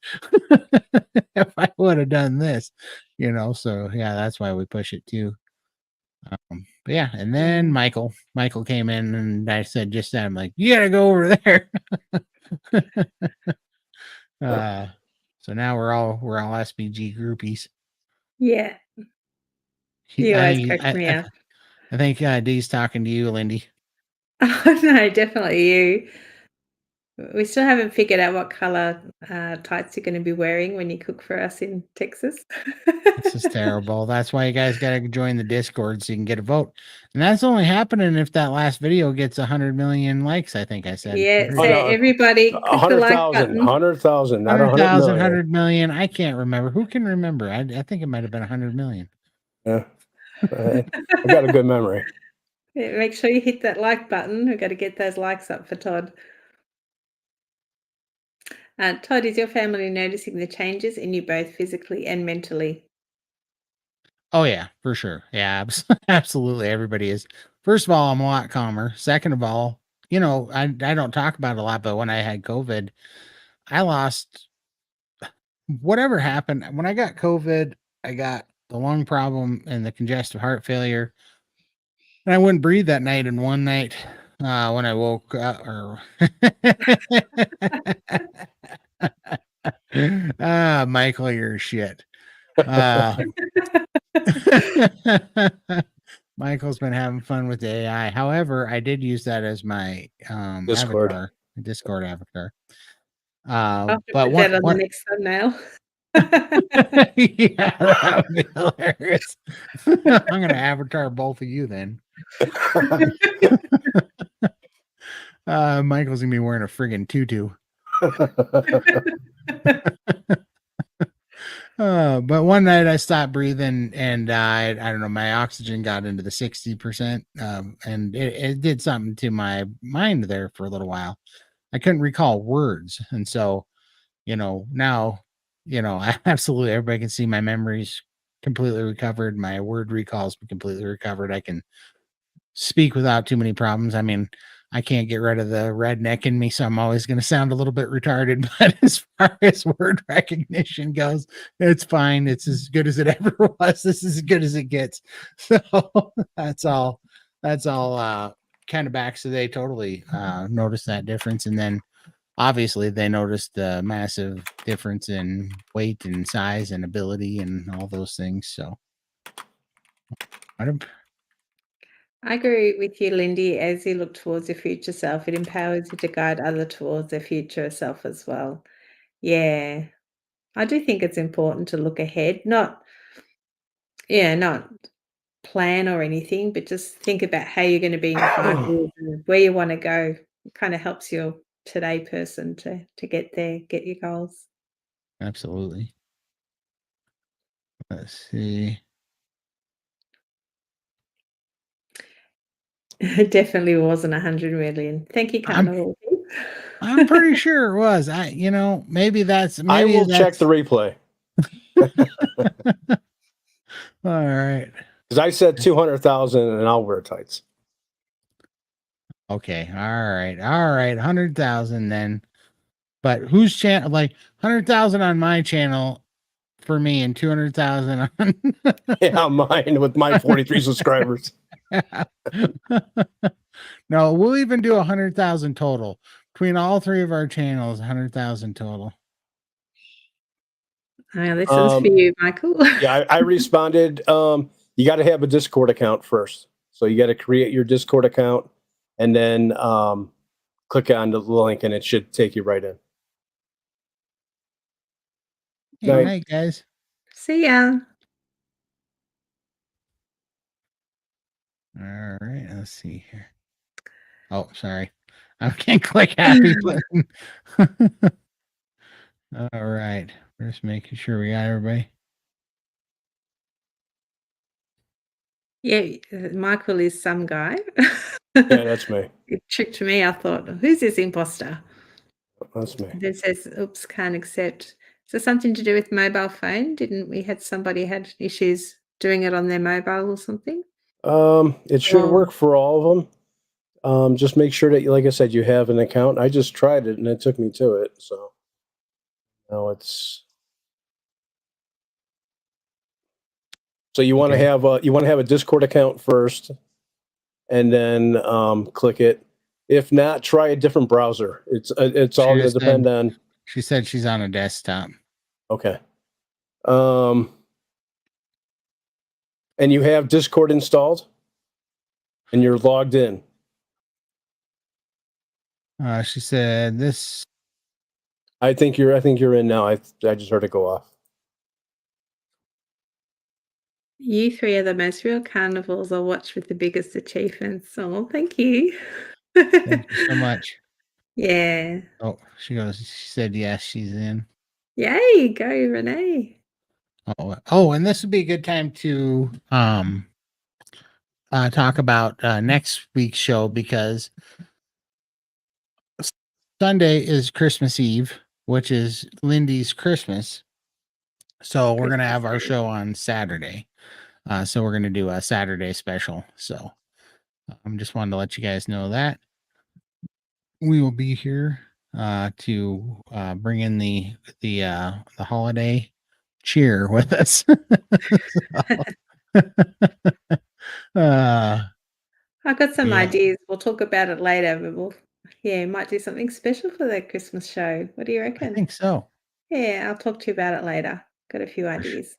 if I would have done this, So yeah, that's why we push it too. But yeah, and then yeah. Michael came in and I said just that I'm like, you gotta go over there. uh so now we're all SBG groupies. Yeah, He, you I always think crack me up. I think Dee's talking to you, Lindy. Oh, no, definitely you. We still haven't figured out what color, tights you're gonna be wearing when you cook for us in Texas. This is terrible. That's why you guys gotta join the Discord so you can get a vote. And that's only happening if that last video gets 100 million likes, I think I said. I'm Yeah, pretty so Oh, sure. no, everybody click the like 100,000, button. 100,000, not 100,000, 100,000,000. 100 million. I can't remember. Who can remember? I think it might have been 100 million. Yeah, I got a good memory. Yeah, make sure you hit that like button. We've got to get those likes up for Todd. Todd, is your family noticing the changes in you both physically and mentally? Oh yeah, for sure. Yeah, absolutely. Everybody is. First of all, I'm a lot calmer. Second of all, I don't talk about it a lot, but when I had COVID, I lost whatever happened. When I got COVID, I got the lung problem and the congestive heart failure. And I wouldn't breathe that night. And one night, when I woke up, or Michael, you're shit. Michael's been having fun with the AI. However, I did use that as my Discord. avatar, Discord avatar. I'll have to But put that on the one next thumbnail. yeah, that would be hilarious. I'm gonna avatar both of you then. Michael's gonna be wearing a friggin' tutu. But one night I stopped breathing and I don't know, my oxygen got into the 60%. And it did something to my mind there for a little while. I couldn't recall words. And so, now, absolutely everybody can see my memories completely recovered. My word recall's completely recovered. I can speak without too many problems. I mean, I can't get rid of the redneck in me, so I'm always going to sound a little bit retarded. But as far as word recognition goes, it's fine. It's as good as it ever was. This is as good as it gets. So that's all. That's all. Kind of back. So they totally noticed that difference, and then obviously they noticed the massive difference in weight and size and ability and all those things. So I don't. I agree with you, Lindy. As you look towards your future self, it empowers you to guide other towards their future self as well. Yeah, I do think it's important to look ahead, not plan or anything, but just think about how you're going to be in 5 years and where you want to go. It kind of helps your today person to get there, get your goals. Absolutely. Let's see. It definitely wasn't 100 million. Thank you, Carnival. I'm pretty sure it was. Maybe that's. I Maybe will check the replay All right. because I said 200,000 and I'll wear tights. Okay. All right. 100,000 then. But whose channel? Like 100,000 on my channel for me, and 200,000 on. Yeah, mine with my 43 subscribers. No, we'll even do 100,000 total between all three of our channels. 100,000 total. This one's for you, Michael. Yeah, I responded. You got to have a Discord account first, so you got to create your Discord account and then click on the link, and it should take you right in. Good night, guys. See ya. All right, let's see here. Oh, sorry. I can't click happy button. All right. We're just making sure we got everybody. Yeah, Michael is some guy. Yeah, that's me. It tricked me. I thought, who's this imposter? That's me. And it says, oops, can't accept. Is there something to do with mobile phone? Didn't we had somebody had issues doing it on their mobile or something? It should work for all of them. Just make sure that, like I said, you have an account. I just tried it and it took me to it. So now it's. So you want to have a Discord account first, and then click it. If not, try a different browser. It's all going to depend on. She said she's on a desktop. Okay. And you have Discord installed, and you're logged in. She said this. I think you're in now. I just heard it go off. You three are the most real carnivores I'll watch with the biggest achievements. Oh, thank you. Thank you so much. Yeah. Oh, she said yes, she's in. Yay, go Renee. Oh, and this would be a good time to talk about next week's show, because Sunday is Christmas Eve, which is Lindy's Christmas. So we're going to have our show on Saturday. So we're going to do a Saturday special. So I'm just wanted to let you guys know that we will be here to bring in the holiday cheer with us. I've got some ideas. We'll talk about it later, but might do something special for that Christmas show. What do you reckon? I think so. Yeah, I'll talk to you about it later. Got a few ideas.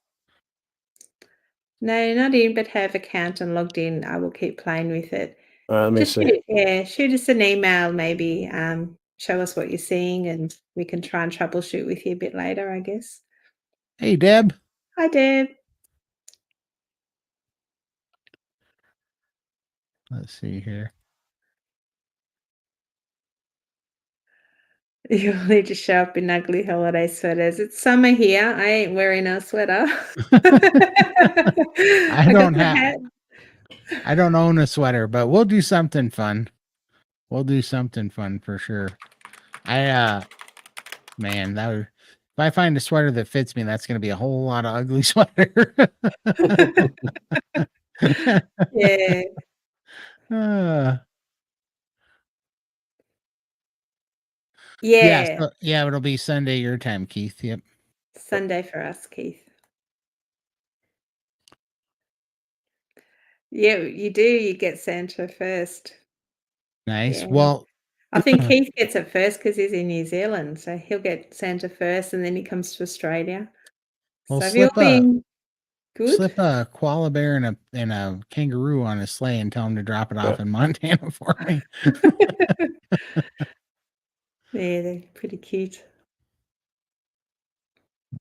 No, not in, but have account and logged in. I will keep playing with it. Let me see. Shoot us an email, maybe. Show us what you're seeing, and we can try and troubleshoot with you a bit later, I guess. Hey, Deb. Hi, Deb. Let's see here. You'll need to show up in ugly holiday sweaters. It's summer here. I ain't wearing a sweater. I don't own a sweater, but we'll do something fun. We'll do something fun for sure. If I find a sweater that fits me, that's going to be a whole lot of ugly sweater. Yeah. Yeah, yeah, it'll be Sunday your time, Keith. Yep. Sunday for us, Keith. Yeah, you do. You get Santa first. Nice. Yeah. Well, I think Keith gets it first because he's in New Zealand, so he'll get Santa first, and then he comes to Australia. well, So have you all been good? slip a koala bear and a kangaroo on a sleigh and tell them to drop it off Yeah. in Montana for me. Yeah, they're pretty cute.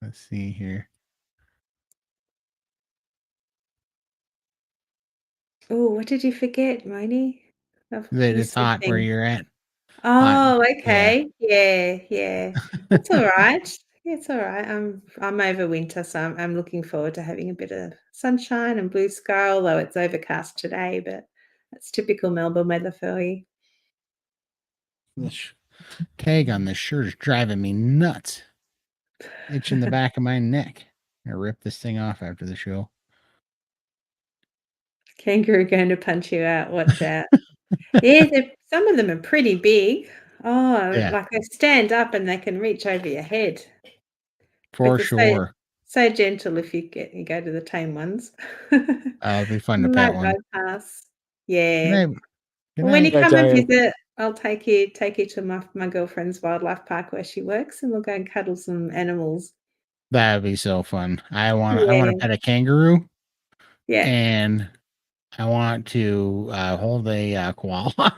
Let's see here. Oh, what did you forget, Moni? That You it's said hot where thing. you're at. Hot. Oh, Yeah. okay. Yeah, yeah. That's all right. It's all right. I'm over winter, so I'm looking forward to having a bit of sunshine and blue sky, although it's overcast today, but that's typical Melbourne weather for you. This tag on this shirt is driving me nuts. Itching the back of my neck. I'm gonna rip this thing off after the show. Kangaroo going to punch you out. Watch out. Yeah, some of them are pretty big. Oh, Yeah, like they stand up and they can reach over your head. But for they're so sure. so gentle if you go to the tame ones. It'll be fun to pet Light one. bypass. Good Yeah. night. Good Well, when night. you Hi, come and Diane. visit, I'll take you to my girlfriend's wildlife park where she works, and we'll go and cuddle some animals. That'd be so fun. I want to Yeah. pet a kangaroo Yeah. and I want to hold a koala.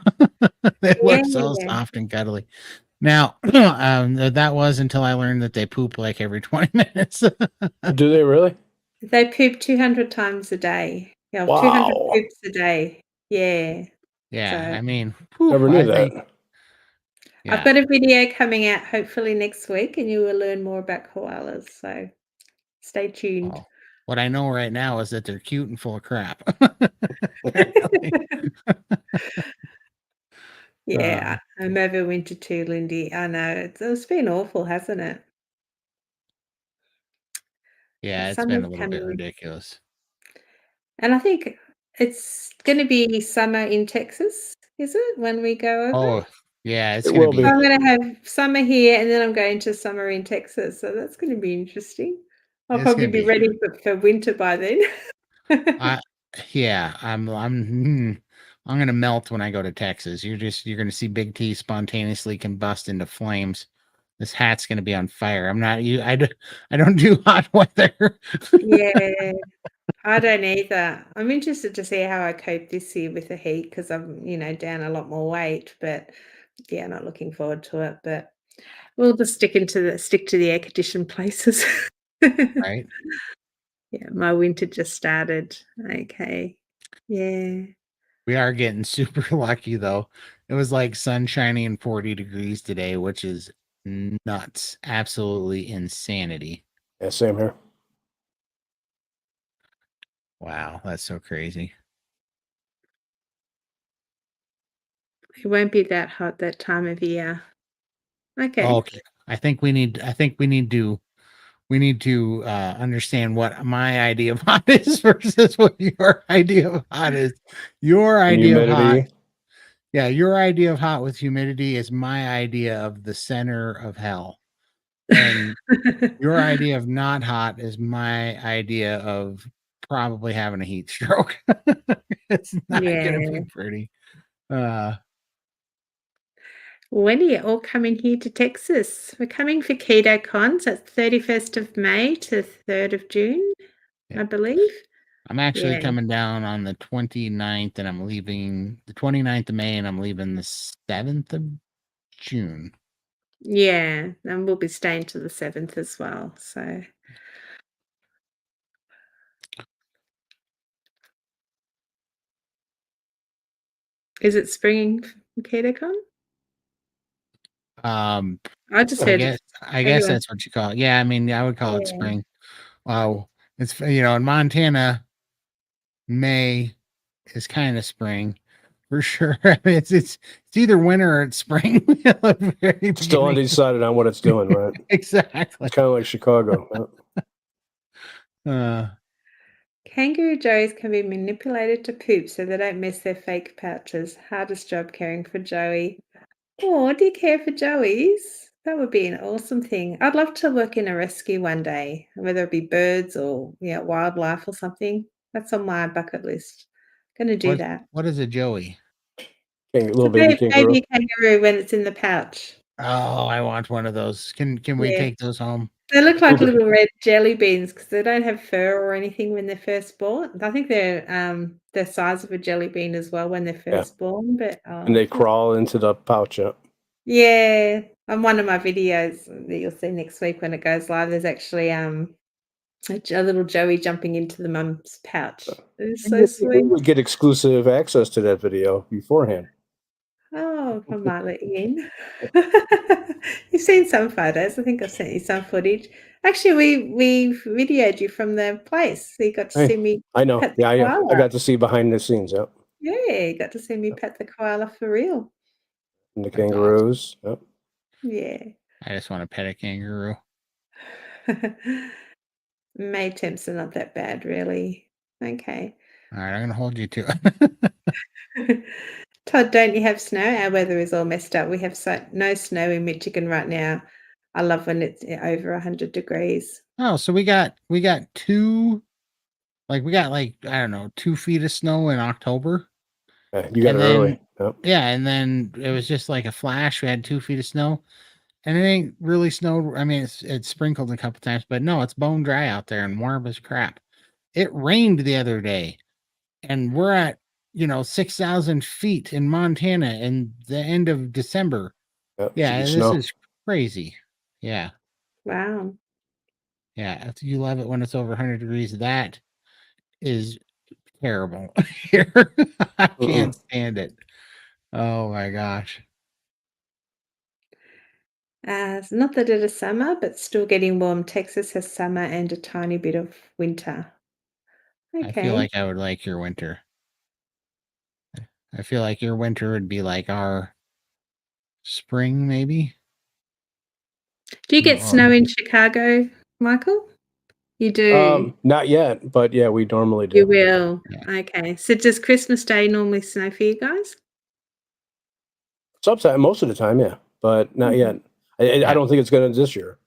It looks so Yeah. soft and cuddly. Now, that was until I learned that they poop like every 20 minutes. Do they really? They poop 200 times a day. Yeah, 200 Wow. poops a day. Yeah. Yeah, So I mean, whew, Never knew I think, that. I've yeah. got a video coming out hopefully next week, and you will learn more about koalas. So stay tuned. Well, what I know right now is that they're cute and full of crap. Apparently. Uh, Yeah, I'm over winter too, Lindy. I know it's been awful, hasn't it? The yeah, it's been summer's a little bit coming, ridiculous. and I think it's going to be summer in Texas, is it? When we go over, Oh, yeah, it's It gonna will so be. be. I'm going to have summer here, and then I'm going to summer in Texas. So that's going to be interesting. I'll It's probably gonna be be. ready for winter by then. I yeah, I'm gonna melt when I go to Texas. You're gonna see Big T spontaneously combust into flames. This hat's gonna be on fire. I'm not you. I don't do hot weather. Yeah. I don't either. I'm interested to see how I cope this year with the heat because I'm, down a lot more weight. But yeah, not looking forward to it. But we'll just stick to the air conditioned places. Right? Yeah, my winter just started. Okay. Yeah. We are getting super lucky though. It was like sunshiny and 40 degrees today, which is nuts. Absolutely insanity. Yeah, same here. Wow, that's so crazy. It won't be that hot that time of year. Okay. Okay. I think we need to understand what my idea of hot is versus what your idea of hot is. Your And idea of hot, humidity. yeah, your idea of hot with humidity is my idea of the center of hell. And your idea of not hot is my idea of probably having a heat stroke. It's not gonna be Yeah. pretty. Uh When are you all coming here to Texas? We're coming for KetoCon, so it's 31st of May to 3rd of June, yeah. I believe. I'm actually Yeah. coming down on the 29th and I'm leaving the 29th of May and I'm leaving the 7th of June. Yeah, and we'll be staying to the 7th as well, so is it spring for KetoCon? Um, I just heard it's I guess everyone. that's what you call it. Yeah, I mean, I would call it Yeah. spring. Wow, it's in Montana, May is kind of spring for sure. I mean, it's either winter or it's spring. At the very Still beginning. undecided on what it's doing, right? Exactly. It's kind of like Chicago. Kangaroo joeys can be manipulated to poop so they don't miss their fake pouches. Hardest job caring for Joey. Oh, do you care for joeys? That would be an awesome thing. I'd love to work in a rescue one day, whether it be birds or, yeah, wildlife or something. That's on my bucket list. Gonna do that. What is a joey? Little The baby kangaroo. baby kangaroo when it's in the pouch. Oh, I want one of those. Can we Yeah. take those home? They look like Little bit. little red jelly beans because they don't have fur or anything when they're first born. I think they're the size of a jelly bean as well when they're Yeah. first born, but, And they just crawl into the pouch. Yeah. yeah, on one of my videos that you'll see next week when it goes live, there's actually, a little joey jumping into the mum's pouch. It is so We sweet. would get exclusive access to that video beforehand. Oh, I might let you in. You've seen some photos. I think I've sent you some footage. Actually, we videoed you from the place, so you got to see Hey, me I know. pet the Yeah, I koala. got to see behind the scenes. Yeah. Yeah, you got to see me pet the koala for real. And the That's awesome. kangaroos. Yep. Yeah. I just want to pet a kangaroo. May temps are not that bad, really. Okay. All right, I'm gonna hold you to it. Todd, don't you have snow? Our weather is all messed up. We have no snow in Michigan right now. I love when it's over 100 degrees. Oh, so we got two, like we got like I don't know 2 feet of snow in October, Yeah, you got and it early. then Yep. yeah, and then it was just like a flash. We had 2 feet of snow, and it ain't really snowed. I mean, it's sprinkled a couple times, but no, it's bone dry out there and warm as crap. It rained the other day, and we're at 6,000 feet in Montana in the end of December. Yep. Should Yeah, be this snow. is crazy. Yeah, Wow. yeah. You love it when it's over 100 degrees. That is terrible here. I can't stand it. Oh my gosh. It's not that it is summer, but still getting warm. Texas has summer and a tiny bit of winter. I feel Okay. like I would like your winter. I feel like your winter would be like our spring, maybe. Do you get Or snow in Chicago, Michael? You do. Not yet, but yeah, we normally You do. will. yeah, Okay. So does Christmas Day normally snow for you guys? Sometimes, most of the time, yeah, but not Mhm. yet. I yeah. don't think it's going to this year.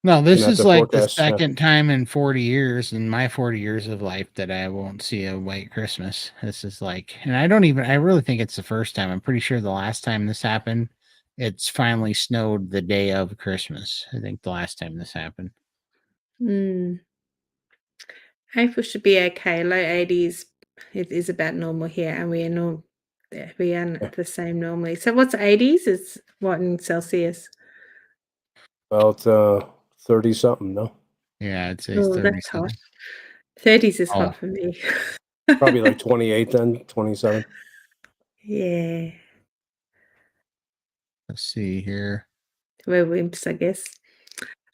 No, this Gonna have is to like the forecast. Yeah. second time in 40 years in my 40 years of life that I won't see a white Christmas. This is like, and I really think it's the first time. I'm pretty sure the last time this happened, it's finally snowed the day of Christmas. I think the last time this happened. Mm. April should be okay. Low 80s. It is about normal here, and we are Yeah. the same normally. So what's 80s? It's what in Celsius? About 30 something. No, Yeah, I'd say it's Oh, 30 that's hot. something. 30s is Oh, hot for me. probably like 28 then, 27. Yeah, let's see here. we're wimps, I guess.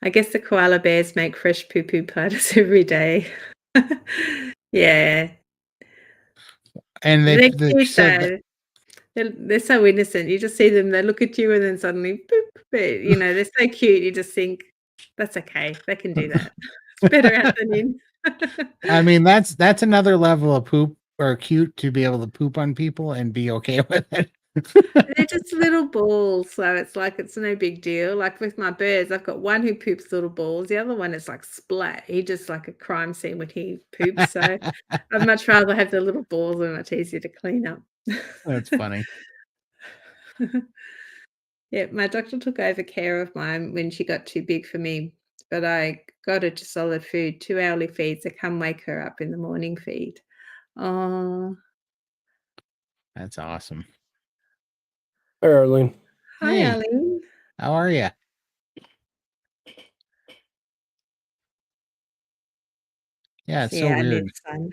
I guess the koala bears make fresh poo-poo powders every day. Yeah, And they're they cute said that, though. They're so innocent. You just see them, they look at you and then suddenly boop, they're so cute, you just think, "That's okay, they can do that." It's better out than in. I mean, that's another level of poop or cute to be able to poop on people and be okay with it. They're just little balls, so it's like it's no big deal. Like with my birds, I've got one who poops little balls, the other one is like splat. He just like a crime scene when he poops, so I'd much rather have the little balls, they're much easier to clean up. That's funny. Yeah, my doctor took over care of mine when she got too big for me, but I got her to solid food, 2 hourly feeds to come wake her up in the morning feed. Oh, That's awesome. Hey, Arlene. hi, Hey, Arlene. how are you? Yeah, it's so Yeah, I need weird. sun.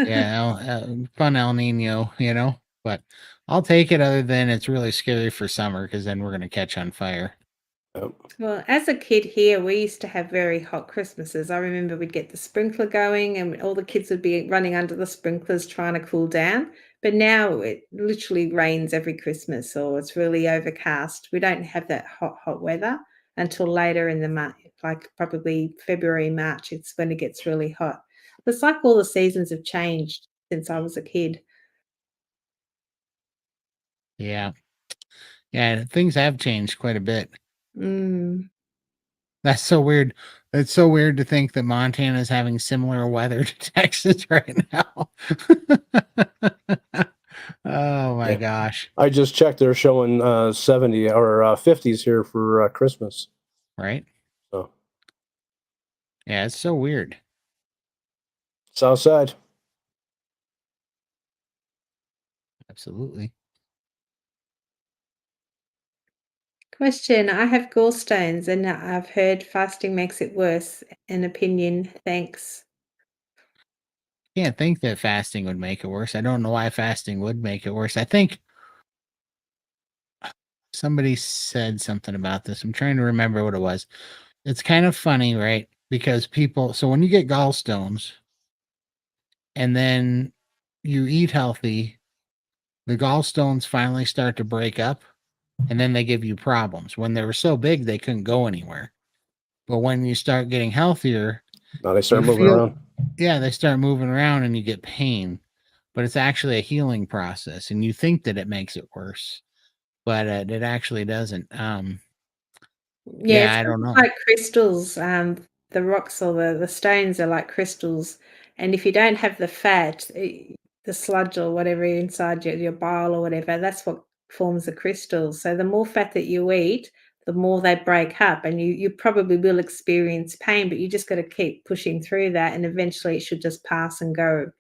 Yeah, fun El Nino, but I'll take it other than it's really scary for summer because then we're going to catch on fire. Yep. Well, as a kid here, we used to have very hot Christmases. I remember we'd get the sprinkler going and all the kids would be running under the sprinklers trying to cool down. But now it literally rains every Christmas or it's really overcast. We don't have that hot, hot weather until later in the month, like probably February, March. It's when it gets really hot. It's like all the seasons have changed since I was a kid. Yeah. Yeah, things have changed quite a bit. Mm. That's so weird. It's so weird to think that Montana is having similar weather to Texas right now. Oh my Yeah. gosh. I just checked. They're showing 70 or 50s here for Christmas. Right? So Yeah, it's so weird. south side. Absolutely. Question: I have gallstones and I've heard fasting makes it worse. An opinion, thanks. Can't think that fasting would make it worse. I don't know why fasting would make it worse. I think somebody said something about this. I'm trying to remember what it was. It's kind of funny, right? Because people, so when you get gallstones and then you eat healthy, the gallstones finally start to break up and then they give you problems. When they were so big, they couldn't go anywhere. But when you start getting healthier, Now they you start moving feel, around. yeah, they start moving around and you get pain, but it's actually a healing process. And you think that it makes it worse, but it actually doesn't. Yeah, Yeah, it's I kind don't of know. like crystals. The rocks or the stones are like crystals, and if you don't have the fat, the sludge or whatever inside your bile or whatever, that's what forms the crystals. So the more fat that you eat, the more they break up, and you probably will experience pain, but you just got to keep pushing through that, and eventually it should just pass and go.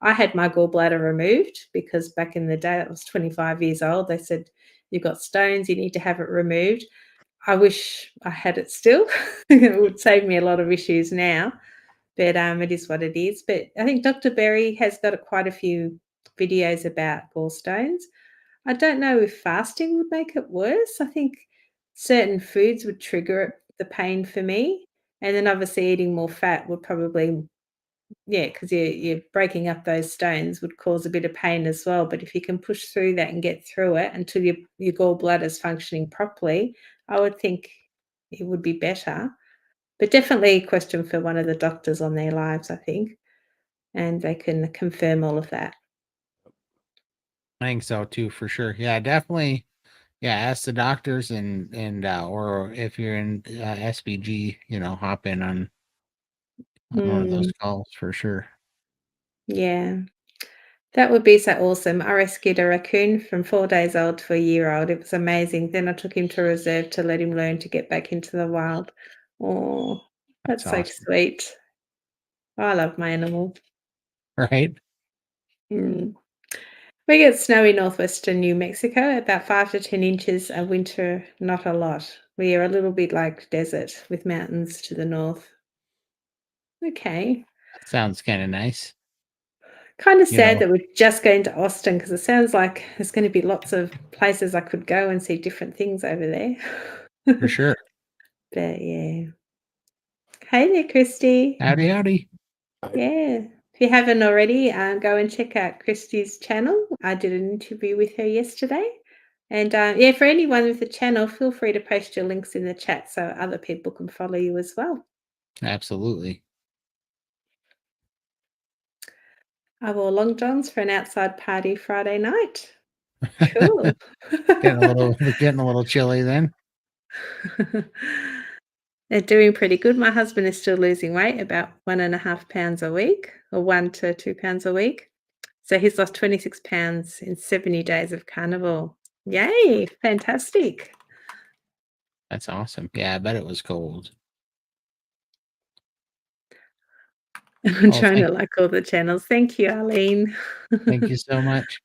I had my gallbladder removed because back in the day, I was 25 years old. They said, "You've got stones, you need to have it removed." I wish I had it still. It would save me a lot of issues now, but it is what it is. But I think Dr. Berry has got quite a few videos about gallstones. I don't know if fasting would make it worse. I think certain foods would trigger the pain for me, and then obviously eating more fat would probably, yeah, because you're breaking up those stones would cause a bit of pain as well. But if you can push through that and get through it until your gallbladder is functioning properly, I would think it would be better. But definitely a question for one of the doctors on their lives, I think, and they can confirm all of that. I think so too, for sure. Yeah, definitely. Yeah, ask the doctors or if you're in SBG, hop in on one of those Mm, calls for sure. yeah, that would be so awesome. I rescued a raccoon from 4 days old to a year old. It was amazing. Then I took him to reserve to let him learn to get back into the wild. Oh, That's that's so awesome. sweet. I love my animal. Right? Mm. We get snow in northwestern New Mexico, about 5 to 10 inches a winter, not a lot. We are a little bit like desert with mountains to the north. Okay. That sounds kind of nice. Kind of You sad know, that we're just going to Austin because it sounds like there's going to be lots of places I could go and see different things over there. for sure. But yeah. Hey there, Christy. Howdy, howdy. Yeah. If you haven't already, go and check out Christy's channel. I did an interview with her yesterday. And yeah, for anyone with the channel, feel free to post your links in the chat so other people can follow you as well. Absolutely. I wore long johns for an outside party Friday night. Cool. Getting a little chilly then. They're doing pretty good. My husband is still losing weight, about 1.5 pounds a week, or 1 to 2 pounds a week. So he's lost 26 pounds in 70 days of carnivore. Yay! Fantastic. That's awesome. Yeah, I bet it was cold. I'm Oh, trying to like all the channels. Thank you, Arlene. thank you so much.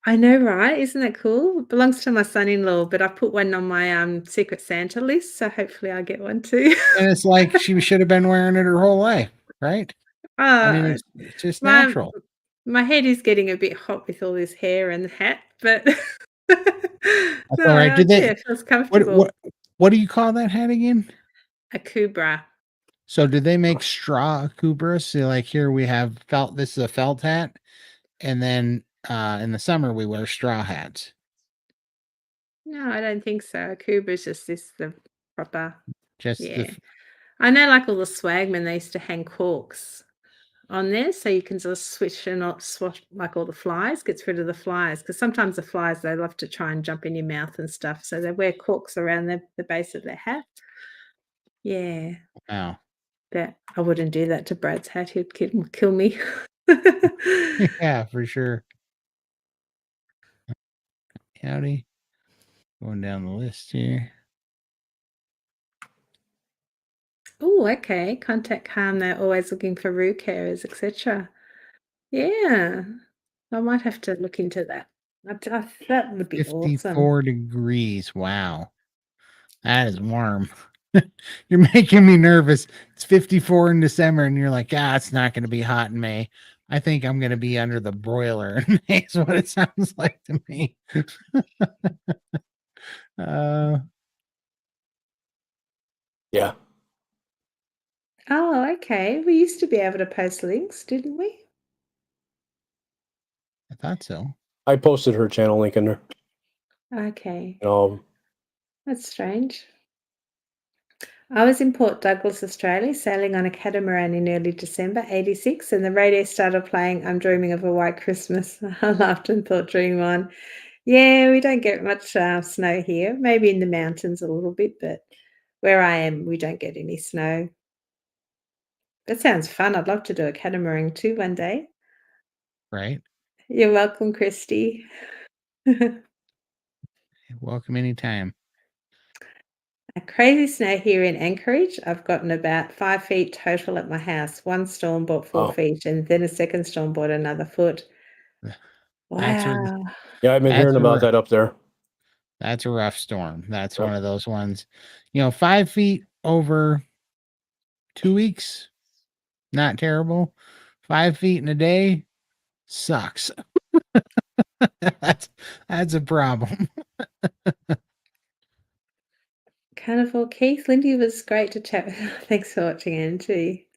I know, right? Isn't that cool? It belongs to my son-in-law, but I put one on my Secret Santa list, so hopefully I'll get one too. And it's like she should have been wearing it her whole life, right? I mean, Uh, it's just my natural. my head is getting a bit hot with all this hair and hat, but That's no, all right. Did yeah, they it feels what comfortable. what what do you call that hat again? A Kubra. So did they make straw Kubras? So like here we have felt this is a felt hat, and then in the summer we wear straw hats. No, I don't think so. A Kubra is just the proper. Just the Yeah, I know. Like all the swagmen, they used to hang corks on there, so you can just switch and not swatch like all the flies, gets rid of the flies, because sometimes the flies, they love to try and jump in your mouth and stuff, so they wear corks around the base of their hat. Yeah, Wow. but I wouldn't do that to Brad's hat, he'd kill me. Yeah, for sure. Howdy. Going down the list here. Oh, okay. Contact Calm, they're always looking for root carers, etc. Yeah, I might have to look into that. That would be awesome. 54 degrees. Wow. That is warm. You're making me nervous. It's 54 in December, and you're like, it's not going to be hot in May. I think I'm going to be under the broiler in May, is what it sounds like to me. Yeah. Oh, okay. We used to be able to post links, didn't we? I thought so. I posted her channel link in there. Okay. Um, That's strange. I was in Port Douglas, Australia, sailing on a catamaran in early December '86, and the radio started playing I'm Dreaming of a White Christmas. I laughed and thought, dream on. Yeah, we don't get much snow here. Maybe in the mountains a little bit, but where I am, we don't get any snow. That sounds fun. I'd love to do a catamaran too one day. Right. You're welcome, Christy. Welcome anytime. A crazy snow here in Anchorage. I've gotten about 5 feet total at my house. One storm brought 4 Oh. feet, and then a second storm brought another foot. That's Wow. yeah, I've been hearing about that up there. That's a rough storm. That's Yep. one of those ones. 5 feet over 2 weeks, not terrible. 5 feet in a day sucks. That's a problem. Carnivore Keith, Lindy was great to chat with. Thanks for watching, Angie.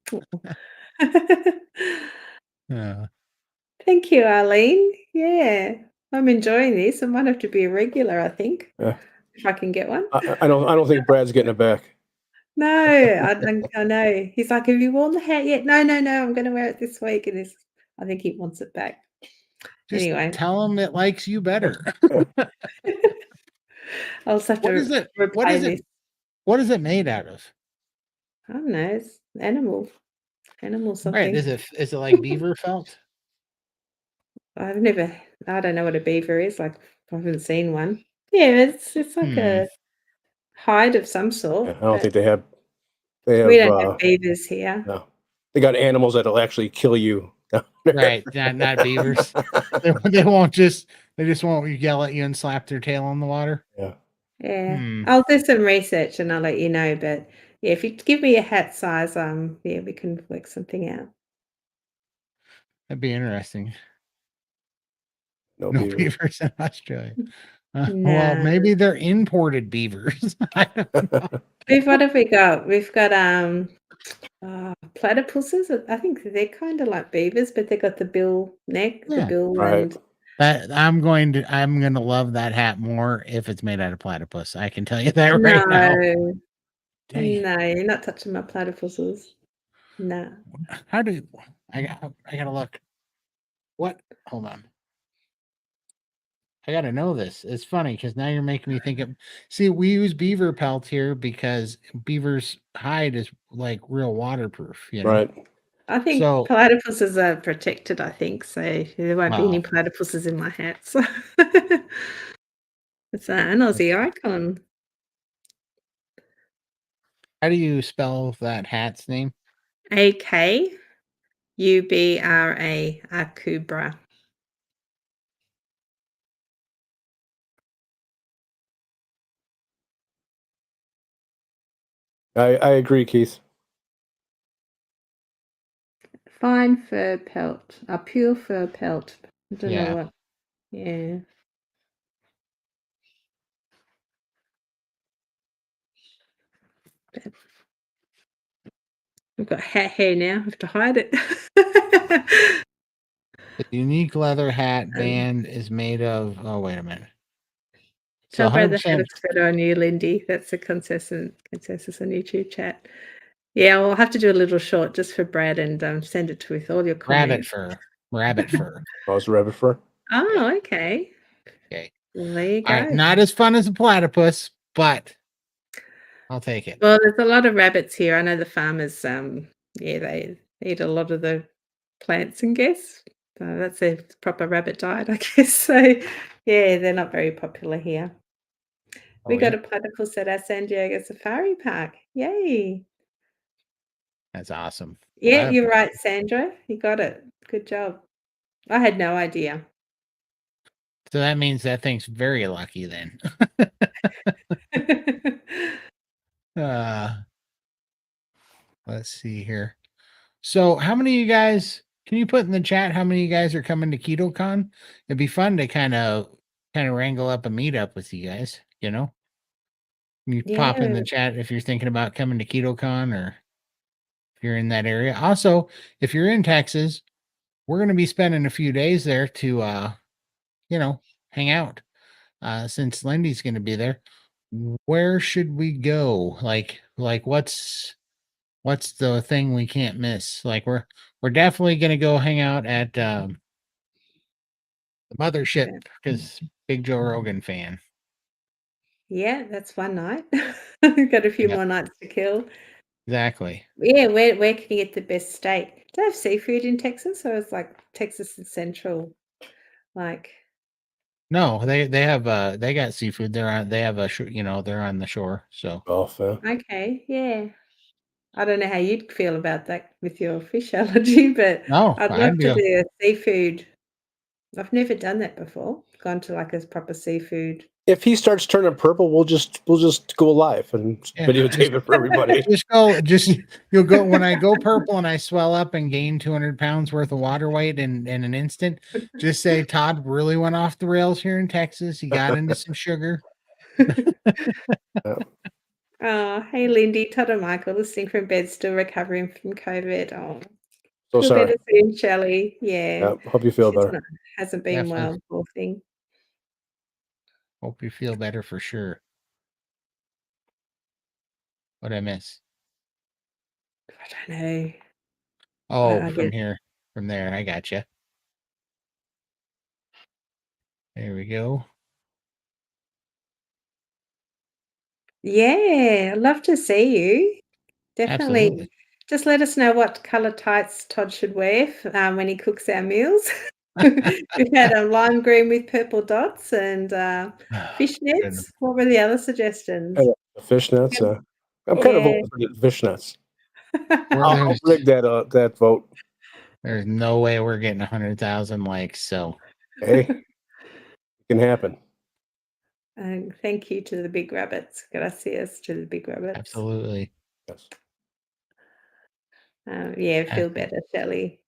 Thank you, Arlene. Yeah, I'm enjoying this. I might have to be a regular, I think, Yeah. if I can get one. I don't think Brad's getting it back. No, I know. He's like, "Have you worn the hat yet?" No, I'm going to wear it this week, and I think he wants it back. Just Anyway, tell him it likes you better. I'll just have to replay this. What is it made out of? I don't know. It's animal something. Right? Is it like beaver felt? I don't know what a beaver is. Like, I haven't seen one. Yeah, it's like a hide of some sort. Yeah, I don't think they have. We don't have beavers here. No, they got animals that'll actually kill you. Right, not beavers. They won't just. They just won't yell at you and slap their tail on the water. Yeah. Yeah. I'll do some research and I'll let you know. But yeah, if you give me a hat size, yeah, we can work something out. That'd be interesting. No beavers in Australia. Well, No. maybe they're imported beavers. I don't know. What have we got? We've got platypuses. I think they're kind of like beavers, but they got the bill neck, the bill, right. and I'm going to love that hat more if it's made out of platypus. I can tell you that right now. Dang. No, you're not touching my platypuses. No. How do I gotta look? What? Hold on. I gotta know this. It's funny because now you're making me think of. See, we use beaver pelt here because beaver's hide is like real waterproof. Right. I think platypuses are protected. I think so. There won't be any platypuses in my hat. So it's an Aussie icon. How do you spell that hat's name? AKUBRA, Akubra. I agree, Keith. Fine fur pelt, a pure fur pelt. I don't know what. Yeah. We've got hat hair now. I have to hide it. The unique leather hat band is made of. Oh, wait a minute. Tell Brad the hat is better on you, Lindy. That's the consensus on YouTube chat. Yeah, we'll have to do a little short just for Brad and, send it to with all your Rabbit comments. fur. Rabbit fur. I was rabbit fur. Yeah. Oh, okay. Okay. Well, there you All right. go. Not as fun as a platypus, but I'll take it. Well, there's a lot of rabbits here. I know the farmers, yeah, they eat a lot of the plants and guess. So that's a proper rabbit diet, I guess. So, yeah, they're not very popular here. We Oh, got yeah. a platypus at our San Diego Safari Park. Yay. That's awesome. Yeah, you're Platypus. right, Sandra. You got it. Good job. I had no idea. So that means that thing's very lucky then. uh, let's see here. So how many of you guys, can you put in the chat how many of you guys are coming to KetoCon? It'd be fun to kind of wrangle up a meetup with you guys, you know? You pop in Yeah. the chat if you're thinking about coming to KetoCon or if you're in that area. Also, if you're in Texas, we're going to be spending a few days there to hang out. Since Lindy's going to be there, where should we go? Like what's the thing we can't miss? Like we're definitely going to go hang out at the mothership because big Joe Rogan fan. Yeah, that's one night. We've got a few Yep, more nights to kill. exactly. Yeah, where can you get the best steak? Do they have seafood in Texas, or is like Texas is central? Like, No, they have they got seafood. They have they're on the shore. So Oh, fair. okay, yeah. I don't know how you'd feel about that with your fish allergy, but no, I'd love I'd to go. do a seafood. I've never done that before. Gone to like a proper seafood. If he starts turning purple, we'll just go live and Yeah, videotape it for everybody. just you'll go when I go purple and I swell up and gain 200 pounds worth of water weight in an instant. Just say Todd really went off the rails here in Texas. He got into some sugar. Yeah. Oh, hey, Lindy, Todd and Michael, listening from bed, still recovering from COVID. Oh, So feel sorry. better soon, Shelley. Yeah, Yeah, hope you feel she's better. not, hasn't been Definitely well, poor thing. hope you feel better for sure. What'd I miss? I don't know. Oh, I from guess. here, from there. I got you. There we go. Yeah, I'd love to see you. Definitely. Absolutely. Just let us know what color tights Todd should wear when he cooks our meals. We've had a lime green with purple dots and fishnets. Goodness. What were the other suggestions? The fishnets. I'm kind of Yeah. voting for the fishnets. Well, I'll rig that vote. there's no way we're getting 100,000 likes. So Hey, it can happen. And thank you to the big rabbits. Gracias to the big rabbits. absolutely. Yes. Yeah, feel better, Shelley.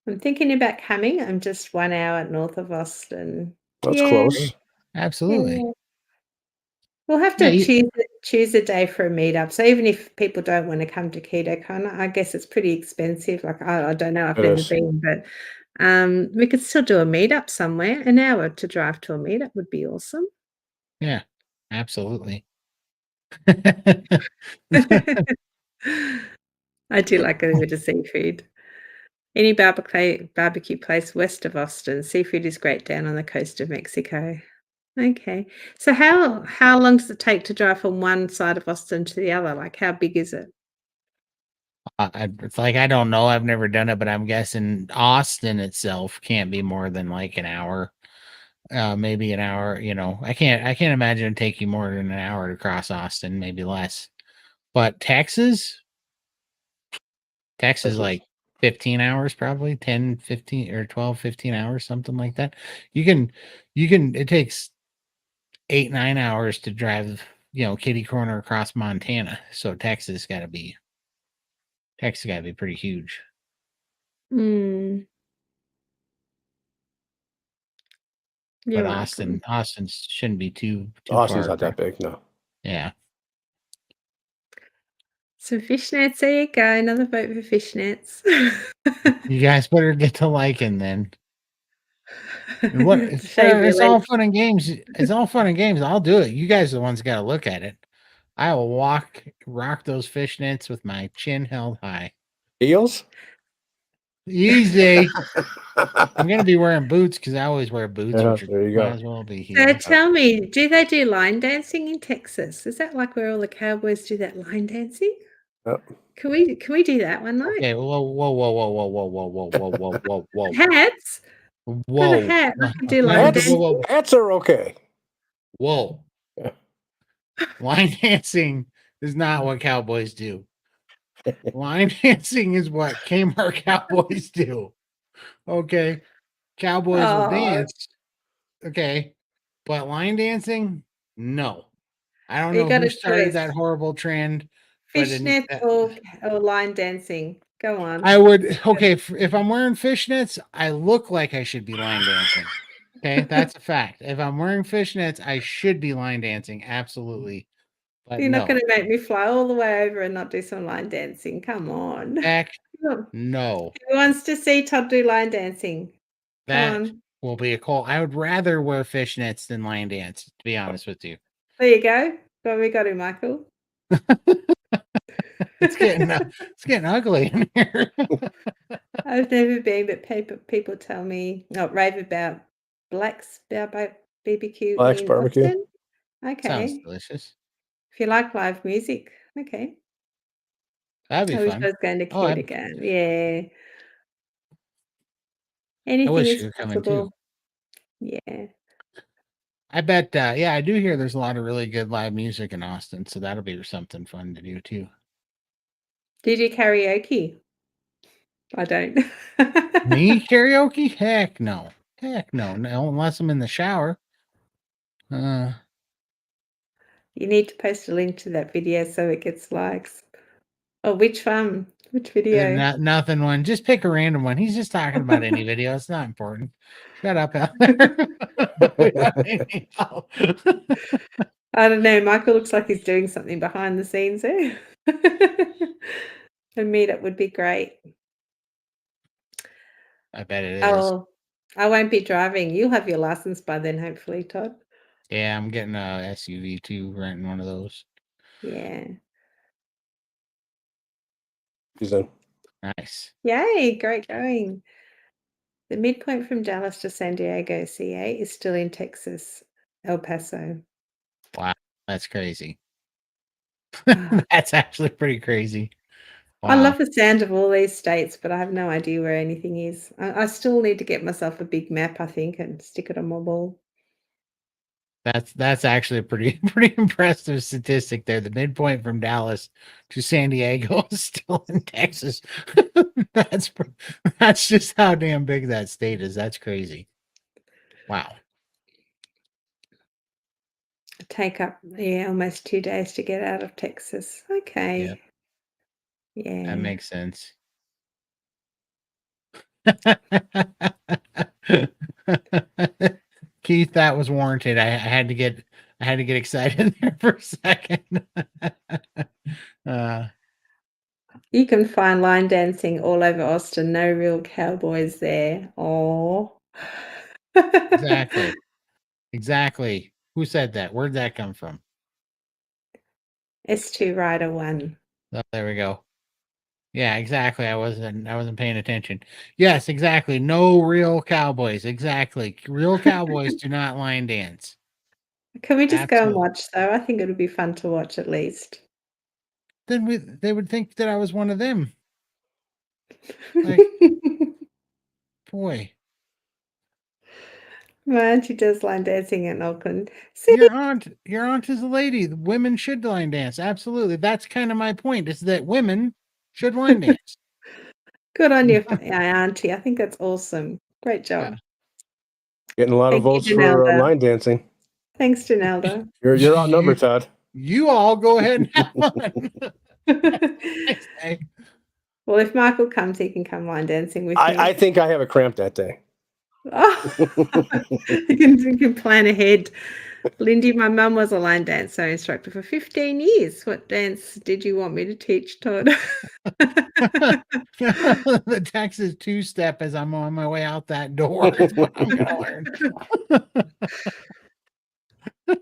I'm thinking about coming. I'm just 1 hour north of Austin. That's Yeah, close. Absolutely. yeah. We'll have Yeah, to choose a day for a meetup. So even if people don't want to come to KetoCon, I guess it's pretty expensive. Like I don't know, I've It never is. been, but we could still do a meetup somewhere. An hour to drive to a meetup would be awesome. yeah, absolutely. I do like a bit of seafood. Any barbecue place west of Austin, seafood is great down on the coast of Mexico. Okay. So how long does it take to drive from one side of Austin to the other? Like, how big is it? It's like I don't know. I've never done it, but I'm guessing Austin itself can't be more than like an hour, maybe an hour. I can't imagine it taking more than an hour to cross Austin, maybe less. But Texas like 15 hours, probably 10, 15 or 12, 15 hours, something like that. It takes 8, 9 hours to drive, kitty corner across Montana. So Texas got to be pretty huge. Mm. You're But welcome. Austin shouldn't be too Austin's far. not that big, no. Yeah. So fishnets, there you go. Another vote for fishnets. You guys better get to liking then. And what Shave it's all release. fun and games. It's all fun and games. I'll do it. You guys are the ones got to look at it. I will rock those fishnets with my chin held high. Heels? Easy. I'm gonna be wearing boots because I always wear boots, Yeah, which there you might go. as well be So heels. tell me, do they do line dancing in Texas? Is that like where all the cowboys do that line dancing? Yep. Can we do that one night? Okay, whoa, whoa, whoa, whoa, whoa, whoa, whoa, whoa, whoa, whoa, whoa, whoa, Hats? Got a whoa, hat. I could do whoa, line Hats, dancing. hats are okay. whoa. Yeah. Line dancing is not what cowboys do. Line dancing is what Kmart cowboys do. Okay, cowboys will Oh, dance. Okay, but line dancing, no. I don't you know got who a started that choice. horrible trend, but Fishnets or line dancing. Go on. I would. Okay, if I'm wearing fishnets, I look like I should be line dancing. Okay, that's a fact. If I'm wearing fishnets, I should be line dancing. Absolutely. But You're not no. gonna make me fly all the way over and not do some line dancing. Come on. Heck Who no. wants to see Todd do line dancing? Come That on. will be a call. I would rather wear fishnets than line dance, to be honest with you. There you go. What we got to, Michael? It's getting ugly in here. I've never been, but people tell me, rave about Black's BBQ Black's in barbecue. Austin. Sounds Okay. delicious. If you like live music, okay. That'd be I wish I fun. was going to Oh, Kid again. Yeah. I Anything wish is you were coming too. possible. Yeah. I bet. Yeah, I do hear there's a lot of really good live music in Austin, so that'll be something fun to do too. Did you karaoke? I don't. Me karaoke? Heck no. Heck no. No, unless I'm in the shower. You need to post a link to that video so it gets likes. Oh, which one? Which video? Nothing one. Just pick a random one. He's just talking about any video. It's not important. Shut up out there. I don't know. Michael looks like he's doing something behind the scenes there. A meetup would be great. I bet it is. Oh, I won't be driving. You'll have your license by then, hopefully, Todd. Yeah, I'm getting a SUV too, renting one of those. Yeah. He's in. Nice. Yay, great going. The midpoint from Dallas to San Diego, CA, is still in Texas, El Paso. Wow, that's crazy. Ah. That's actually pretty crazy. I Wow. love the sound of all these states, but I have no idea where anything is. I still need to get myself a big map, I think, and stick it on my wall. That's actually a pretty impressive statistic there. The midpoint from Dallas to San Diego is still in Texas. That's just how damn big that state is. That's crazy. Wow. Take up, almost 2 days to get out of Texas. Okay. Yeah. That makes sense. Keith, that was warranted. I had to get excited there for a second. You can find line dancing all over Austin. No real cowboys there. Oh. Exactly. Who said that? Where'd that come from? S2 Rider 1. Oh, there we go. Yeah, exactly. I wasn't paying attention. Yes, exactly. No real cowboys. Exactly. Real cowboys do not line dance. Can we just go and Absolutely. watch, though? I think it would be fun to watch at least. Then they would think that I was one of them. Like, boy, My auntie does line dancing in Auckland. See? your aunt is a lady. The women should line dance. Absolutely. That's kind of my point, is that women should line dance. Good on you, auntie. I think that's awesome. Great job. Yeah. Getting a lot of Thank you, votes for Janelda. line dancing. Thanks, Janelda. You're outnumbered, Todd. You all go ahead and have fun. Well, if Michael comes, he can come line dancing with me. I think I have a cramp that day. Oh, you can plan ahead. Lindy, my mum was a line dancer instructor for 15 years. What dance did you want me to teach, Todd? The Texas two-step as I'm on my way out that door is what I'm going to learn.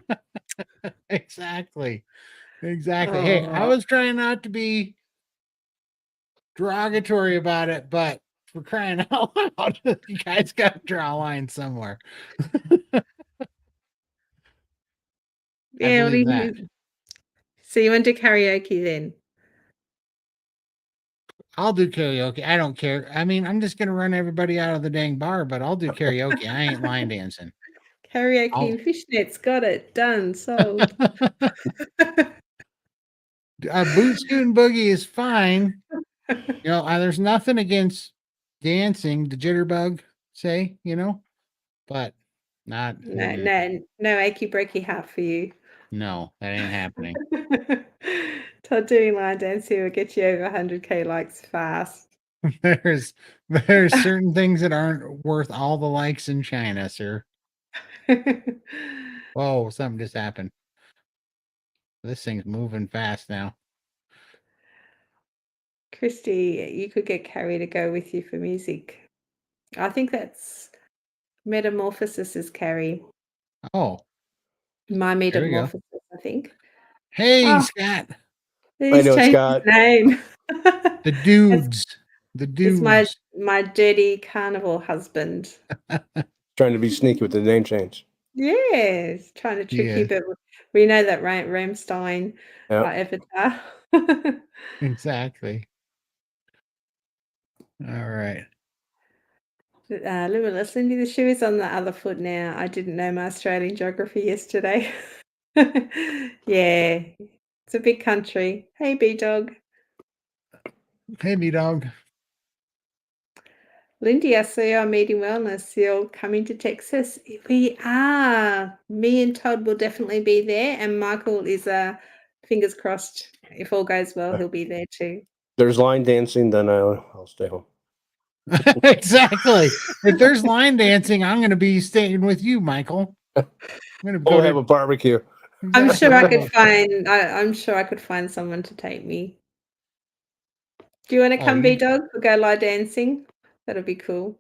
Exactly. Exactly. Hey, I Oh, was trying not to be derogatory about it, but for crying out loud, you guys got to draw a line somewhere. I yeah. What do believe that. so you want to do karaoke then? I'll do karaoke. I don't care. I mean, I'm just gonna run everybody out of the dang bar, but I'll do karaoke. I ain't line dancing. Karaoke I'll and fishnets. Got it. Done. Sold. boot scooting boogie is fine. You know, there's nothing against dancing, the jitterbug, say, but not No achy breaky heart for you. no, that ain't happening. Todd doing line dancing will get you over 100K likes fast. There's certain things that aren't worth all the likes in China, sir. Whoa, something just happened. This thing's moving fast now. Christy, you could get Carrie to go with you for music. I think that's Metamorphosis is Carrie. Oh, My there we go. Metamorphosis, I think. Hey, Oh, Scott. I he's know, changed his Scott. name. The It's dudes. The it's dudes. my dirty carnivore husband. Trying to be sneaky with the name change. Yes, trying to trick you, Yeah, but we know that Ramstein Yeah. avatar. exactly. All right. Limitless Lindy, the shoe is on the other foot now. I didn't know my Australian geography yesterday. Yeah, it's a big country. Hey, B-Dog. Hey, me dog. Lindy, I saw you on Meeting Wellness. You're coming to Texas. We are. Me and Todd will definitely be there, and Michael is fingers crossed. If all goes well, he'll be there too. There's line dancing, then I'll stay home. Exactly. If there's line dancing, I'm going to be staying with you, Michael. I'm going to go We'll to have a barbecue. I'm exactly. sure I could find. I'm sure I could find someone to take me. Do you want to Oh, come, B-Dog? We'll go lie dancing. That'll be cool.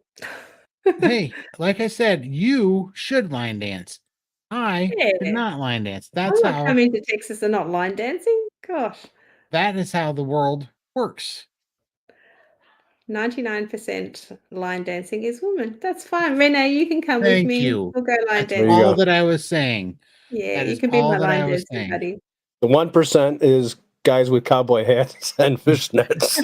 hey, like I said, you should line dance. I Yeah. should not line dance. I'm That's not how coming to Texas and not line dancing. Gosh. that is how the world works. 99% line dancing is women. That's fine. Renee, you can come with Thank me. you. We'll go line That's There you dancing. all go. that I was saying. Yeah, That you is can be all my that I line was dancing saying. buddy. The 1% is guys with cowboy hats and fishnets.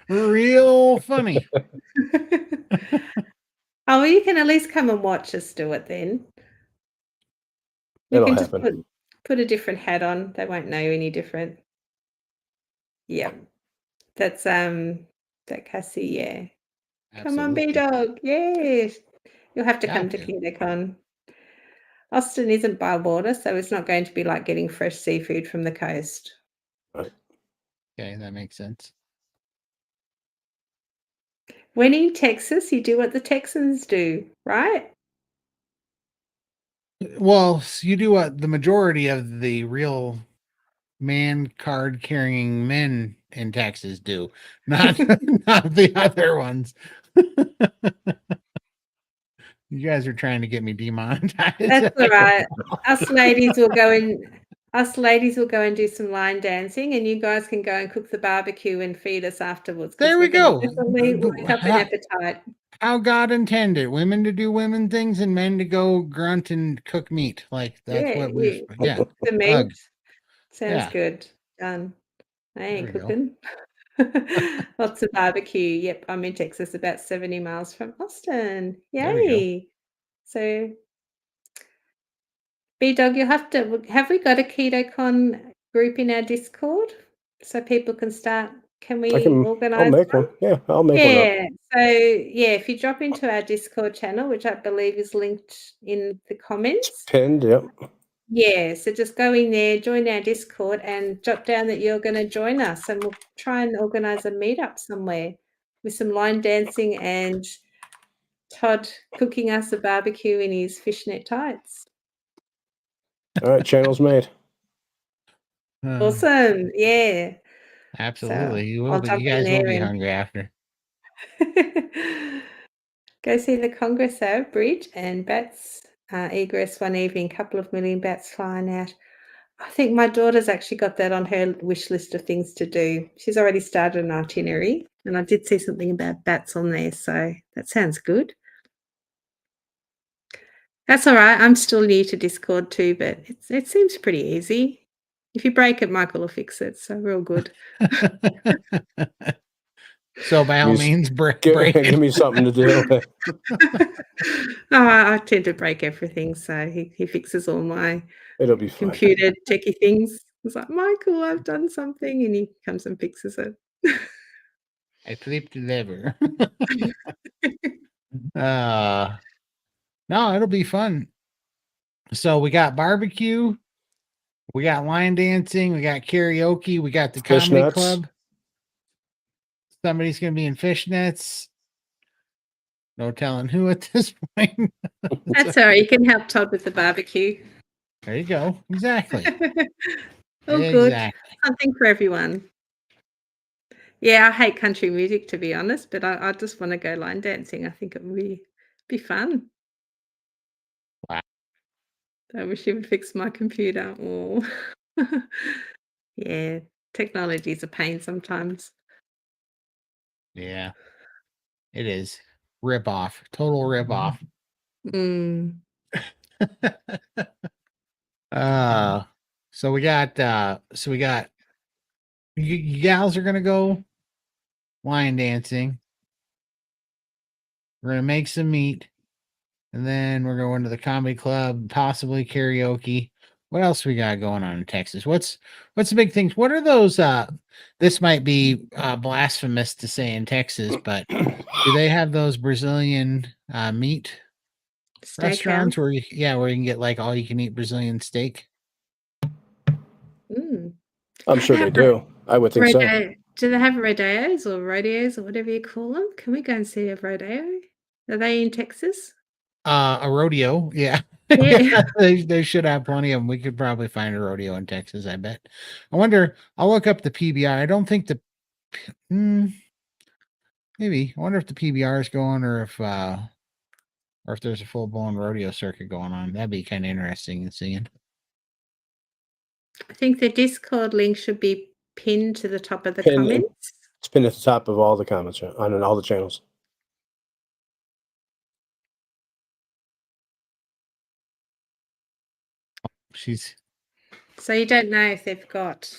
Real funny. Oh, well, you can at least come and watch us do it then. We It'll can just happen. put a different hat on. They won't know any different. Yeah. That's that Cassie, yeah. Come on, Absolutely. B-Dog. Yes. You'll have to come Got to to. KidoCon. Austin isn't by water, so it's not going to be like getting fresh seafood from the coast. Right. Okay, that makes sense. When in Texas, you do what the Texans do, right? Well, you do what the majority of the real man card carrying men in Texas do, not not the other ones. You guys are trying to get me demonetized. That's all right. Us ladies will go and do some line dancing, and you guys can go and cook the barbecue and feed us afterwards because There we we're going to go. definitely wake up an appetite. How God intended women to do women things and men to go grunt and cook meat. Like that's Yeah, what we're. you Yeah, cook the meat. hug. Sounds Yeah, good. Done. I there ain't we go. cooking. Lots of barbecue. Yep, I'm in Texas, about 70 miles from Austin. There we go. Yay. So, B-Dog, you'll have we got a KetoCon group in our Discord so people can start? Can we I'll organize make one? one. Yeah, I'll make one up. Yeah. So, yeah, if you drop into our Discord channel, which I believe is linked in the comments. Pinned, yep. Yeah, so just go in there, join our Discord, and jot down that you're going to join us, and we'll try and organize a meetup somewhere with some line dancing and Todd cooking us a barbecue in his fishnet tights. All right, channel's made. Awesome, yeah. Absolutely, you I'll will. But jump you in guys will there be and hungry after. go see the Congress Bridge and Bats egress one evening, couple of million bats flying out. I think my daughter's actually got that on her wish list of things to do. She's already started an itinerary, and I did see something about bats on there, so that sounds good. That's all right. I'm still new to Discord too, but it seems pretty easy. If you break it, Michael will fix it, so we're all good. So by all means, break Give it. me something to do. Oh, I tend to break everything, so he fixes all my It'll be fine. computer techie things. It's like, "Michael, I've done something," and he comes and fixes it. I flipped the lever. No, it'll be fun. So we got barbecue, we got line dancing, we got karaoke, we got the comedy Fishnets. club. Somebody's gonna be in fishnets. No telling who at this point. That's all right. You can help Todd with the barbecue. There you go. Exactly. Oh, good. Exactly. Something for everyone. Yeah, I hate country music, to be honest, but I just want to go line dancing. I think it would be fun. Wow. I wish he would fix my computer. Oh. Yeah, technology is a pain sometimes. Yeah, it is. Rip off. Total rip off. Mm. So we got you gals are gonna go line dancing. We're gonna make some meat, and then we're going to the comedy club, possibly karaoke. What else we got going on in Texas? What's the big things? What are those? This might be blasphemous to say in Texas, but do they have those Brazilian meat restaurants where you can get like all you can eat Brazilian steak? Mm. I'm sure they do. I would think so. Do they have rodeos or whatever you call them? Can we go and see a rodeo? Are they in Texas? A rodeo, yeah. Yeah. They should have plenty of them. We could probably find a rodeo in Texas, I bet. I wonder, I'll look up the PBR. I don't think maybe. I wonder if the PBR is going or if there's a full-blown rodeo circuit going on. That'd be kind of interesting in seeing. I think the Discord link should be pinned to the top of the comments. It's pinned at the top of all the comments on all the channels. So you don't know if they've got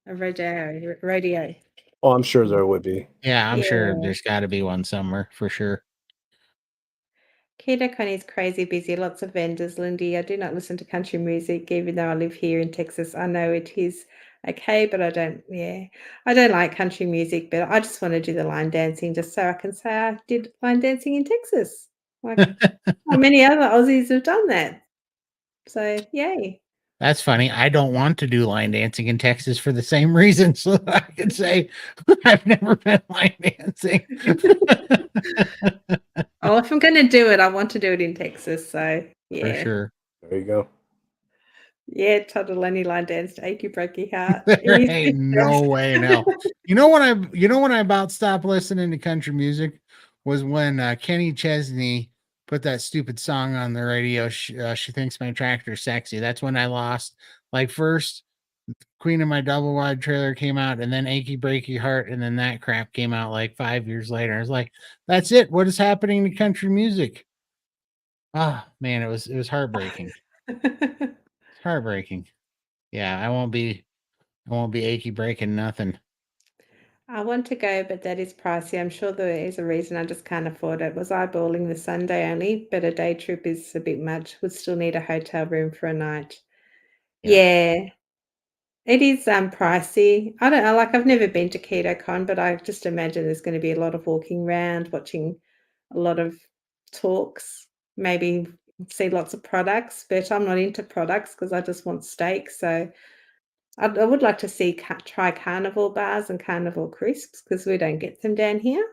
a rodeo. Oh, I'm sure there would be. Yeah, I'm sure there's got to be one somewhere for sure. KetoCon is crazy busy, lots of vendors, Lindy. I do not listen to country music, even though I live here in Texas. I know it is okay, but I don't like country music, but I just want to do the line dancing just so I can say I did line dancing in Texas. Like how many other Aussies have done that? So yay. That's funny. I don't want to do line dancing in Texas for the same reason, so that I can say I've never been line dancing. Oh, if I'm going to do it, I want to do it in Texas. So yeah, for sure. There you go. Yeah, Todd will only line dance to Achy Breaky Heart. There ain't no way now. You know when I about stopped listening to country music was when Kenny Chesney put that stupid song on the radio. She thinks my tractor's sexy. That's when I lost. Like first, Queen of My Double Wide Trailer came out, and then Achy Breaky Heart, and then that crap came out like 5 years later. I was like, that's it. What is happening to country music? Ah, man, it was heartbreaking. Heartbreaking. Yeah, I won't be achy breaking nothing. I want to go, but that is pricey. I'm sure there is a reason I just can't afford it. Was eyeballing the Sunday only, but a day trip is a bit much. Would still need a hotel room for a night. Yeah. It is pricey. I don't know, like I've never been to KetoCon, but I just imagine there's going to be a lot of walking around, watching a lot of talks, maybe see lots of products, but I'm not into products because I just want steak. So I would like to try carnivore bars and carnivore crisps because we don't get them down here.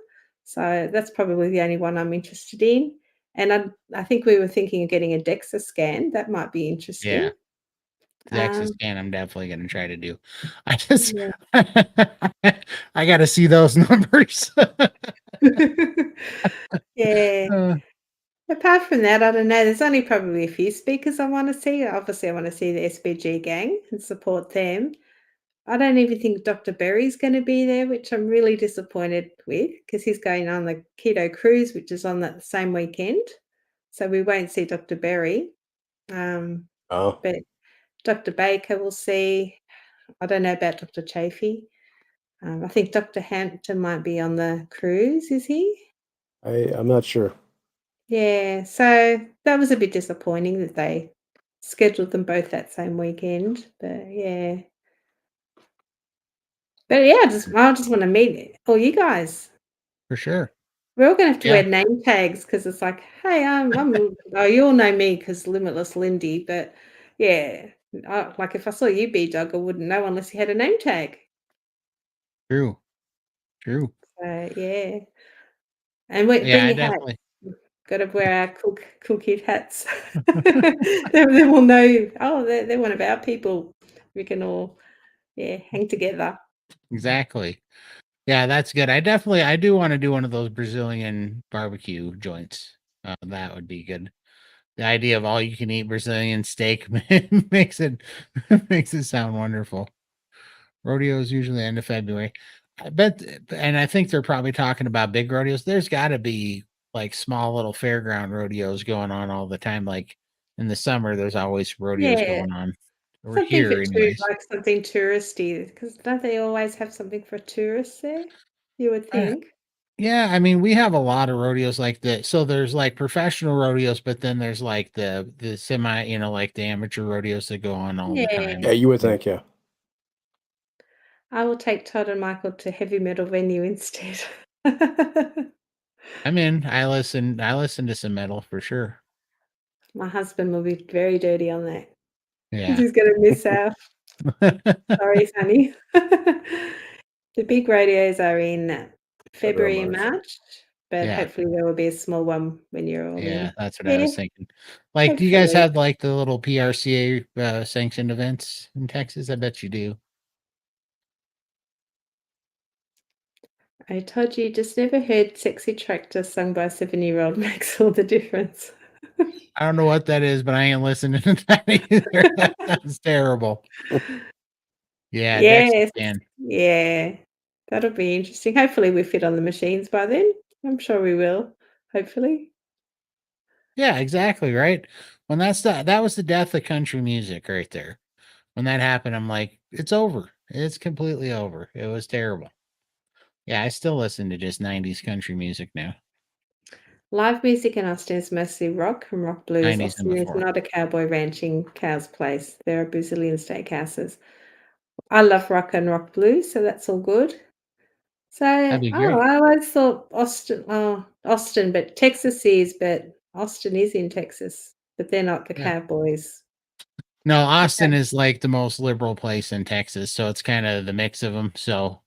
So that's probably the only one I'm interested in. And I think we were thinking of getting a DEXA scan. That might be interesting. Yeah. DEXA scan I'm definitely going to try to do. I just I got to see those numbers. Yeah. Apart from that, I don't know, there's only probably a few speakers I wanna see. Obviously, I wanna see the SBG gang and support them. I don't even think Dr. Berry's gonna be there, which I'm really disappointed with because he's going on the keto cruise, which is on that same weekend. So we won't see Dr. Berry. Um, Oh, but Dr. Baker we'll see. I don't know about Dr. Chafee. I think Dr. Hampton might be on the cruise, is he? I'm not sure. Yeah, so that was a bit disappointing that they scheduled them both that same weekend, but yeah. But yeah, I just wanna meet all you guys. For sure. We're all gonna have to Yeah, wear name tags because it's like, "Hey, oh, you all know me because Limitless Lindy," but yeah, like, if I saw you, B-Dog, I wouldn't know unless you had a name tag. true. True. So, yeah, and we Yeah, bring I your hat. definitely. Gotta wear our cool kid hats. Then we'll know, "Oh, they're one of our people." We can all, yeah, hang together. Exactly. Yeah, that's good. I do want to do one of those Brazilian barbecue joints. That would be good. The idea of all you can eat Brazilian steak makes it makes it sound wonderful. Rodeos usually end of February. I bet, and I think they're probably talking about big rodeos. There's got to be like small little fairground rodeos going on all the time. Like in the summer, there's always rodeos Yeah, going on. We're something for here, tou anyways. like, something touristy, because don't they always have something for tourists there? You would think. Yeah, I mean, we have a lot of rodeos like that. So there's like professional rodeos, but then there's like the semi, like the amateur rodeos that go on all the Yeah, Yeah. time. you would think, yeah. I will take Todd and Michael to heavy metal venue instead. I'm in. I listen to some metal for sure. My husband will be very dirty on that because Yeah. he's gonna miss out. Sorry, honey. The big rodeos are in February, February and March. March, but Yeah. hopefully there will be a small one when you're all Yeah, in. that's what I Yeah, was thinking. Like, do you guys hopefully. have like the little PRCA sanctioned events in Texas? I bet you do. I told you, just never heard "Sexy Tractor" sung by a 7-year-old makes all the difference. I don't know what that is, but I ain't listening to that either. That sounds terrible. Yeah, Dexter Yes, can. yeah, that'll be interesting. Hopefully, we fit on the machines by then. I'm sure we will, hopefully. Yeah, exactly, right? When that was the death of country music right there. When that happened, I'm like, it's over. It's completely over. It was terrible. Yeah, I still listen to just 90s country music now. Live music in Austin is mostly rock and rock blues. 90s and Austin is before. not a cowboy ranching cow's place. There are bazillion steakhouses. I love rock and rock blues, so that's all good. So, That'd be great. I always thought Austin, but Texas is, but Austin is in Texas, but they're not the Yeah. cowboys. No, Okay. Austin is like the most liberal place in Texas, so it's kind of the mix of them. So,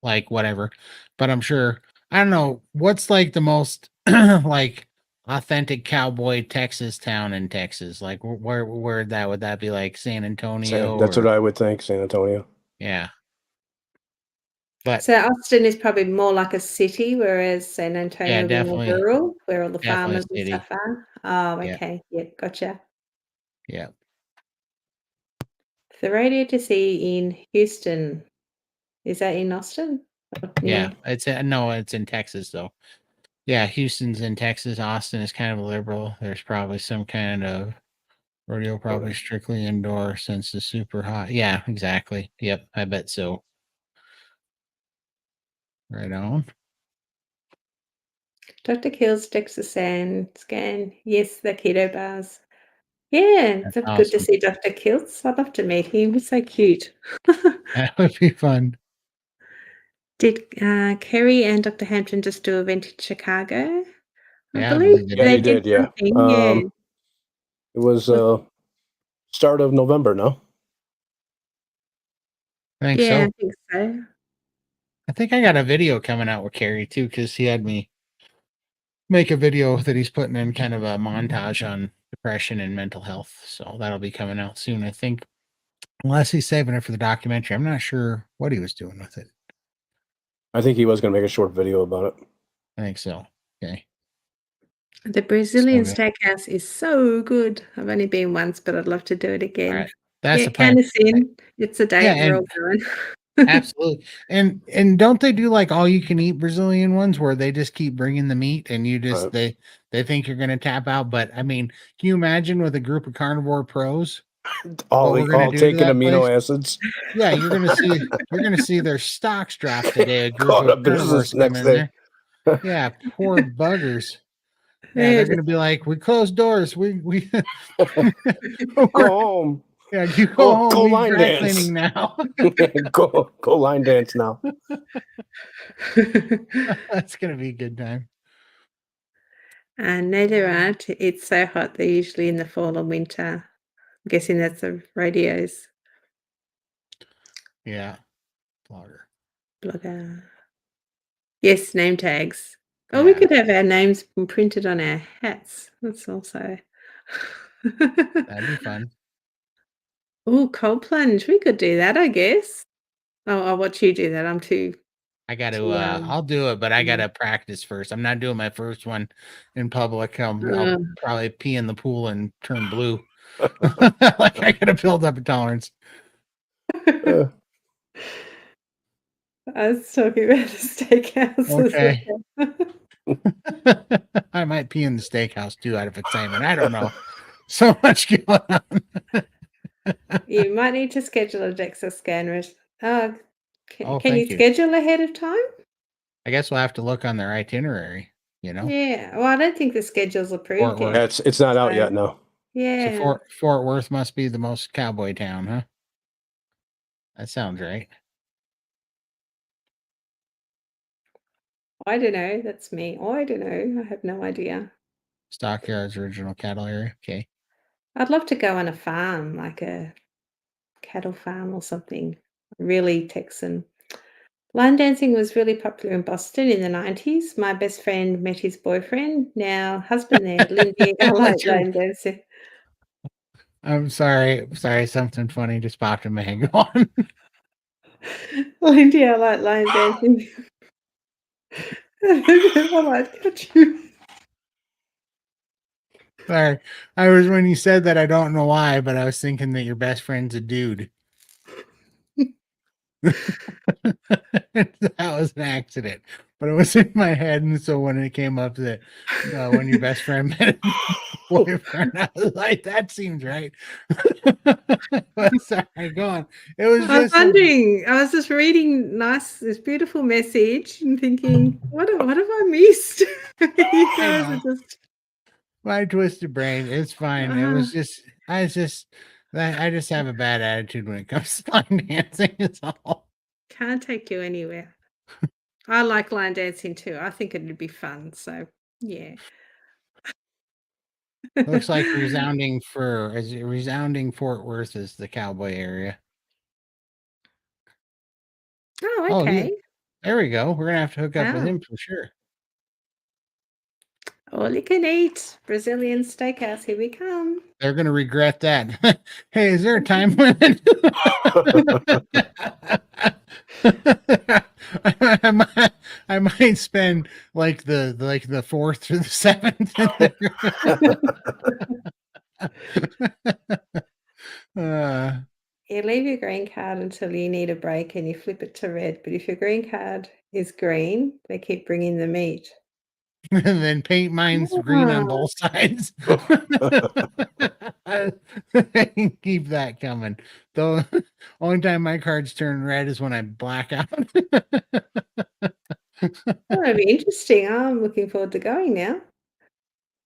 like, whatever. But I'm sure I don't know what's like the most like authentic cowboy Texas town in Texas. Like, where that would that be like San Antonio That's what or I would think, San Antonio. yeah. But So Austin is probably more like a city, whereas San yeah, Antonio will be more definitely, rural, where all the definitely farmers a and city. stuff are. Oh, Yeah, okay. Yep, gotcha. yeah, The radio to see in Houston, is that in Austin? yeah. Near It's no, it's in Texas though. Yeah, Houston's in Texas. Austin is kind of liberal. There's probably some kind of rodeo, Or- probably strictly indoor since it's super hot. Yeah, exactly. Yep, I bet so. Right on. Dr. Kill's Texas and Scan. Yes, the keto bars. Yeah, That's that's good to awesome. see Dr. Kiltz. I'd love to meet him. He's so cute. That would be fun. Did Kerry and Dr. Hampton just do an event in Chicago? I Yeah, I believe believe they Yeah, they they did. did did, yeah. something. Yeah. It was Was start of November, no? I think Yeah, so. I think so. I think I got a video coming out with Carrie too, because he had me make a video that he's putting in kind of a montage on depression and mental health. So that'll be coming out soon, I think. Unless he's saving it for the documentary. I'm not sure what he was doing with it. I think he was going to make a short video about it. I think so. Okay. The So Brazilian good. steakhouse is so good. I've only been once, but I'd love to do it All again. right. That's Yeah, the plan. count us in. It's a Yeah, date, we're and all going. absolutely. And don't they do like all you can eat Brazilian ones where they just keep bringing the meat and you just they think you're going to tap out, but I mean, can you imagine with a group of carnivore pros what we're going to all do to taking that place? amino acids. Yeah, you're going to see their stocks drop the day a group Go out of of carnivores business come next in day. there. Yeah, poor buggers. Yeah, Yeah, they're going to be like, "We closed doors. We Go we're, home. yeah, you go home. Go We line dry dance. cleaning now." Go line dance now. That's going to be a good time. And no, there aren't. It's so hot. They're usually in the fall or winter. I'm guessing that's the radios. Yeah, blogger. Blogger. Yes, name tags. Oh, we Yeah, could have our names printed on our hats. That's also. that'd be fun. Oh, cold plunge. We could do that, I guess. Oh, I'll watch you do that. I'm too. I got to. too I'll do it, but I got mm, to practice first. I'm not doing my first one in public. I'll uh, probably pee in the pool and turn blue. Like I got to build up a tolerance. Uh, I was talking about the steakhouses. Okay. I might pee in the steakhouse too out of excitement. I don't know. So much going on. You might need to schedule a DEXA scan. Uh, Oh, can you thank you. schedule ahead of time? I guess we'll have to look on their itinerary, Yeah. Well, I don't think the schedule's approved Fort yet. Worth. it's not out So, yet. No. So yeah. Fort Worth must be the most cowboy town, huh? That sounds right. I don't know. That's me. I don't know. I have no idea. Stockyards Original Cattle Area. Okay. I'd love to go on a farm, like a cattle farm or something. Really Texan. Line dancing was really popular in Boston in the 90s. My best friend met his boyfriend, now husband there, Lindy. I like That's your. line dancing. I'm sorry. Sorry, something funny just popped in my head. Go on. Lindy, I like line dancing. I like touch you. Sorry. I was when you said that, I don't know why, but I was thinking that your best friend's a dude. That was an accident, but it was in my head, and so when it came up that when your best friend met his boyfriend, I was like, "That seems right." But sorry, go on. It was I was just wondering, I was just reading this beautiful message and thinking, what have I missed? You I guys are know just my twisted brain. It's fine. It was just I just have a bad attitude when it comes to line dancing. Is all. can't take you anywhere. I like line dancing too. I think it'd be fun. So yeah. Looks like resounding Fort Worth is the cowboy area. Oh, Oh, okay. there we go. We're gonna have to hook up with Wow. him for sure. All you can eat. Brazilian steakhouse. Here we come. They're gonna regret that. Hey, is there a time limit? I might spend like the 4th through the 7th. You leave your green card until you need a break and you flip it to red. But if your green card is green, they keep bringing the meat. And then paint mine's green on both sides. Keep that coming. Though only time my cards turn red is when I black out. That'll be interesting. I'm looking forward to going now.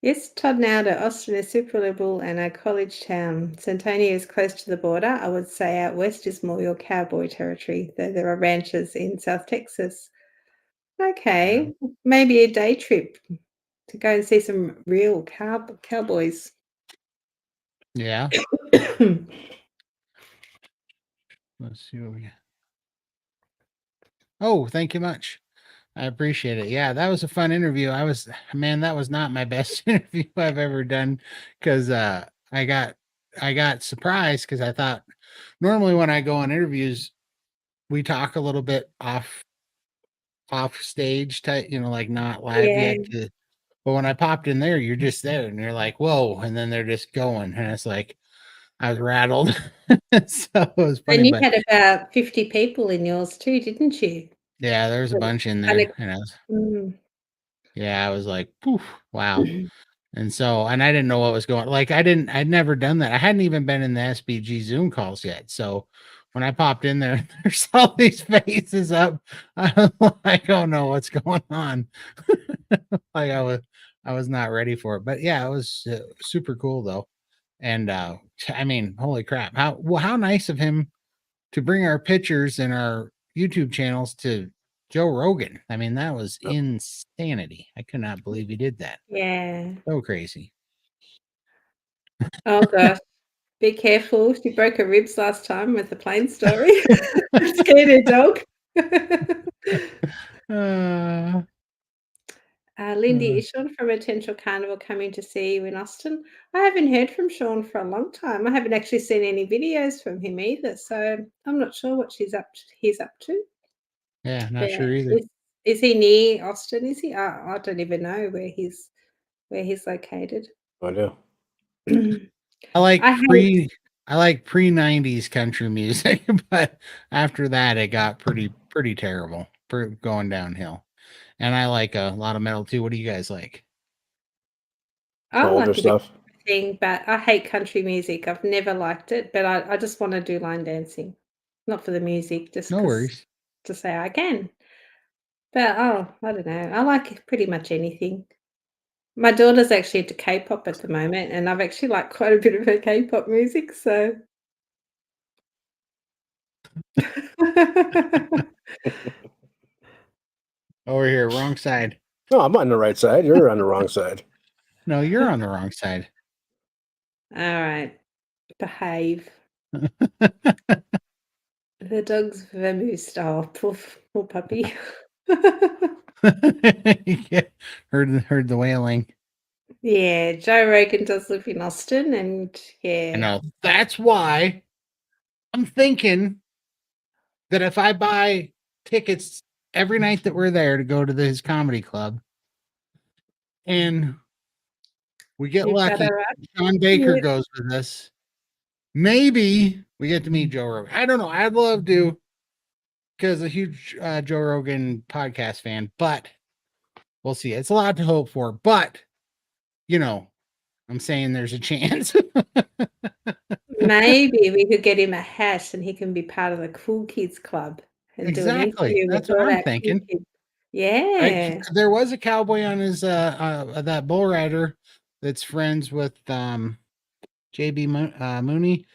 Yes, Todd now to Austin is super liberal and a college town. Centonia is close to the border. I would say out west is more your cowboy territory, though there are ranches in South Texas. Okay, maybe a day trip to go and see some real cowboys. Yeah. Let's see what we got. Oh, thank you much. I appreciate it. Yeah, that was a fun interview. That was not my best interview I've ever done because I got surprised because I thought normally when I go on interviews, we talk a little bit off stage type, like not live Yeah, yet But when I popped in there, you're just there and you're like, whoa. And then they're just going. And it's like, I was rattled. So it was funny. And you But had about 50 people in yours too, didn't you? yeah, there's a bunch in Kind of, there. And I was, mm. yeah, I was like, poof, wow. And so, and I didn't know what was going. Like, I'd never done that. I hadn't even been in the SBG Zoom calls yet. So when I popped in there, there's all these faces up. I was like, oh no, what's going on? Like I was not ready for it. But yeah, it was super cool though. And I mean, holy crap! How nice of him to bring our pictures and our YouTube channels to Joe Rogan. I mean, that was insanity. I could not believe he did that. Yeah. So crazy. Oh gosh. Be careful. She broke her ribs last time with the plane story. Scared her dog. Uh, Lindy, uh, is Sean from Potential Carnival coming to see you in Austin? I haven't heard from Sean for a long time. I haven't actually seen any videos from him either, so I'm not sure what he's up to. yeah, not But sure either. is he near Austin? Is he? I don't even know where he's located. I do. I like I hate. I like pre 90s country music, but after that it got pretty terrible. Going downhill. And I like a lot of metal too. What do you guys like? I Older like a bit of stuff. everything, but I hate country music. I've never liked it, but I just want to do line dancing, not for the music, just No because worries. to say I can. But I don't know. I like pretty much anything. My daughter's actually into K-pop at the moment, and I've actually liked quite a bit of her K-pop music. So Over here, wrong side. No, I'm on the right side. You're on the wrong side. No, you're on the wrong side. all right, behave. The dog's vamoosed. Oh, poor puppy. Yeah, heard the wailing. Yeah, Joe Rogan does live in Austin, and I yeah. know. That's why I'm thinking that if I buy tickets every night that we're there to go to his comedy club and we get You lucky, better up. Sean Baker Yeah. goes with us, maybe we get to meet Joe Rogan. I don't know. I'd love to because a huge Joe Rogan podcast fan, but we'll see. It's a lot to hope for, but you know, I'm saying there's a chance. Maybe we could get him a hat and he can be part of the cool kids club and do an Exactly. interview with That's what all I'm that cool thinking. kids. Right? Yeah. There was a cowboy on his that bull rider that's friends with JB Mooney.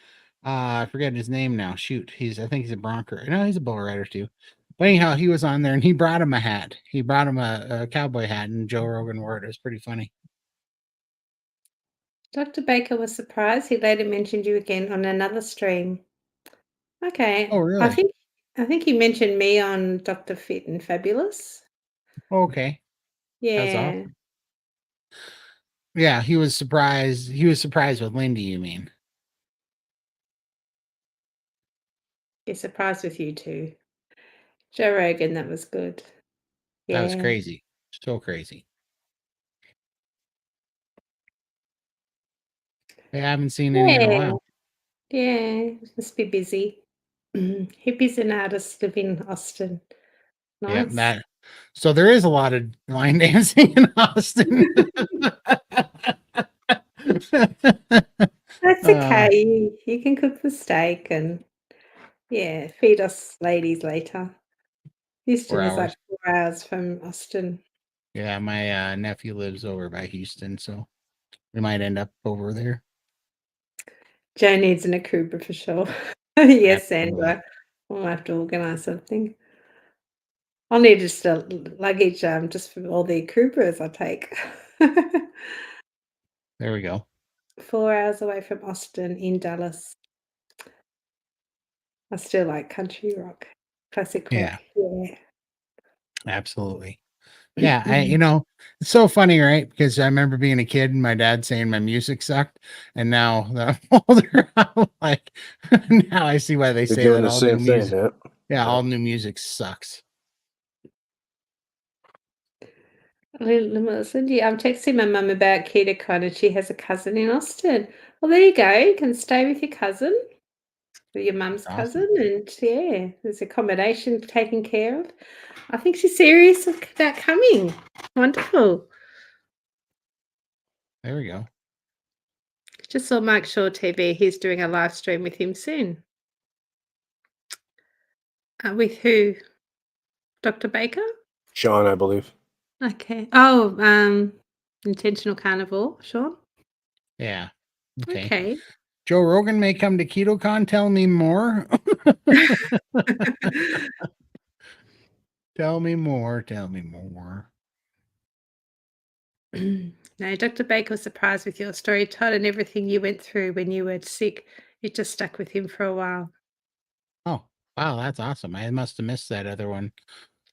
I forget his name now. Shoot, I think he's a bronker. No, he's a bull rider too. But anyhow, he was on there and he brought him a hat. He brought him a cowboy hat, and Joe Rogan wore it. It was pretty funny. Dr. Baker was surprised. He later mentioned you again on another stream. Oh, Okay. really? I think he mentioned me on Dr. Fit and Fabulous. Okay, that's Yeah. awesome. Yeah, he was surprised. He was surprised with Lindy. You mean? He's surprised with you too. Joe Rogan, that was good. That was Yeah. crazy. So crazy. I haven't seen any in a Yeah. while. Yeah. Must be busy. Hippies and artists live in Austin. Yeah, Nice. that. So there is a lot of line dancing in Austin. That's uh, okay. You can cook the steak and, yeah, feed us ladies later. Houston 4 is like hours. 4 hours from Austin. Yeah, my nephew lives over by Houston, so we might end up over there. Joe needs an Akuba for sure. Yes, Absolutely. Sandra. We'll have to organise something. I'll need just a luggage, just for all the Akubas I take. There we go. 4 hours away from Austin in Dallas. I still like country rock, classic rock. Yeah, Yeah. absolutely. Yeah, it's so funny, right? Because I remember being a kid and my dad saying my music sucked, and now that I'm older, I'm like, now I see why they You're say doing that the all new same thing, music, yeah. yeah, Yeah. all new music sucks. Limitless Lindy. I'm texting my mum about KetoCon, and she has a cousin in Austin. Well, there you go. You can stay with your cousin, with your mum's Awesome. cousin, and yeah, there's accommodation taken care of. I think she's serious about coming. Wonderful. There we go. Just saw Mark Shaw TV. He's doing a live stream with him soon. With who? Dr. Baker? Sean, I believe. Okay. Oh, Intentional Carnivore, Sean? Yeah. Okay. Okay. Joe Rogan may come to KetoCon. Tell me more. Tell me more. Tell me more. No, Dr. Baker was surprised with your story, Todd, and everything you went through when you were sick. It just stuck with him for a while. Oh, wow. That's awesome. I must have missed that other one.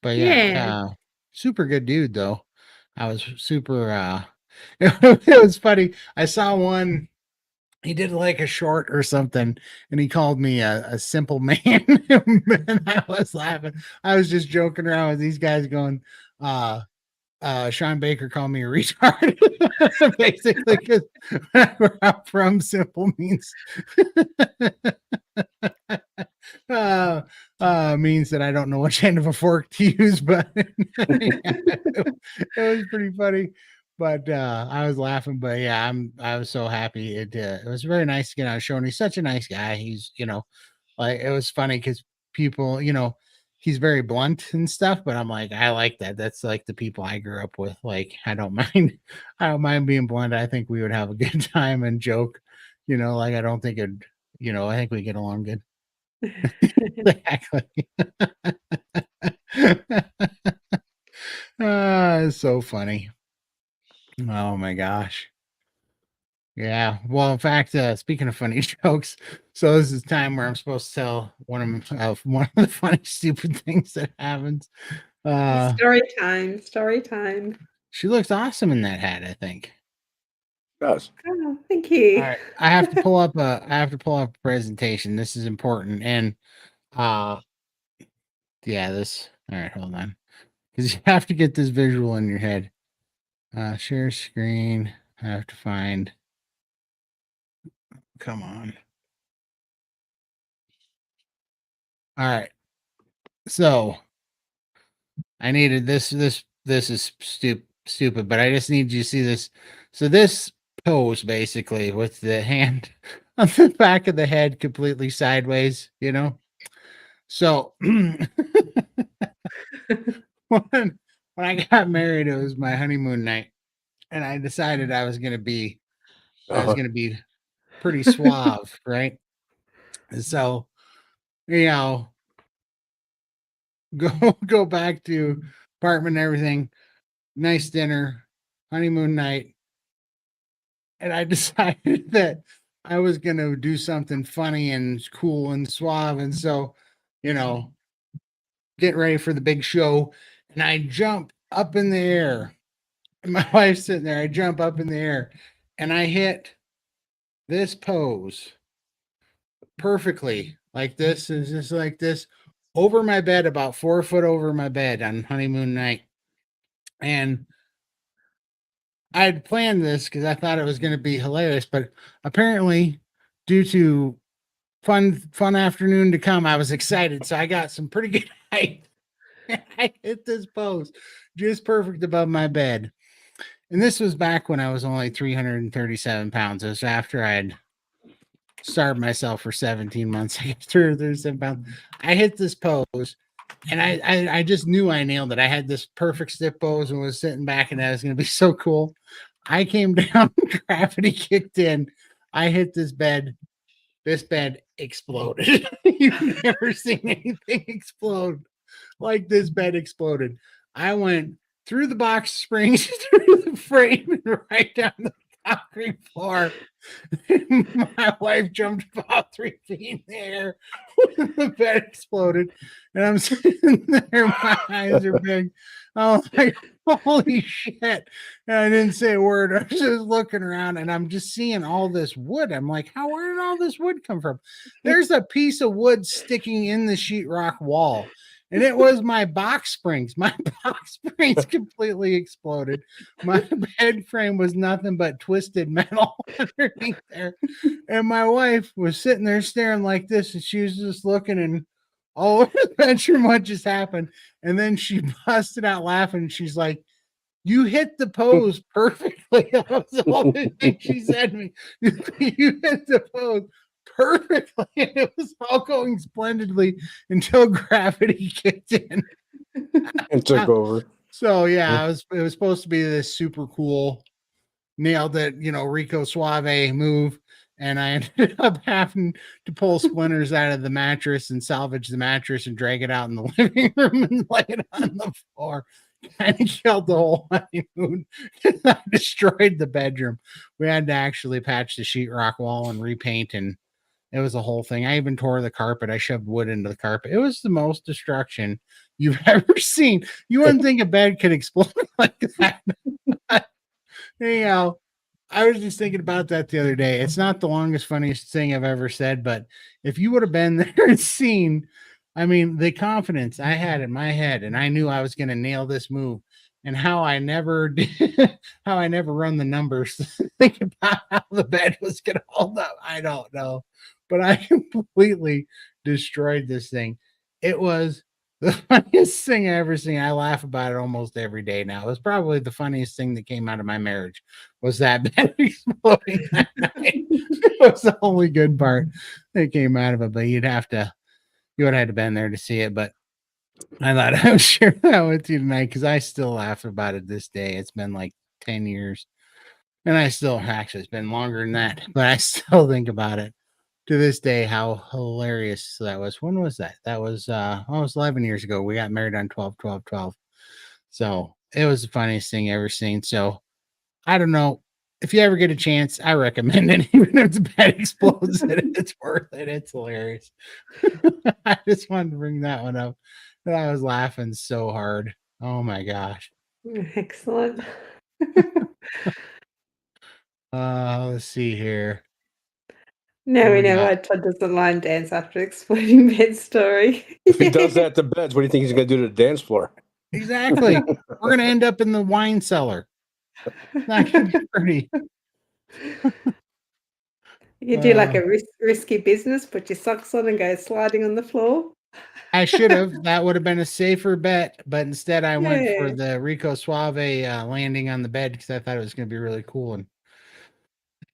But Yeah. yeah, super good dude though. I was super it was funny. I saw one, he did like a short or something, and he called me a simple man. And I was laughing. I was just joking around with these guys going, Sean Baker called me a retard. Basically, because where I'm from, simple means means that I don't know which end of a fork to use, but it was pretty funny. But I was laughing, but yeah, I was so happy. It was very nice to get on a show, and he's such a nice guy. He's like it was funny because people, he's very blunt and stuff, but I'm like, I like that. That's like the people I grew up with. Like, I don't mind, I don't mind being blunt. I think we would have a good time and joke, like I don't think I think we get along good. Exactly. It's so funny. Oh my gosh. Yeah. Well, in fact, speaking of funny jokes, so this is time where I'm supposed to tell one of the funny stupid things that happens. Story time. Story time. She looks awesome in that hat, I think. Does. Oh, thank All you. right. I have to pull up a presentation. This is important. And yeah, this all right, hold on. Because you have to get this visual in your head. Share screen. I have to find. Come on. All right. So I needed this. This is stupid, but I just need you to see this. So this pose basically with the hand on the back of the head completely sideways, So when I got married, it was my honeymoon night, and I decided I was gonna be pretty suave, right? And so, you know, go go back to apartment and everything, nice dinner, honeymoon night, and I decided that I was gonna do something funny and cool and suave, and so, you know, get ready for the big show, and I jump up in the air. And my wife's sitting there. I jump up in the air, and I hit this pose perfectly, like this, is just like this, over my bed, about 4 foot over my bed on honeymoon night. And I had planned this because I thought it was going to be hilarious, but apparently, due to fun afternoon to come, I was excited, so I got some pretty good height. I hit this pose just perfect above my bed. And this was back when I was only 337 pounds. It was after I had starved myself for 17 months. I got 337 pounds. I hit this pose, and I just knew I nailed it. I had this perfect stiff pose and was sitting back, and that was going to be so cool. I came down, gravity kicked in. I hit this bed. This bed exploded. You've never seen anything explode like this bed exploded. I went through the box springs, through the frame, and right down the concrete floor. My wife jumped about 3 feet in the air when the bed exploded, and I'm sitting there. My eyes are big. Oh, like, holy shit. And I didn't say a word. I was just looking around, and I'm just seeing all this wood. I'm like, where did all this wood come from? There's a piece of wood sticking in the sheetrock wall. And it was my box springs. My box springs completely exploded. My bed frame was nothing but twisted metal underneath there. And my wife was sitting there staring like this, and she was just looking and all over the bedroom, what just happened. And then she busted out laughing. She's like, "You hit the pose perfectly." That was the only thing she said to me. You hit the pose perfectly. And it was all going splendidly until gravity kicked in. And took over. So yeah, it was supposed to be this super cool, nailed it, Rico Suave move. And I ended up having to pull splinters out of the mattress and salvage the mattress and drag it out in the living room and lay it on the floor. Kind of killed the whole honeymoon. I destroyed the bedroom. We had to actually patch the sheetrock wall and repaint, and it was a whole thing. I even tore the carpet. I shoved wood into the carpet. It was the most destruction you've ever seen. You wouldn't think a bed could explode like that. Anyhow, I was just thinking about that the other day. It's not the longest, funniest thing I've ever said, but if you would have been there and seen, I mean, the confidence I had in my head, and I knew I was going to nail this move, and how I never did, how I never run the numbers, think about how the bed was going to hold up. I don't know, but I completely destroyed this thing. It was the funniest thing I ever seen. I laugh about it almost every day now. It was probably the funniest thing that came out of my marriage was that bed exploding that night. It was the only good part that came out of it, but you would have had to been there to see it. But I thought I would share that with you tonight because I still laugh about it this day. It's been like 10 years. And I still actually it's been longer than that, but I still think about it to this day, how hilarious that was. When was that? That was almost 11 years ago. We got married on 12/12/12. So it was the funniest thing ever seen. So I don't know. If you ever get a chance, I recommend it. Even if the bed explodes, it's worth it. It's hilarious. I just wanted to bring that one up. I was laughing so hard. Oh my gosh. Excellent. Let's see here. Now What we we know got? why Todd doesn't line dance after exploding bed story. If he does that to beds, what do you think he's going to do to the dance floor? Exactly. We're gonna end up in the wine cellar. Not gonna be pretty. You do like a risky business, put your socks on and go sliding on the floor. I should have. That would have been a safer bet, but instead I went for Yeah. the Rico Suave landing on the bed because I thought it was going to be really cool. And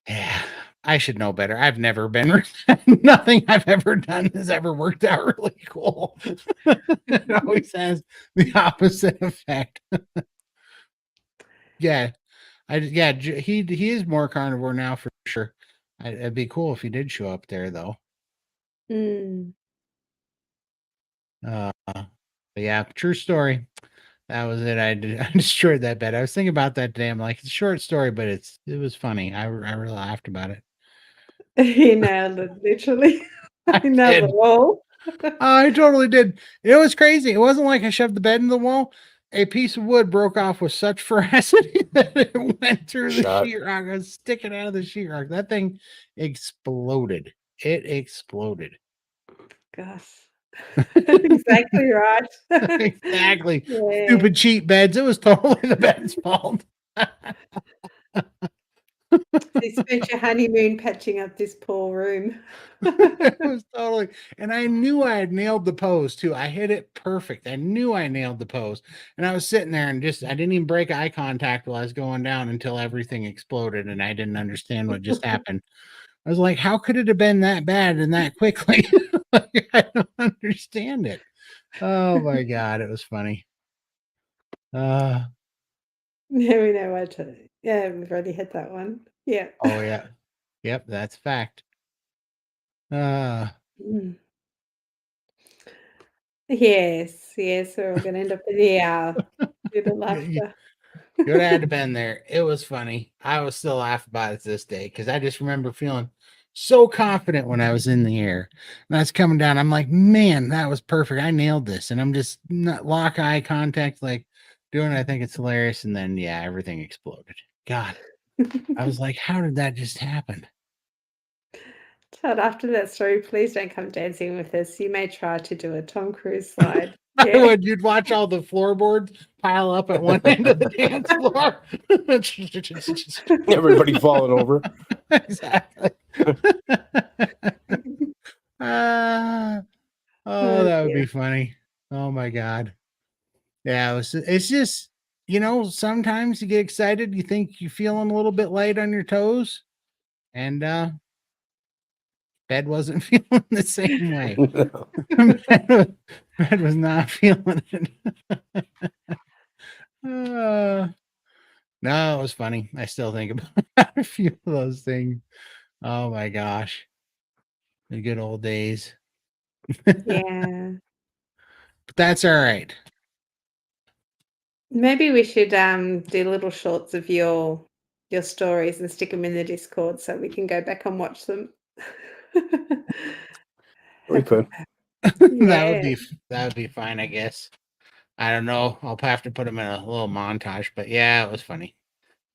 yeah, I should know better. I've never been. Nothing I've ever done has ever worked out really cool. It always has the opposite effect. Yeah, he is more carnivore now for sure. It'd be cool if he did show up there though. Mm. But yeah, true story. That was it. I destroyed that bed. I was thinking about that today. I'm like, it's a short story, but it was funny. I really laughed about it. He nailed it, literally. I He nailed the did. wall. I totally did. It was crazy. It wasn't like I shoved the bed in the wall. A piece of wood broke off with such ferocity that it went through the sheetrock. I was sticking out of the sheetrock. That thing exploded. It exploded. Gosh. Exactly right. Exactly. Yeah. Stupid cheap beds. It was totally the bed's fault. You spent your honeymoon patching up this poor room. It was totally, and I knew I had nailed the pose too. I hit it perfect. I knew I nailed the pose, and I was sitting there and I didn't even break eye contact while I was going down until everything exploded, and I didn't understand what just happened. I was like, how could it have been that bad and that quickly? Like, I don't understand it. Oh my God, it was funny. Yeah, we know what to. Yeah, we've already hit that one. Yeah. Oh yeah. Yep, that's a fact. Mm. Yes, we're all gonna end up in the due to You laughter. would have had to been there. It was funny. I was still laughing about it this day because I just remember feeling so confident when I was in the air and I was coming down. I'm like, man, that was perfect. I nailed this. And I'm just not lock eye contact, like doing it. I think it's hilarious. And then, yeah, everything exploded. God, I was like, how did that just happen? Todd, after that story, please don't come dancing with us. You may try to do a Tom Cruise slide. I would. You'd watch all the floorboards pile up at one end of the dance floor. Everybody falling over. Exactly. Oh, that would be funny. Oh my God. Yeah, it's just, sometimes you get excited, you think you're feeling a little bit light on your toes, and bed wasn't feeling the same way. Bed was not feeling it. No, it was funny. I still think about a few of those things. Oh my gosh. The good old days. Yeah. But that's all right. Maybe we should do little shorts of your stories and stick them in the Discord so we can go back and watch them. We could. Yeah. That would be fine, I guess. I don't know. I'll have to put them in a little montage, but yeah, it was funny.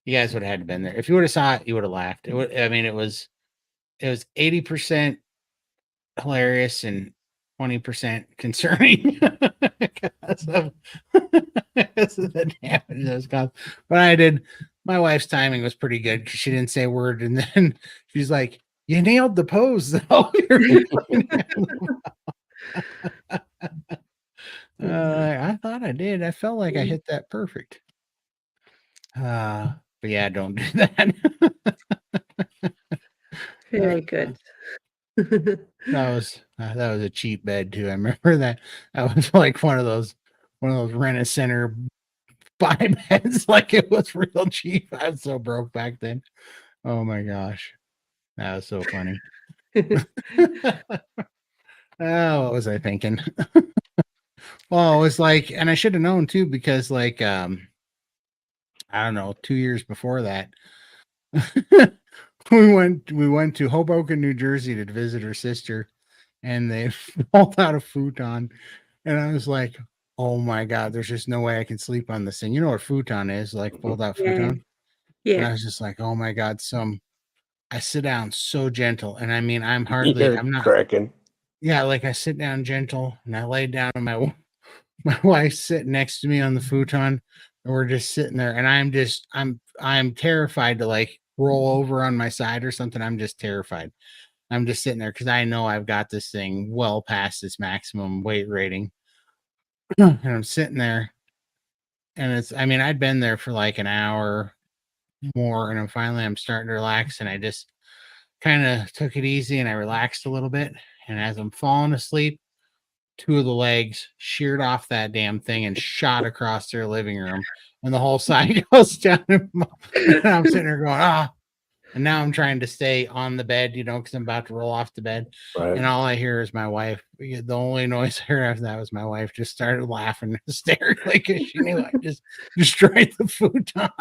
You guys would have had to been there. If you would have saw it, you would have laughed. It was 80% hilarious and 20% concerning because of, because of the damage that was caused. But my wife's timing was pretty good because she didn't say a word, and then she's like, "You nailed the pose, though." I thought I did. I felt like I hit that perfect. But yeah, don't do that. Very good. That was a cheap bed too. I remember that. That was like one of those Rent-A-Center buy beds. Like it was real cheap. I was so broke back then. Oh my gosh, that was so funny. Oh, what was I thinking? Well, it was like, and I should have known too, because like I don't know, 2 years before that, we went to Hoboken, New Jersey to visit her sister, and they pulled out a futon, and I was like, oh my God, there's just no way I can sleep on this thing. You know what futon is, like fold out futon? And I was just like, oh my God, I sit down so gentle, and I mean, I'm not cracking. Yeah, like I sit down gentle, and I lay down, and my wife's sitting next to me on the futon, and we're just sitting there, and I'm terrified to like roll over on my side or something. I'm just terrified. I'm just sitting there because I know I've got this thing well past its maximum weight rating. And I'm sitting there, and I'd been there for like an hour more, and I'm starting to relax, and I just kind of took it easy, and I relaxed a little bit. And as I'm falling asleep, two of the legs sheared off that damn thing and shot across their living room, and the whole side goes down. And I'm sitting there going, ah. And now I'm trying to stay on the bed, because I'm about to roll off the bed. Right. And all I hear is my wife. The only noise I heard after that was my wife just started laughing hysterically because she knew I just destroyed the futon.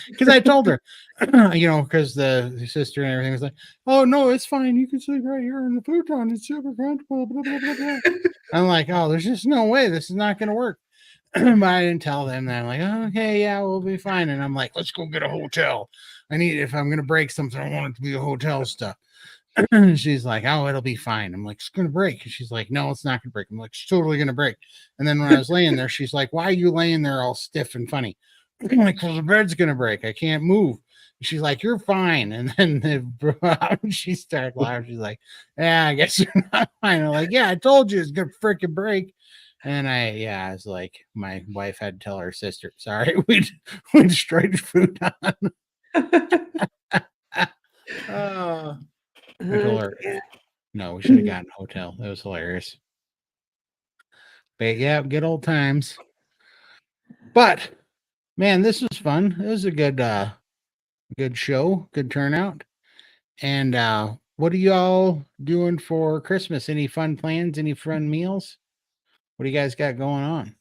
Because I told her, because the sister and everything was like, "Oh no, it's fine. You can sleep right here in the futon. It's super comfortable." Blah, blah, blah, blah. I'm like, "Oh, there's just no way this is not going to work." But I didn't tell them that. I'm like, oh, "Okay, yeah, we'll be fine." And I'm like, "Let's go get a hotel. If I'm going to break something, I want it to be a hotel stuff." She's like, "Oh, it'll be fine." I'm like, "It's going to break." And she's like, "No, it's not going to break." I'm like, "It's totally going to break." And then when I was laying there, she's like, "Why are you laying there all stiff and funny?" I'm like, "Because the bed's going to break. I can't move." She's like, "You're fine." And then she started laughing. She's like, "Yeah, I guess you're not fine." I'm like, "Yeah, I told you it's going to freaking break." And I was like, my wife had to tell her sister, "Sorry, we destroyed your futon." I told her, no, we should have gotten a hotel. It was hilarious. But yeah, good old times. But man, this was fun. It was a good show, good turnout. And what are y'all doing for Christmas? Any fun plans? Any fun meals? What do you guys got going on?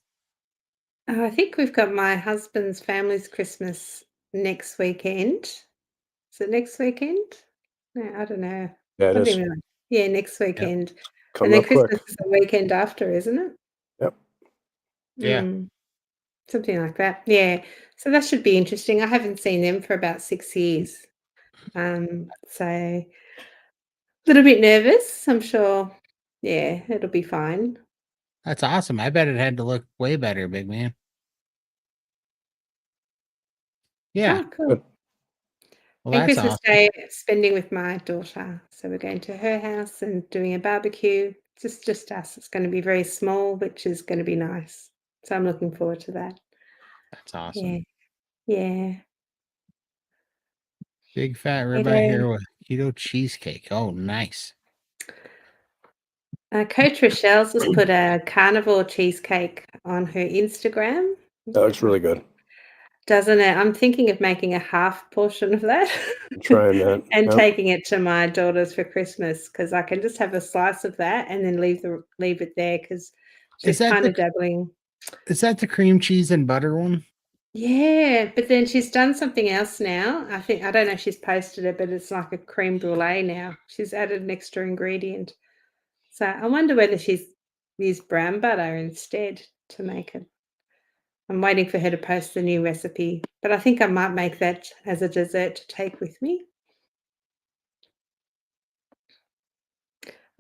I think we've got my husband's family's Christmas next weekend. Is it next weekend? No, I don't know. Yeah, it is. Something like next weekend. And Coming then up quick. Christmas is the weekend after, isn't it? Yep. Yeah. Something like that. Yeah. So that should be interesting. I haven't seen them for about 6 years. So a little bit nervous. I'm sure, yeah, it'll be fine. That's awesome. I bet it had to look way better, big man. Yeah. Oh, cool. Good. Well, And that's Christmas awesome. Day, spending with my daughter. So we're going to her house and doing a barbecue. Just us. It's going to be very small, which is going to be nice. So I'm looking forward to that. That's awesome. Yeah. Yeah. Big fat ribeye Righto. here with keto cheesecake. Oh, nice. Coach Rochelle's just put a carnivore cheesecake on her Instagram. That looks really good. Doesn't it? I'm thinking of making a half portion of that I'm trying that. and Yep. taking it to my daughters for Christmas because I can just have a slice of that and then leave it there because she's that kind the- of dabbling. Is that the cream cheese and butter one? Yeah, but then she's done something else now. I don't know if she's posted it, but it's like a creme brulee now. She's added an extra ingredient. So I wonder whether she's used brown butter instead to make it. I'm waiting for her to post the new recipe, but I think I might make that as a dessert to take with me.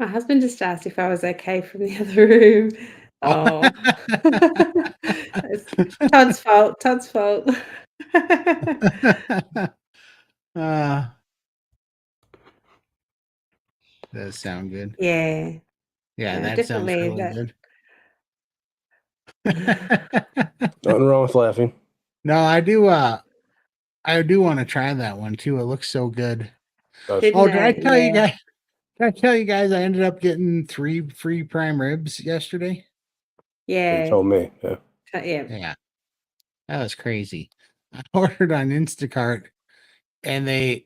My husband just asked if I was okay from the other room. Oh. It's Todd's fault. Todd's fault. Does sound good. Yeah. Yeah, that sounds definitely really good. Nothing wrong with laughing. No, I do want to try that one too. It looks so good. That's- Oh, did I tell you Yeah. guys? Did I tell you guys I ended up getting 3 free prime ribs yesterday? You Yeah. told me. Yeah. Yeah. Yeah. That was crazy. I ordered on Instacart and I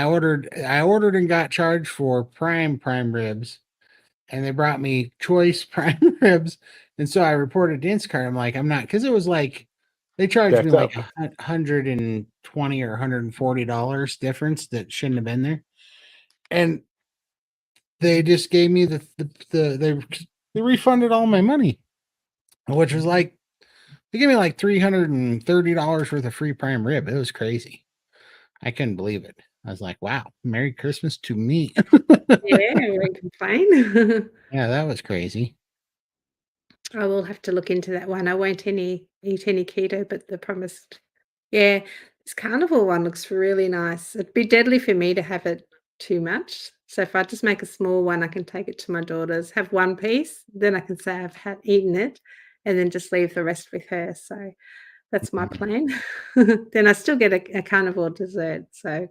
ordered and got charged for prime ribs, and they brought me choice prime ribs. And so I reported to Instacart. I'm like, I'm not, because it was like they charged me Jacked like up. $120 or $140 difference that shouldn't have been there. And they just gave me they refunded all my money, which was like they gave me like $330 worth of free prime rib. It was crazy. I couldn't believe it. I was like, wow, Merry Christmas to me. Yeah, I won't complain. Yeah, that was crazy. I will have to look into that one. I won't eat any keto, but the promised. Yeah, this carnivore one looks really nice. It'd be deadly for me to have it too much. So if I just make a small one, I can take it to my daughters, have one piece, then I can say I've had eaten it, and then just leave the rest with her. So that's my plan. Then I still get a carnivore dessert. So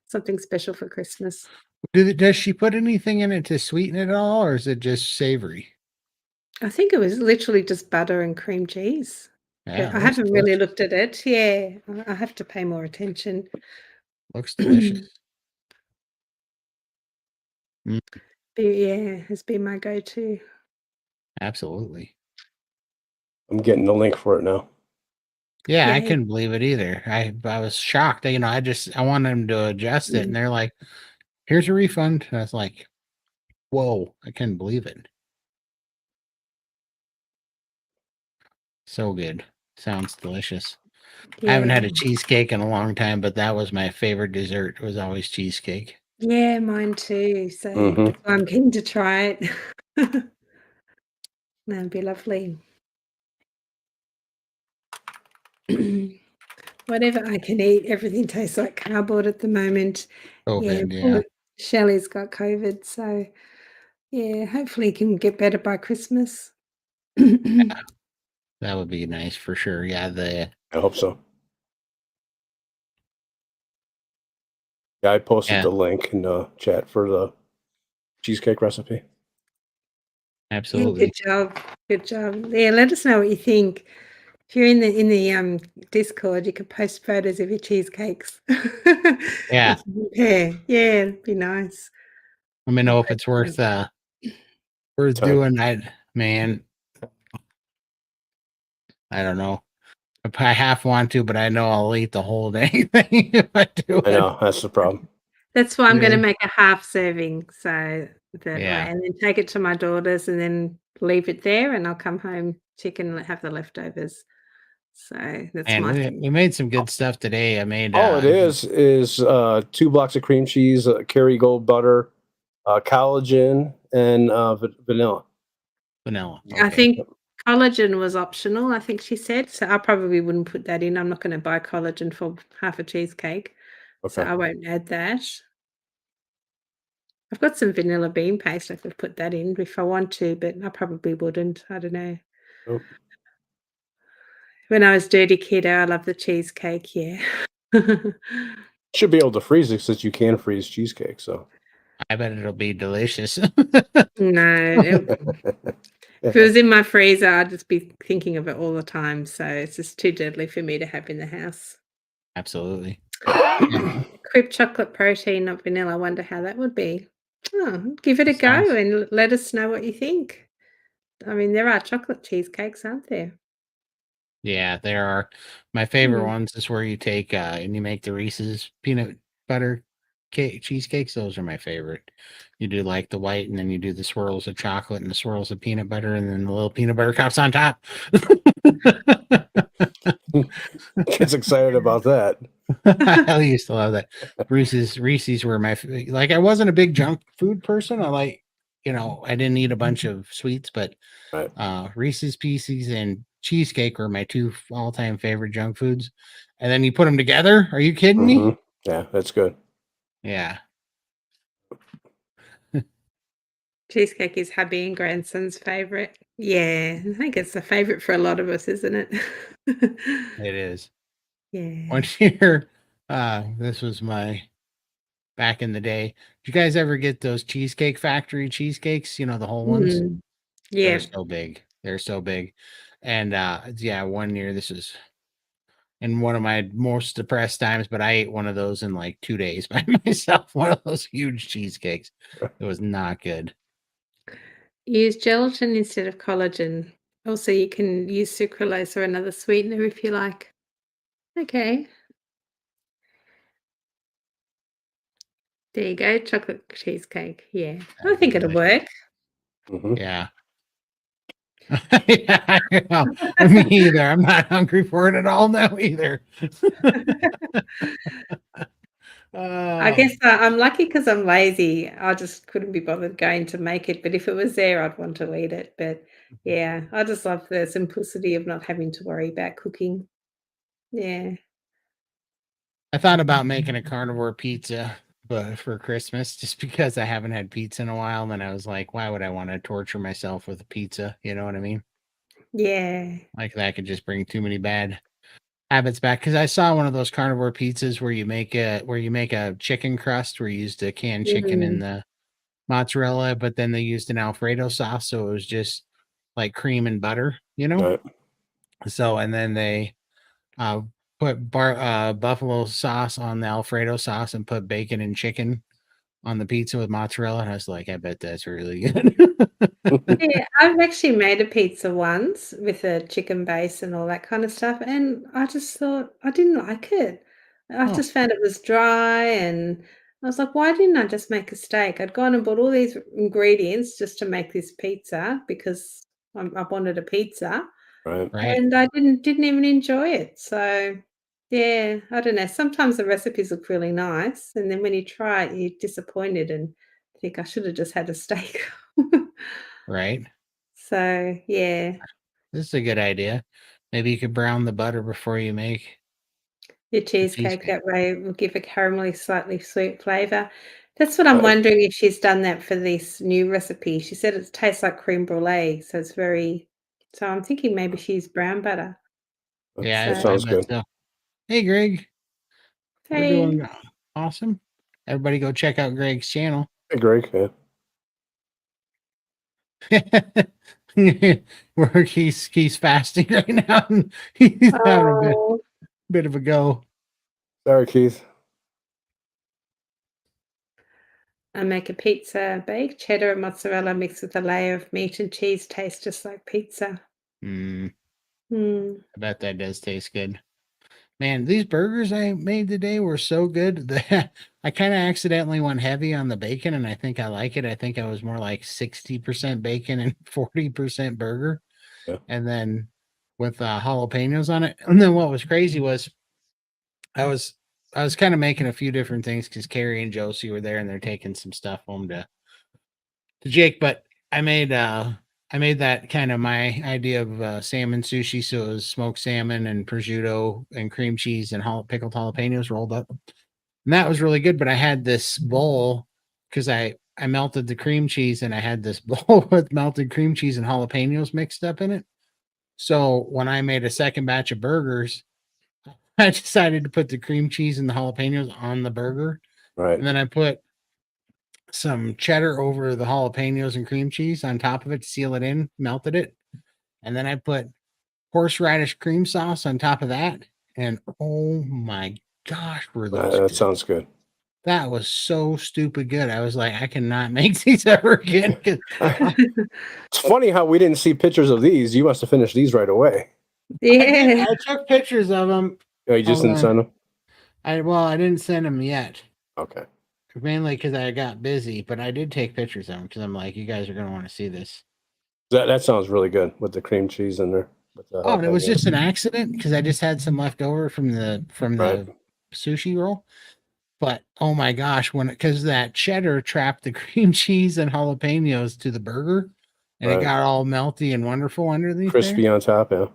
something special for Christmas. Does she put anything in it to sweeten it all, or is it just savory? I think it was literally just butter and cream cheese. Yeah, But I it looks haven't really delicious. looked at it. Yeah, I have to pay more attention. Looks delicious. Mm, But yeah, has been my go-to. absolutely. I'm getting the link for it now. Yeah, I Yay. couldn't believe it either. I was shocked. You know, I wanted them to adjust it, and they're like, "Here's a refund." And I was like, "Whoa!" I couldn't believe it. So good. Sounds delicious. I haven't had a Yeah. cheesecake in a long time, but that was my favorite dessert. It was always cheesecake. Yeah, mine too. So Mhm. that's why I'm keen to try it. That'd be lovely. Whatever I can eat, everything tastes like cardboard at the moment. Yeah, COVID, poor yeah. Shelley's got COVID, so yeah, hopefully it can get better by Christmas. That would be nice for sure. Yeah, I hope so. Yeah, I posted Yeah. the link in the chat for the cheesecake recipe. Yeah, absolutely. good job. Good job. Yeah, let us know what you think. If you're in the Discord, you could post photos of your cheesecakes. Yeah. Yeah, it'd be nice. Let me know if it's worth Time. doing. Man, I don't know. I half want to, but I know I'll eat the whole dang thing if I do I it. know that's the problem. That's why I'm Yeah. gonna make a half serving, so that Yeah. way, and then take it to my daughters and then leave it there, and I'll come home, chicken, and have the leftovers. So that's And my we made some good stuff today. I made All it is 2 blocks of cream cheese, Kerrygold butter, collagen, and vanilla. Vanilla. I Okay. think collagen was optional, I think she said, so I probably wouldn't put that in. I'm not gonna buy collagen for half a cheesecake, so Okay. I won't add that. I've got some vanilla bean paste, I could put that in if I want to, but I probably wouldn't. I don't know. Oh, When I was dirty kiddo, I loved the cheesecake, yeah. should be able to freeze it since you can freeze cheesecake. So I bet it'll be delicious. No, if it was in my freezer, I'd just be thinking of it all the time, so it's just too deadly for me to have in the house. Absolutely. Yeah, Crib chocolate protein, not vanilla. I wonder how that would be. Oh, give it a go sounds and let us know what you think. I mean, there are chocolate cheesecakes, aren't there? yeah, there are my favorite Mm. ones is where you take and you make the Reese's peanut butter cake cheesecakes. Those are my favorite. You do like the white and then you do the swirls of chocolate and the swirls of peanut butter and then the little peanut butter cups on top. gets excited about that. I used to love that. Reese's were like I wasn't a big junk food person. I like, I didn't eat a bunch of sweets, but Right. Reese's Pieces and cheesecake were my two all-time favorite junk foods. And then you put them together. Are you kidding me? Yeah, that's good. Yeah. Cheesecake is hubby and grandson's favorite. Yeah, I think it's the favorite for a lot of us, isn't it? It is. Yeah. One year, this was my back in the day. Did you guys ever get those Cheesecake Factory cheesecakes? The whole ones? Mm. They're Yeah. so big. They're so big. And yeah, one year this is in one of my most depressed times, but I ate one of those in like 2 days by myself. One of those huge cheesecakes. It was not good. Use gelatin instead of collagen. Also, you can use sucralose or another sweetener if you like. Okay. There you go, chocolate cheesecake. Yeah, I That'd be think it'll delicious. work. Yeah. Yeah, well, me either. I'm not hungry for it at all now either. I Oh, guess I'm lucky because I'm lazy. I just couldn't be bothered going to make it, but if it was there, I'd want to eat it. But yeah, I just love the simplicity of not having to worry about cooking. Yeah. I thought about making a carnivore pizza, but for Christmas, just because I haven't had pizza in a while. And then I was like, why would I want to torture myself with a pizza? You know what I mean? Yeah. Like that could just bring too many bad habits back. Because I saw one of those carnivore pizzas where you make a chicken crust where you used the canned chicken and Mm, the mozzarella, but then they used an Alfredo sauce, so it was just like cream and butter. Right. So and then they uh put buffalo sauce on the Alfredo sauce and put bacon and chicken on the pizza with mozzarella. And I was like, I bet that's really good. yeah, I've actually made a pizza once with a chicken base and all that kind of stuff, and I just thought I didn't like it. I Oh, just found it was dry, and I was like, "Why didn't I just make a steak?" I'd gone and bought all these ingredients just to make this pizza because I wanted a pizza, Right. right, and I didn't even enjoy it. So, yeah, I don't know. Sometimes the recipes look really nice, and then when you try it, you're disappointed and think, "I should have just had a steak." right. So, yeah, This is a good idea. Maybe you could brown the butter before you make your the cheesecake cheesecake. that way will give a caramelly, slightly sweet flavour. That's what I'm Right. wondering if she's done that for this new recipe. She said it tastes like crème brûlée, so it's very so I'm thinking maybe she used brown butter. Yeah, That So, I sounds bet good. so. Hey, Greg, we're hey, doing awesome. Everybody go check out Greg's channel. Hey, Greg. Yeah. Where he's fasting right now. And he's having a oh, bit of a go. Sorry, Keith. I make a pizza, baked cheddar and mozzarella mixed with a layer of meat and cheese, tastes just like pizza. Mm, Mm, I bet that does taste good. Man, these burgers I made today were so good that I kind of accidentally went heavy on the bacon, and I think I like it. I think I was more like 60% bacon and 40% burger, Yeah. and then with jalapenos on it. And then what was crazy was I was I was kind of making a few different things because Carrie and Josie were there, and they're taking some stuff home to Jake. But I made I made that kind of my idea of salmon sushi. So it was smoked salmon and prosciutto and cream cheese and pickled jalapenos rolled up. And that was really good. But I had this bowl because I melted the cream cheese and I had this bowl with melted cream cheese and jalapenos mixed up in it. So when I made a second batch of burgers, I decided to put the cream cheese and the jalapenos on the burger. Right. And then I put some cheddar over the jalapenos and cream cheese on top of it to seal it in, melted it. And then I put horseradish cream sauce on top of that. And oh my gosh, were those That good. sounds good. That was so stupid good. I was like, I cannot make these ever again. It's funny how we didn't see pictures of these. You must have finished these right away. Yeah. I took pictures of them. Oh, you just didn't send them? I didn't send them yet. Okay. Mainly because I got busy, but I did take pictures of them because I'm like, you guys are going to want to see this. That sounds really good with the cream cheese in there. Oh, and it was just an accident because I just had some left over from the Right. sushi roll. But oh my gosh, because that cheddar trapped the cream cheese and jalapenos to the burger, and Right. it got all melty and wonderful underneath Crispy there. on top, yeah.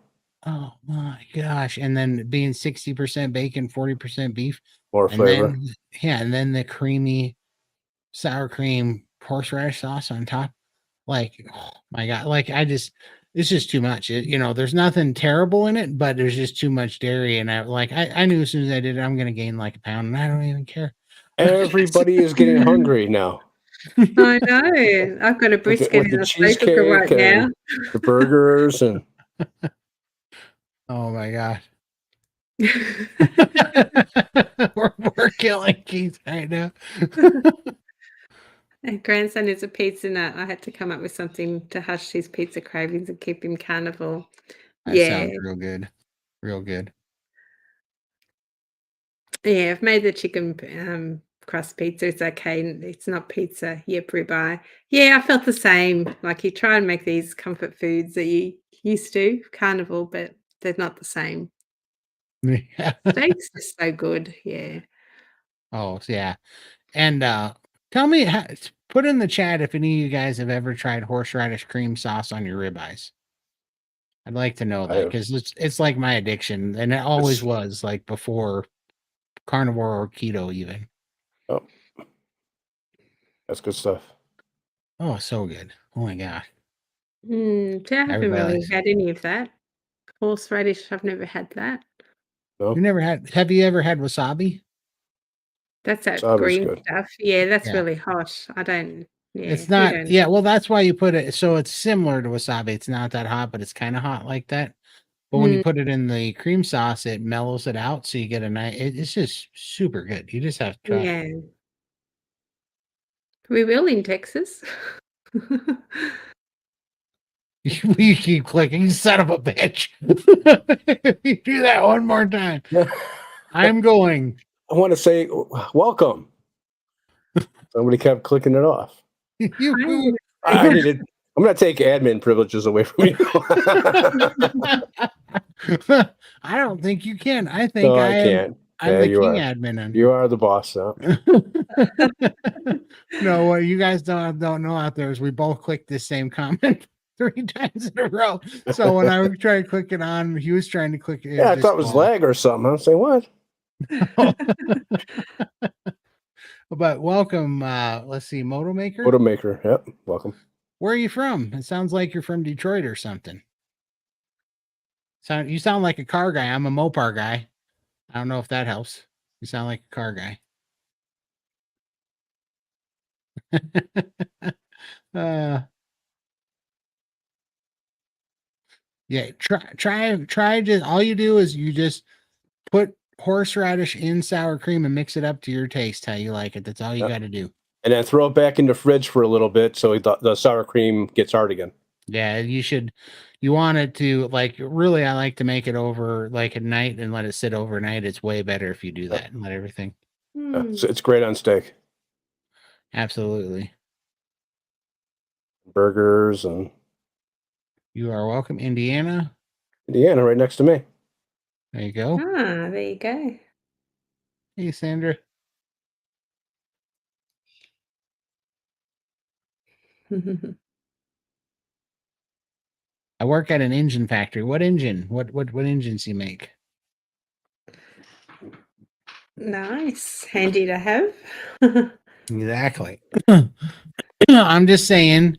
Oh my gosh! And then being 60% bacon, 40% beef, More and flavor. and then the creamy sour cream horseradish sauce on top. Like, oh my god! Like it's just too much. There's nothing terrible in it, but there's just too much dairy. And I knew as soon as I did it, I'm gonna gain like a pound, and I don't even care. Everybody is getting hungry now. I know. I've got a brisket with in the the slow cooker cheesecake right now. and the burgers and Oh my gosh. we're killing Keith right now. And grandson is a pizza nut. I had to come up with something to hush his pizza cravings and keep him carnivore. That Yeah. sounds real good. Real good. Yeah, I've made the chicken crust pizza. It's okay. It's not pizza. Yep, ribeye. Yeah, I felt the same. Like you try and make these comfort foods that you used to, carnivore, but they're not the same. Yeah. Steaks are so good. Yeah. Oh, yeah. And tell me, put in the chat if any of you guys have ever tried horseradish cream sauce on your ribeyes. I'd like to know that because it's like my addiction, and it always was like before carnivore or keto even. Oh, that's good stuff. Oh, so good. Oh my god. I haven't really had any of that. Horseradish, I've never had that. No? Have you ever had wasabi? That's that Wasabi's green good. stuff. Yeah, that's Yeah. really hot. I don't. Yeah, It's we not. don't. Yeah, well, that's why you put it. So it's similar to wasabi. It's not that hot, but it's kind of hot like that. But when you put it in the cream sauce, it mellows it out, so you get a nice. It's just super good. You just have to try it. Yeah. We will in Texas. You keep clicking, you son of a bitch. You do that one more time. I'm going. I want to say welcome. Somebody kept clicking it off. I'm going to take admin privileges away from you. I don't think you can. I think No, I can't. I'm the king admin. On you are the boss. Huh? No, what you guys don't know out there is we both clicked the same comment 3 times in a row. So when I was trying to click it on, he was trying to click it. Yeah, I thought it was lag or something. I was saying, what? But welcome. Let's see, Moto Maker. Moto Maker. Yep. Welcome. Where are you from? It sounds like you're from Detroit or something. You sound like a car guy. I'm a Mopar guy. I don't know if that helps. You sound like a car guy. Yeah, try just all you do is you just put horseradish in sour cream and mix it up to your taste, how you like it. That's all you got to do. And then throw it back in the fridge for a little bit so the sour cream gets hard again. Yeah, you want it to really, I like to make it over like at night and let it sit overnight. It's way better if you do that and let everything. Yeah, it's great on steak. Absolutely. Burgers and. You are welcome, Indiana. Indiana, right next to me. There you go. Ah, there you go. Hey, Sandra. I work at an engine factory. What engine? What engines you make? Nice. Handy to have. Exactly. I'm just saying,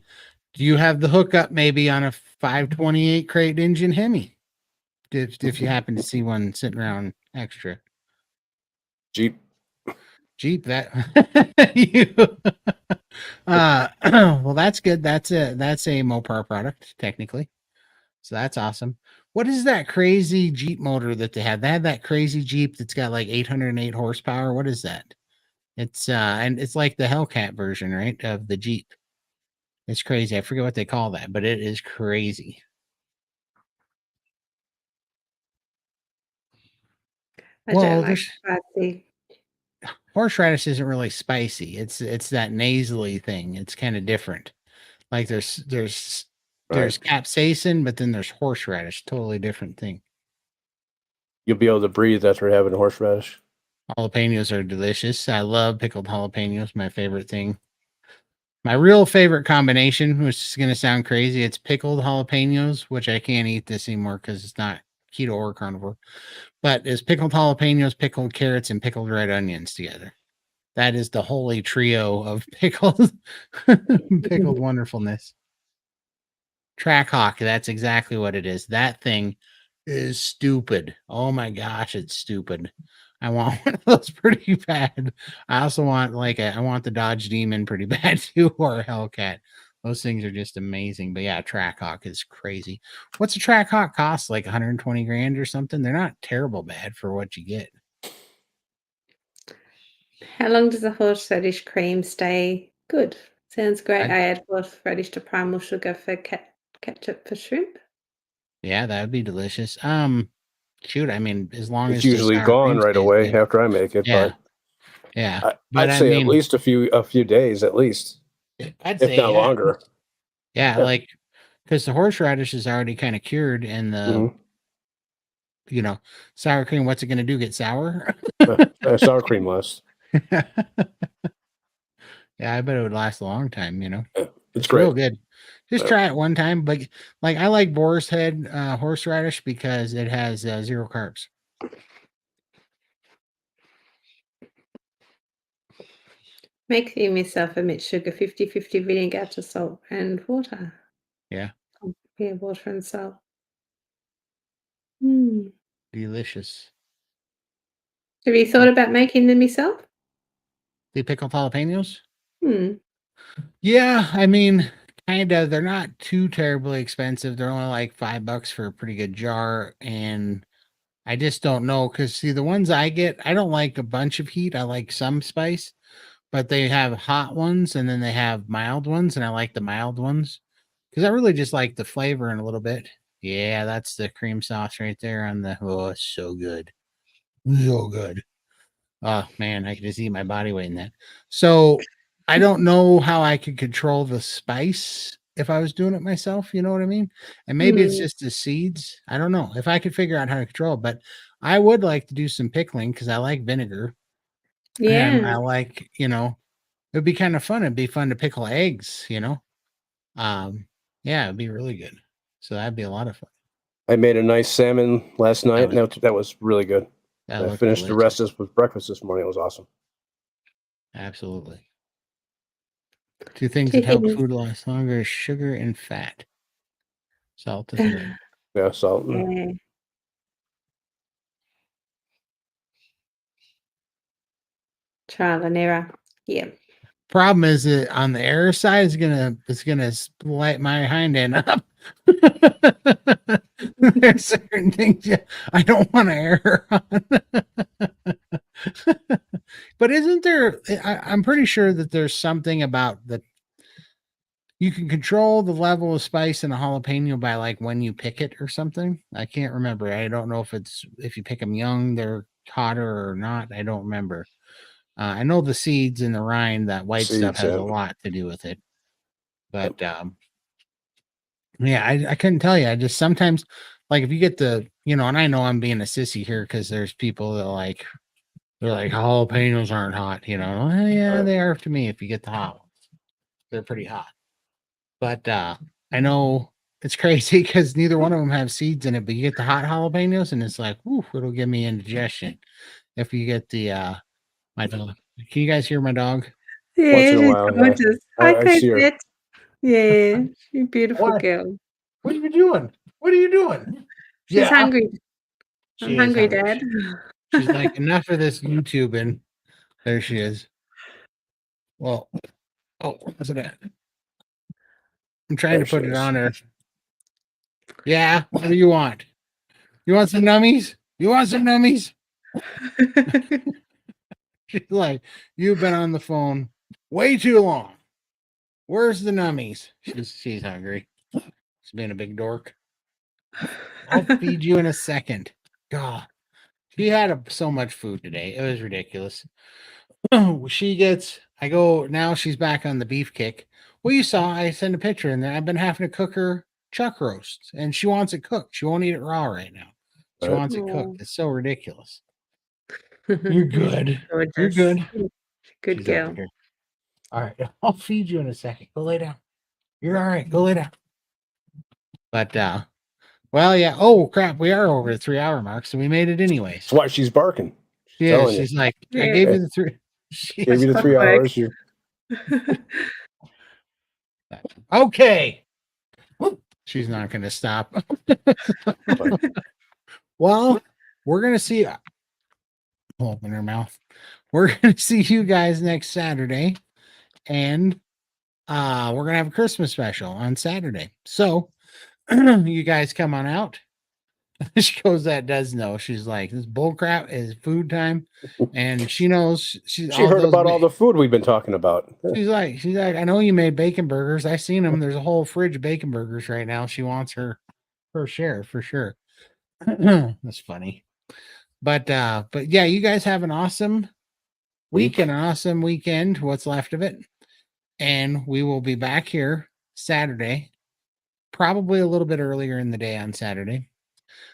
do you have the hookup maybe on a 528 crate engine Hemi? If you happen to see one sitting around extra. Jeep. That you well, that's good. That's a Mopar product, technically. So that's awesome. What is that crazy Jeep motor that they have? They have that crazy Jeep that's got like 808 horsepower. What is that? It's and it's like the Hellcat version, right? Of the Jeep. It's crazy. I forget what they call that, but it is crazy. I don't like spicy. Horseradish isn't really spicy. It's that nasally thing. It's kind of different. Like there's Right. capsaicin, but then there's horseradish. Totally different thing. You'll be able to breathe after having horseradish. Jalapenos are delicious. I love pickled jalapenos. My favorite thing. My real favorite combination, which is going to sound crazy, it's pickled jalapenos, which I can't eat this anymore because it's not keto or carnivore. But is pickled jalapenos, pickled carrots, and pickled red onions together. That is the holy trio of pickled wonderfulness. Trackhawk, that's exactly what it is. That thing is stupid. Oh my gosh, it's stupid. I want one of those pretty bad. I also want I want the Dodge Demon pretty bad too, or a Hellcat. Those things are just amazing. But yeah, Trackhawk is crazy. What's a Trackhawk cost? Like 120 grand or something? They're not terrible bad for what you get. How long does a horseradish cream stay good? Sounds great. I add horseradish to primal sugar for ketchup for shrimp. Yeah, that would be delicious. Shoot, I mean, as long It's as the usually sour gone cream right stays away good. after I make it, Yeah, but yeah. But I'd I say at mean, least a few days at least, I'd if say not longer. yeah, Yeah. like because the horseradish is already kind of cured, and the sour cream. What's it going to do? Get sour? Sour cream less. Yeah, I bet it would last a long time. It's real great. good. Just try it one time. But like I like Boar's Head horseradish because it has 0 carbs. Make yourself a mixed sugar 50-50 vinegar to salt and water. Yeah, Yeah, water and salt. delicious. Have you thought about making them yourself? The pickled jalapenos? Hmm. Yeah, I mean, kind of. They're not too terribly expensive. They're only like $5 for a pretty good jar, and I just don't know because see, the ones I get, I don't like a bunch of heat. I like some spice, but they have hot ones and then they have mild ones, and I like the mild ones because I really just like the flavor in a little bit. Yeah, that's the cream sauce right there on the. Oh, it's so good, so good. Oh man, I could just eat my body weight in that. So I don't know how I could control the spice if I was doing it myself. You know what I mean? And maybe it's just the seeds. I don't know if I could figure out how to control it, but I would like to do some pickling because I like vinegar and Yeah. I like, it'd be kind of fun. It'd be fun to pickle eggs. Yeah, it'd be really good. So that'd be a lot of fun. I made a nice salmon last night. That was really good. I Looked finished the delicious. rest with breakfast this morning. It was awesome. Absolutely. 2 things Two that help things. food last longer is sugar and fat. Salt isn't it? Yeah, salt. Yeah. Trial and error. Yeah. Problem is that on the error side, it's gonna split my hind end up. There's certain things I don't want to error on. But isn't there? I'm pretty sure that there's something about that you can control the level of spice in a jalapeno by like when you pick it or something. I can't remember. I don't know if you pick them young, they're hotter or not. I don't remember. I know the seeds and the rind, that white stuff Seeds, has yeah. a lot to do with it. But yeah, I couldn't tell you. I just sometimes like if you get and I know I'm being a sissy here because there's people that they're like jalapenos aren't hot, Well, yeah, they are to me if you get the hot ones. They're pretty hot. But I know it's crazy because neither one of them have seeds in it, but you get the hot jalapenos and it's like, whew, it'll give me indigestion. If you get the my dog. Can you guys hear my dog? Yeah, Once in a she's while, yeah. gorgeous. Hi, I see her. Cosette. Yeah, she's a beautiful What? girl. What are you doing? What are you doing? She's hungry. I'm She is hungry, hungry. Dad. She's like, enough of this YouTube, and there she is. Well, oh, what's it at? I'm trying There to put she it is. on her. Yeah, what do you want? You want some nummies? You want some nummies? She's like, you've been on the phone way too long. Where's the nummies? She's hungry. She's being a big dork. I'll feed you in a second. God, she had so much food today. It was ridiculous. She gets, I go, now she's back on the beef kick. Well, you saw, I sent a picture in there. I've been having to cook her chuck roast, and she wants it cooked. She won't eat it raw right now. She Right. wants it Aw. cooked. It's so ridiculous. You're good. You're Gorgeous. good. Good She's over girl. here. All right, I'll feed you in a second. Go lay down. You're all right. Go lay down. But well, yeah. Oh crap, we are over the 3-hour mark, so we made it anyways. That's why she's barking. Yeah, telling you. she's like, I Yeah. gave you the 3. Gave you the 3 Clockwork. hours. You Okay. She's not going to stop. Well, we're going to see. Open her mouth. We're going to see you guys next Saturday, and we're going to have a Christmas special on Saturday. So you guys come on out. She goes, that does know. She's like, this bull crap is food time, and she knows. she heard about all the food we've been talking about. She's like, I know you made bacon burgers. I seen them. There's a whole fridge of bacon burgers right now. She wants her share for sure. That's funny. But yeah, you guys have an awesome week and an awesome weekend, what's left of it. And we will be back here Saturday, probably a little bit earlier in the day on Saturday.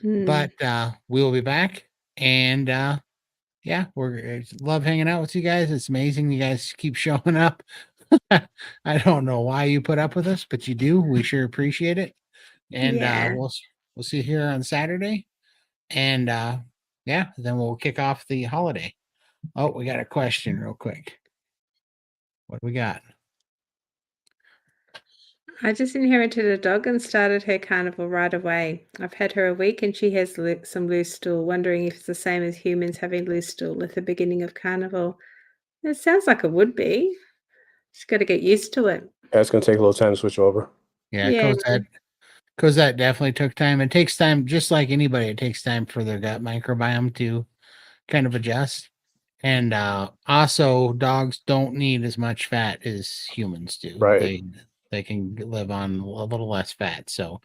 But we will be back, and yeah, we're love hanging out with you guys. It's amazing you guys keep showing up. I don't know why you put up with us, but you do. We sure appreciate it. And we'll see you here on Saturday. And yeah, then we'll kick off the holiday. Oh, we got a question real quick. What do we got? I just inherited a dog and started her carnival right away. I've had her a week and she has some loose stool, wondering if it's the same as humans having loose stool at the beginning of carnival. It sounds like it would be. Just got to get used to it. Yeah, it's going to take a little time to switch over. Yeah, Yeah. Cosette definitely took time. It takes time, just like anybody, it takes time for their gut microbiome to kind of adjust. And also, dogs don't need as much fat as humans do. Right. They can live on a little less fat. So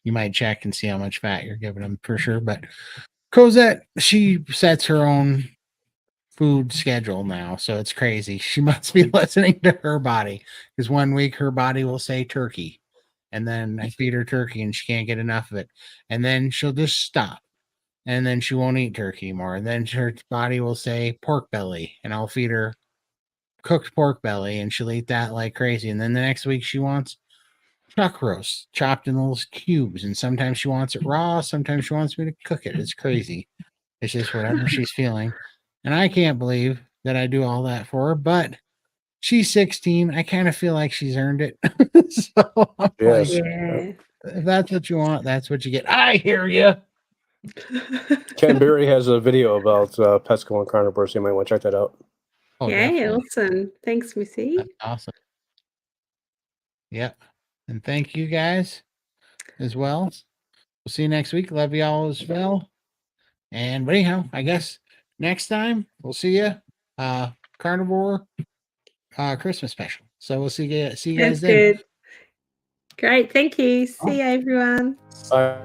you might check and see how much fat you're giving them for sure. But Cosette, she sets her own food schedule now. So it's crazy. She must be listening to her body, because one week her body will say turkey. And then I feed her turkey and she can't get enough of it. And then she'll just stop. And then she won't eat turkey anymore. And then her body will say pork belly. And I'll feed her cooked pork belly and she'll eat that like crazy. And then the next week she wants chuck roast chopped in little cubes. And sometimes she wants it raw. Sometimes she wants me to cook it. It's crazy. It's just whatever she's feeling. And I can't believe that I do all that for her. But she's 16. I kind of feel like she's earned it. So I'm Yes. like, Yeah. if that's what you want, that's what you get. I hear you. Ken Berry has a video about Pesco and carnivore, so you might want to check that out. Oh, yeah, definitely. awesome. Thanks, Missy. That's awesome. Yep. And thank you guys as well. We'll see you next week. Love you all as well. And anyhow, I guess next time we'll see you. Carnivore Christmas special. So we'll see you guys That's then. good. Great. Thank you. See you, everyone. Bye.